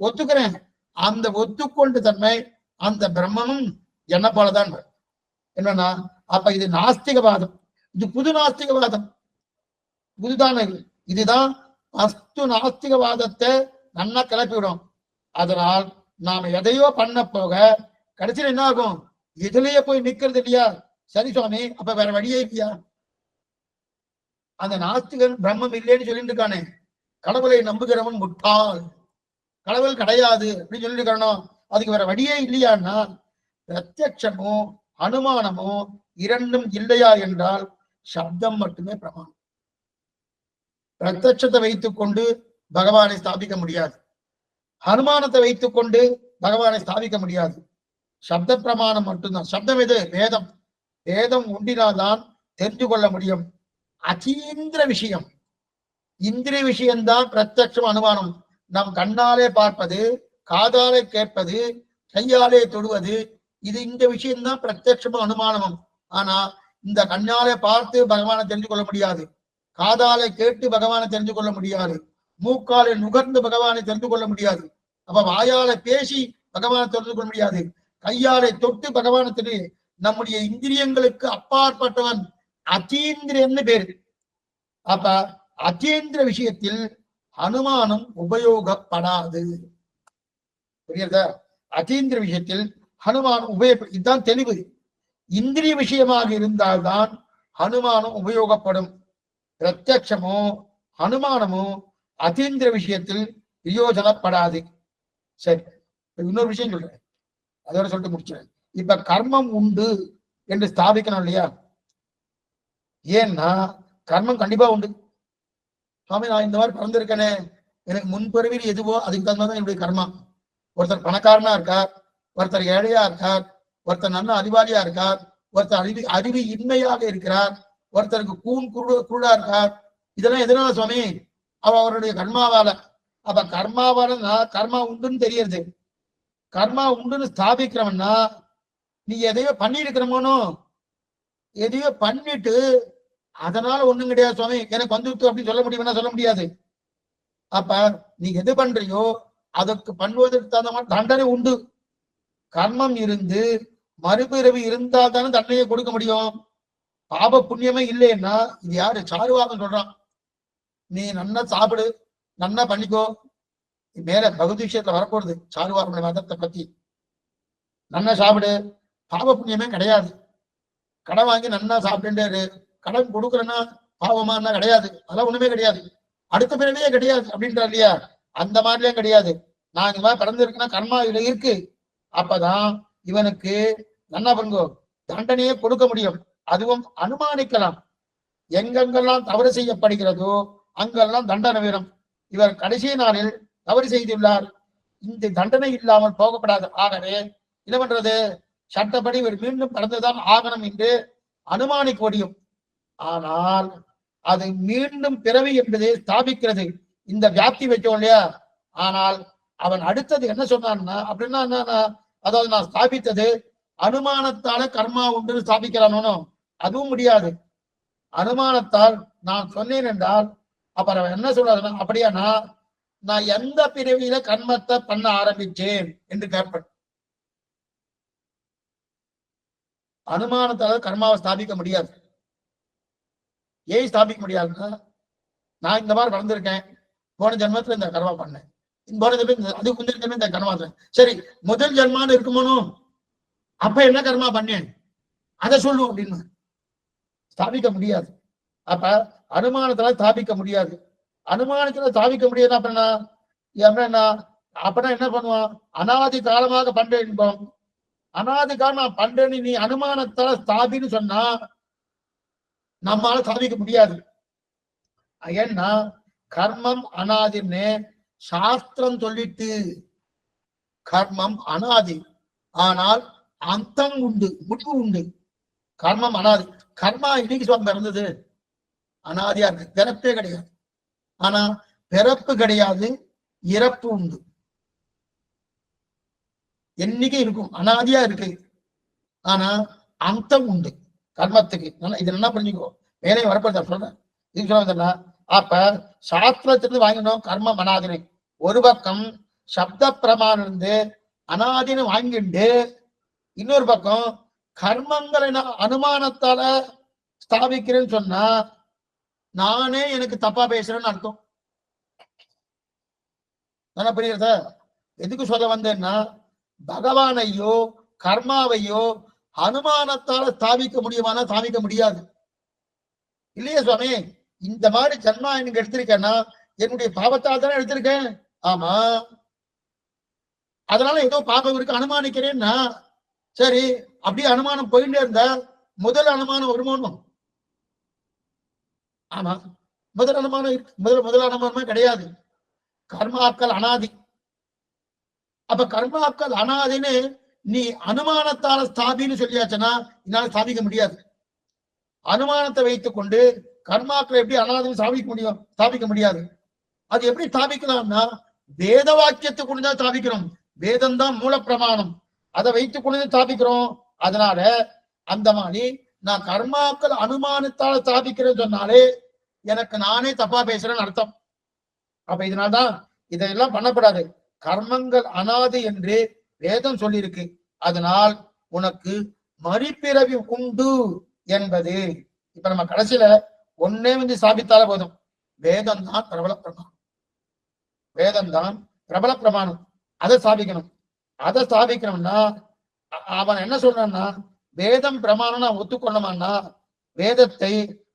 ஒத்துக்கிறேன். அந்த ஒத்துக்கொண்டு தன்மை அந்த பிரம்மமும் என்ன போலதான். என்னன்னா அப்ப இது நாஸ்திகவாதம், இது புது நாஸ்திகவாதம், புதுதான இதுதான் அஸ்து நாஸ்திகவாதத்தை நல்லா கிளப்பிவிடும். அதனால் நாம எதையோ பண்ண போக கடைசியில் என்ன ஆகும்? இதுலயே போய் நிக்கிறது இல்லையா? சரி சுவாமி, அப்ப வேற வழியே இல்லையா? அந்த நாஸ்திகன் பிரம்மம் இல்லைன்னு சொல்லிட்டு இருக்கானே, கடவுளை நம்புகிறவன் முட்டாள், கடவுள் கிடையாது அப்படின்னு சொல்லிட்டு இருக்கானோ, அதுக்கு வேற வழியே இல்லையான்னா பிரத்யட்சமோ அனுமானமோ இரண்டும் இல்லையா என்றால் சப்தம் மட்டுமே பிரமாணம். பிரத்யட்சத்தை வைத்துக் கொண்டு பகவானை ஸ்தாபிக்க முடியாது. அனுமானத்தை வைத்துக் கொண்டு பகவானை ஸ்தாபிக்க முடியாது. சப்த பிரமாணம் மட்டும்தான். சப்தம் எது? வேதம். வேதம் உண்டினால்தான் தெரிந்து கொள்ள முடியும். அதீந்திர விஷயம், இந்திரிய விஷயம்தான் பிரத்யட்சம் அனுமானம். நம் கண்ணாலே பார்ப்பது, காதாலே கேட்பது, கையாலே தொடுவது, இது இந்த விஷயம்தான் பிரத்யட்சமும் அனுமானமும். ஆனா இந்த கண்ணாலே பார்த்து பகவானை தெரிந்து கொள்ள முடியாது, காதாலே கேட்டு பகவானை தெரிந்து கொள்ள முடியாது, மூக்காலே நுகர்ந்து பகவானை தெரிந்து கொள்ள முடியாது, அப்ப வாயால பேசி பகவானை தெரிந்து கொள்ள முடியாது, கையாலே தொட்டு பகவானை தெரியும். நம்முடைய இந்திரியங்களுக்கு அப்பாற்பட்டவன் அத்தீந்திரன்னு பேரு. அப்ப அத்தீந்திர விஷயத்தில் அனுமானம் உபயோகப்படாது. புரியுதா? அத்தீந்திர விஷயத்தில் அனுமானம் இதுதான் தெளிவு. இந்திரிய விஷயமாக இருந்தால்தான் அனுமானம் உபயோகப்படும். பிரத்யட்சமோ அனுமானமோ அதீந்திர விஷயத்தில் பிரயோஜனப்படாது. சரி, இன்னொரு விஷயம் சொல்றேன், அதோட சொல்லிட்டு முடிச்சுறேன். இப்ப கர்மம் உண்டு என்று ஸ்தாபிக்கணும் இல்லையா? ஏன்னா கர்மம் கண்டிப்பா உண்டு. சுவாமி, நான் இந்த மாதிரி பிறந்திருக்கேனே, எனக்கு முன்பிறவியில் எதுவோ அதுக்கு தகுந்த மாதிரி என்னுடைய கர்மா. ஒருத்தர் பணக்காரனா இருக்கார், ஒருத்தர் ஏழையா இருக்கார், ஒருத்தர் நல்ல அறிவாளியா இருக்கார், ஒருத்தர் அறிவு இன்மையாக இருக்கிறார், ஒருத்தருக்கு குருடா இருக்கார். இதெல்லாம் எதனால சுவாமி? அவருடைய கர்மாவால. அப்ப கர்மாவால கர்மா உண்டுன்னு தெரியுது. கர்மா உண்டுன்னு ஸ்தாபிக்கிறவன்னா நீ எதையோ பண்ணிருக்கிறமோனோ, எதையோ பண்ணிட்டு அதனால ஒண்ணும் கிடையாது சுவாமி எனக்கு வந்துட்டு அப்படின்னு சொல்ல முடியும்னா சொல்ல முடியாது. அப்ப நீ எது பண்றியோ அதற்கு பண்ணுவதற்கு தகுந்த மாதிரி தண்டனை உண்டு. கர்மம் இருந்து மறுபிறவி இருந்தால் தானே தண்டனையை கொடுக்க முடியும். பாப புண்ணியமே இல்லைன்னா, இது யாரு? சாருவாகம் சொல்றான். நீ நன்னா சாப்பிடு, நன்னா பண்ணிக்கோ. மேல பகுதி விஷயத்துல வரப்போறது சாருவாகனுடைய மதத்தை பத்தி. நன்னா சாப்பிடு, பாப புண்ணியமே கிடையாது. கடன் வாங்கி நன்னா சாப்பிட்டுட்டாரு, கடன் கொடுக்குறேன்னா பாவமா கிடையாது, அதெல்லாம் ஒண்ணுமே கிடையாது, அடுத்த பிறவியே கிடையாது அப்படின்றா இல்லையா? அந்த மாதிரிலாம் கிடையாது. நான் இந்த மாதிரி பிறந்திருக்கேன்னா கர்மா இதுல இருக்கு. அப்பதான் இவனுக்கு நன்னா பங்கோ தண்டனையே கொடுக்க முடியும். அதுவும் அனுமானிக்கலாம். எங்கெங்கெல்லாம் தவறு செய்யப்படுகிறதோ அங்கெல்லாம் தண்டனை வேணும். இவர் கடைசி நாளில் தவறு செய்துள்ளார், இந்த தண்டனை இல்லாமல் போகப்படாது. ஆகவே என்ன பண்றது? சட்டப்படி இவர் மீண்டும் பிறந்துதான் ஆகணும் என்று அனுமானிக்க முடியும். ஆனால் அது மீண்டும் பிறவி என்பதை ஸ்தாபிக்கிறது. இந்த வியாப்தி வச்சோம் இல்லையா? ஆனால் அவன் அடுத்தது என்ன சொன்னான்னா, அப்படின்னா அதாவது நான் ஸ்தாபித்தது அனுமானத்தால கர்மா உண்டு ஸ்தாபிக்கிறானோ, அதுவும் முடியாது. அனுமானத்தால் நான் சொன்னேன் என்றால் அப்புறம் என்ன சொல்றாருன்னா, அப்படியானா நான் எந்த பிறவியில கர்மத்தை பண்ண ஆரம்பிச்சேன் என்று கேட்பேன். அனுமானத்தால கர்மாவை ஸ்தாபிக்க முடியாது. ஏன் ஸ்தாபிக்க முடியாதுன்னா, நான் இந்த மாதிரி வளர்ந்துருக்கேன், போன ஜென்மத்துல இந்த கர்மா பண்ணேன், போன ஜென்மம் அது முந்தின ஜென்மம் இந்த கர்மா. சரி, முதல் ஜென்மான்னு இருக்குமோனோ, அப்ப என்ன கர்மா பண்ணேன் அதை சொல்லுவோம் அப்படின்னு ஸ்தாபிக்க முடியாது. அப்ப அனுமானத்துல ஸ்தாபிக்க முடியாது. அனுமானத்துல ஸ்தாபிக்க முடியாது அப்படின்னா அப்படின்னா என்ன பண்ணுவான்? அனாதி காலமாக பண்றேன், அனாதி காலம் நான் பண்றேன்னு நீ அனுமானத்தால ஸ்தாபின்னு சொன்னா நம்மால ஸ்தாபிக்க முடியாது. ஏன்னா கர்மம் அனாதின்னு சாஸ்திரம் சொல்லிட்டு. கர்மம் அனாதி, ஆனால் அந்தம் உண்டு, முடிவு உண்டு. கர்மம் அனாதி. கர்மா இன்னைக்கு சுவாமி பிறந்தது அனாதியா இருக்கு, பிறப்பே கிடையாது. ஆனா பிறப்பு கிடையாது, இறப்பு உண்டு. என்னைக்கு இருக்கும், அனாதியா இருக்கு. ஆனா அந்தம் உண்டு கர்மத்துக்கு. இது என்ன புரிஞ்சுக்கோ, வேலையை வரப்பட சொல்றேன். இது சொல்ல, அப்ப சாஸ்திரத்திலிருந்து வாங்கினோம் கர்மம் அனாதினை. ஒரு பக்கம் சப்த பிரமாணம் இருந்து அனாதின்னு வாங்கிட்டு, இன்னொரு பக்கம் கர்மங்களை நான் அனுமானத்தால ஸ்தாபிக்கிறேன்னு சொன்னா நானே எனக்கு தப்பா பேசுறேன்னு அர்த்தம். என்ன புரியுறதா? எதுக்கு சொல்ல வந்தேன்னா, பகவானையோ கர்மாவையோ அனுமானத்தால ஸ்தாபிக்க முடியுமானா ஸ்தாபிக்க முடியாது இல்லையா சுவாமி? இந்த மாதிரி ஜன்மா எனக்கு எடுத்திருக்கேன்னா என்னுடைய பாவத்தால் தானே எடுத்திருக்கேன். ஆமா, அதனால ஏதோ பாபம் இருக்கு அனுமானிக்கிறேன்னா, சரி அப்படியே அனுமானம் போயிட்டே இருந்தா முதல் அனுமானம் வருமானம். ஆமா, முதல் அனுமானம் இருக்கு. முதல் அனுமானமே கிடையாது. கர்மாக்கள் அனாதி. அப்ப கர்மாக்கள் அனாதின்னு நீ அனுமானத்தால ஸ்தாபின்னு சொல்லியாச்சுன்னா என்னால ஸ்தாபிக்க முடியாது. அனுமானத்தை வைத்துக் கொண்டு கர்மாக்களை எப்படி அனாதின்னு ஸ்தாபிக்க முடியாது. அது எப்படி ஸ்தாபிக்கலாம்னா வேத வாக்கியத்தை கொண்டுதான் ஸ்தாபிக்கிறோம். வேதம் தான் மூல பிரமாணம். அதை வைத்துக் கொண்டு ஸ்தாபிக்கிறோம். அதனால அந்த மாதிரி நான் கர்மாக்கள் அனுமானத்தால் ஸ்தாபிக்கிறேன்னு சொன்னாலே எனக்கு நானே தப்பா பேசுறேன்னு அர்த்தம். அப்ப இதனால்தான் இதெல்லாம் பண்ணப்படாது. கர்மங்கள் அனாது என்று வேதம் சொல்லியிருக்கு. அதனால் உனக்கு மறுபிறவி உண்டு என்பது இப்ப நம்ம கடைசியில ஒன்னே வந்து ஸ்தாபித்தால போதும். வேதம் தான் பிரபல பிரமாணம். வேதம் தான் பிரபல பிரமாணம். அதை ஸ்தாபிக்கணும். அதை ஸ்தாபிக்கணும்னா அவன் என்ன சொல்றான்னா வேதம் பிரமாணம் நான் ஒத்துக்கொள்ளமான்னா வேதத்தை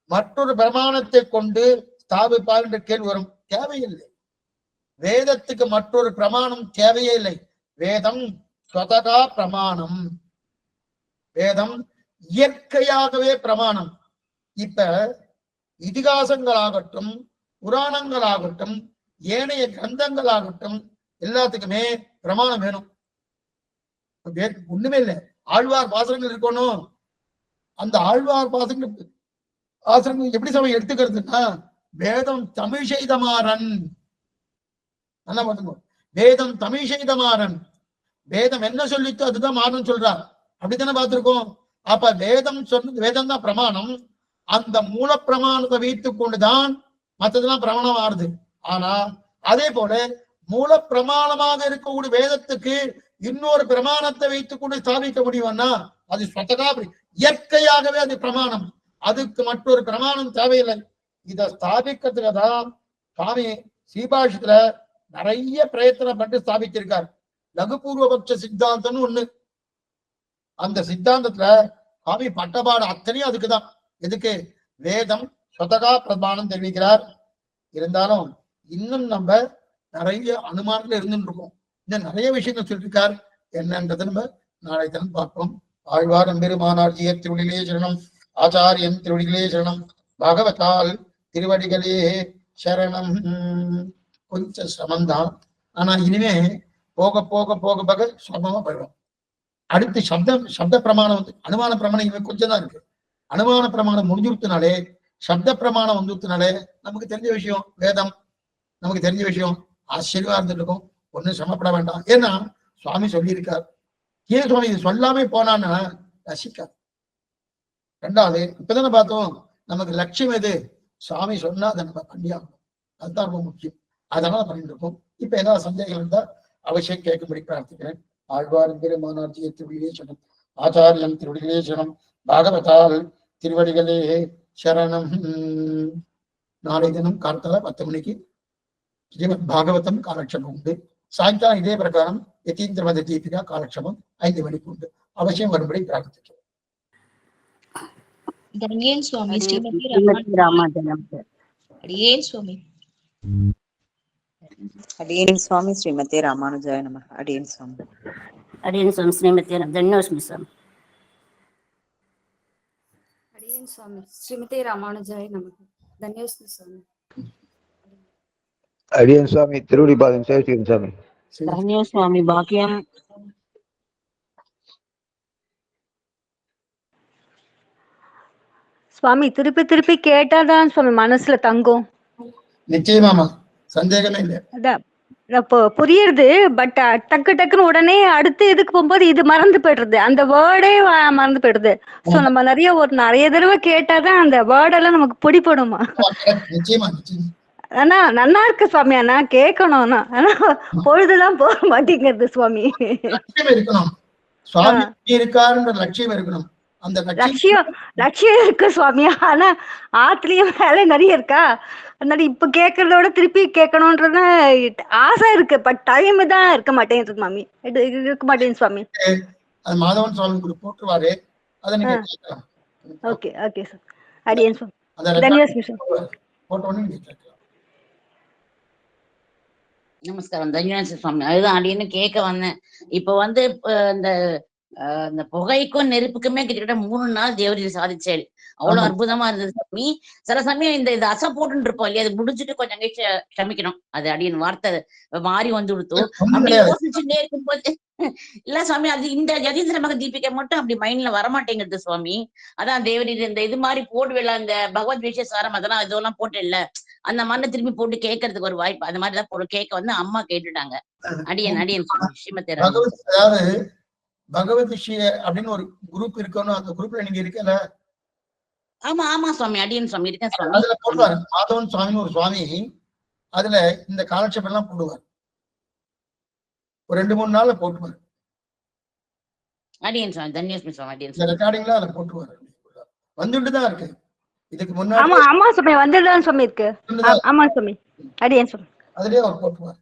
மற்றொரு பிரமாணத்தை கொண்டு ஸ்தாபிப்பார் என்ற கேள்வி வரும். தேவையில்லை. வேதத்துக்கு மற்றொரு பிரமாணம் தேவையே இல்லை. வேதம் ஸ்வதகா பிரமாணம். வேதம் இயற்கையாகவே பிரமாணம். இப்ப இதிகாசங்களாகட்டும், புராணங்களாகட்டும், ஏனைய கிரந்தங்களாகட்டும் எல்லாத்துக்குமே பிரமாணம் வேணும். ஒண்ணுமே இல்லை. ஆழ்வார் பாசனங்கள் இருக்கணும். அந்த ஆழ்வார் பாசனங்கள் எப்படி சமயம் எடுத்துக்கிறதுன்னா வேதம் தமிழ் செய்தமாறன். நல்லா பாத்துங்க. வேதம் தமிழ் செய்தமாறன். வேதம் என்ன சொல்லிட்டு அதுதான் மாறன் சொல்றார். அப்படித்தானே பார்த்திருக்கோம். அப்ப வேதம் வேதம் தான் பிரமாணம். அந்த மூல பிரமாணத்தை வைத்துக் கொண்டுதான் மற்றதெல்லாம் பிரமாணம் ஆறுது. ஆனா அதே போல மூல பிரமாணமாக இருக்கக்கூடிய வேதத்துக்கு இன்னொரு பிரமாணத்தை வைத்துக் கொண்டு ஸ்தாபிக்க முடியும்னா அது ஸ்வதகா இயற்கையாகவே அது பிரமாணம். அதுக்கு மற்றொரு பிரமாணம் தேவையில்லை. இதை ஸ்தாபிக்கிறதுக்கு தான் சுவாமி ஸ்ரீபாஷத்துல நிறைய பிரயத்தனம் பண்ணி ஸ்தாபிச்சிருக்கார். லகுபூர்வபக்ஷ சித்தாந்தம்னு ஒண்ணு. அந்த சித்தாந்தத்துல சுவாமி பட்டபாடு அத்தனையும் அதுக்குதான். எதுக்கு? வேதம் ஸ்வதகா பிரமாணம் தெரிவிக்கிறார். இருந்தாலும் இன்னும் நம்ம நிறைய அனுமானங்கள் இருந்துட்டு இருக்கோம். இன்னும் நிறைய விஷயங்கள் சொல்லியிருக்கார். என்னன்றது நம்ம நாளை தினம் பார்ப்போம். ஆழ்வார் எம்பெருமானார்ஜிய திருவடிகளே சரணம். ஆச்சாரியன் திருவடிகளே சரணம். பகவதால் திருவடிகளே சரணம். கொஞ்சம் சிரமம்தான். ஆனா இனிமே போக போக போக போக சுலபமா போயிடும். அடுத்து சப்த பிரமாணம் வந்து அனுமான பிரமாணம் இனிமே கொஞ்சம் தான் இருக்கு. அனுமான பிரமாணம் முடிஞ்சுடுத்தினாலே சப்த பிரமாணம் வந்துடுத்தினாலே நமக்கு தெரிஞ்ச விஷயம் வேதம். நமக்கு தெரிஞ்ச விஷயம் ஆச்சரியமா இருந்துருக்கும். ஒன்னும் சிரமப்பட வேண்டாம். ஏன்னா சுவாமி சொல்லியிருக்கார். ஏன் சுவாமி இது சொல்லாமே போனான்னா ரசிக்கார். ரெண்டாவது இப்பதானே பார்த்தோம் நமக்கு லட்சியம் எது? சுவாமி சொன்னா அதை நம்ம பண்ணியாகணும். அதுதான் ரொம்ப முக்கியம். அதனால பண்ணிட்டு இருக்கோம். இப்ப ஏதாவது சந்தேகம் இருந்தா அவசியம் கேட்கும்படி பிரார்த்திக்கிறேன். ஆழ்வார் பெருமானார்ஜிய திருவடிகளே சரணம். ஆச்சாரியன் திருவடிகளே சரணம். பாகவதால் திருவடிகளே சரணம். நாளை தினம் காலத்தால 10 மணிக்கு ஸ்ரீமத் பாகவதம் காலட்சேபம் உண்டு. சாயங்காலம் இதே பிரகாரம் யதீந்திரமத தீபிகா காலட்சேபம் 5 மணிக்கு உண்டு. அவசியம் வரும்படி பிரார்த்திக்கிறேன். அடியேன் சுவாமி ஸ்ரீமதே ராமானுஜாய நமः. அடியேன் சுவாமி. அடியேன் சுவாமி ஸ்ரீமதே தன்யோஸ்மி சுவாமி. அடியேன் சுவாமி ஸ்ரீமதே ராமானுஜாய நமः. தன்யோஸ்மி சுவாமி. அடியேன் சுவாமி திருவடி பாதம் சேவிக்கிறேன் சுவாமி. தன்யோ சுவாமி பாக்கியம். சுவாமி திருப்பி திருப்பி கேட்டாதான் சுவாமி மனசுல தங்கும். நிச்சயமாமா, சந்தேகமே இல்லை. அதான் புரியுது. பட் டக்கு டக்குன்னு உடனே அடுத்து இதுக்கு போகும்போது இது மறந்து போயிடுறது. அந்த வேர்டே மறந்து போயிடுது. சோ நம்ம நிறைய தடவை கேட்டாதான் அந்த வேர்டெல்லாம் நமக்கு பிடிப்படுமா? நிச்சயமா. ஆனா நல்லா இருக்கு சுவாமி. ஆனா கேட்கணும். ஆனா பொழுதுதான் போக மாட்டேங்கிறது சுவாமி. லட்சியம் இருக்கணும். சுவாமி இருக்காருன்ற லட்சியம் இருக்கணும். அந்த லட்சியம் இருக்கு சுவாமி. ஆனா ஆத்துலயும் வேலை நிறைய இருக்கா. அதனால இப்ப கேட்கறதோட திருப்பி கேட்கணும்ன்றது ஆசை இருக்கு. பட் டைம் தான் இருக்க மாட்டேங்குது மாமி. இருக்க மாட்டேங்குது சுவாமி. அது மாதவன் சுவாமி போட்டுருவாரு. அதை நீங்க கேட்கலாம். Okay okay sir. அடியேன் சுவாமி. தன்யவாதம் சார். போட்ட உடனே நீங்க கேட்கலாம். நமஸ்காரம். தன்யவாதம் சுவாமி. அதுதான் அப்படின்னு கேட்க வந்தேன். இப்ப இந்த அந்த புகைக்கும் நெருப்புக்குமே கிட்டத்தட்ட 3 நாள் தேவரி சாதிச்சேள். அவ்வளவு ஆமா. அற்புதமா இருந்தது சாமி. சில சமயம் இது அசை போட்டுன்னு இருப்போம் இல்லையா, அது முடிஞ்சுட்டு கொஞ்சம் கழிச்சு க்ஷமிக்கணும். அது அடியன் வார்த்தை மாறி வந்து கொடுத்தோம். ஒண்ணும் அப்படி கிடையாது. யோசிச்சுட்டே இருக்கும்போது இல்ல சுவாமி, அது இந்த யதீந்திர மக தீபிகை மட்டும் அப்படி மைண்ட்ல வரமாட்டேங்குது சுவாமி. அதான் தேவரி இந்த இது மாதிரி போடுவேல, அந்த பகவத் விஷய சாரம் அதெல்லாம் இதெல்லாம் போட்டு இல்ல, அந்த மாதிரி திரும்பி போட்டு கேட்கறதுக்கு ஒரு வாய்ப்பு, அந்த மாதிரிதான் போட்டு கேட்க வந்து அம்மா கேட்டுட்டாங்க. அடியன் சுவாமி ஸ்ரீமதி ராமன். பகவத் அதாவது பகவத் விஷய அப்படின்னு ஒரு குரூப் இருக்கணும். அந்த குரூப்ல நீங்க இருக்கல, ஆமா சுவாமி, அடியன் சுவாமி இருக்கேன் சுவாமி. அதுல போடுவாரு. மாதவன் சுவாமின்னு ஒரு சுவாமி, அதுல இந்த காலட்சேபம் எல்லாம் போடுவார். ஒரு 2-3 நாள்ல போட்டுவார். அடியன் சுவாமி தன்யோஸ்மி சுவாமி. அடியன் இந்த சுவாமி. ரெக்கார்டிங்ல அதுல போட்டுவார். வந்துட்டு தான் இருக்கு. இதுக்கு ஆமா முன்னாடி ஆமா சுவாமி வந்துதான் சுவாமி இருக்கு. ஆமா சுவாமி அடியேன் சுவாமி. அதுலயே அவர் போட்டுவார்.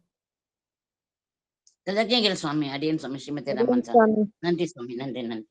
கிருதஜ்ஞைகள் சுவாமி. அடியன் சுவாமி ஸ்ரீமதி ராமன் சார். சுவாமி நன்றி சுவாமி, நன்றி.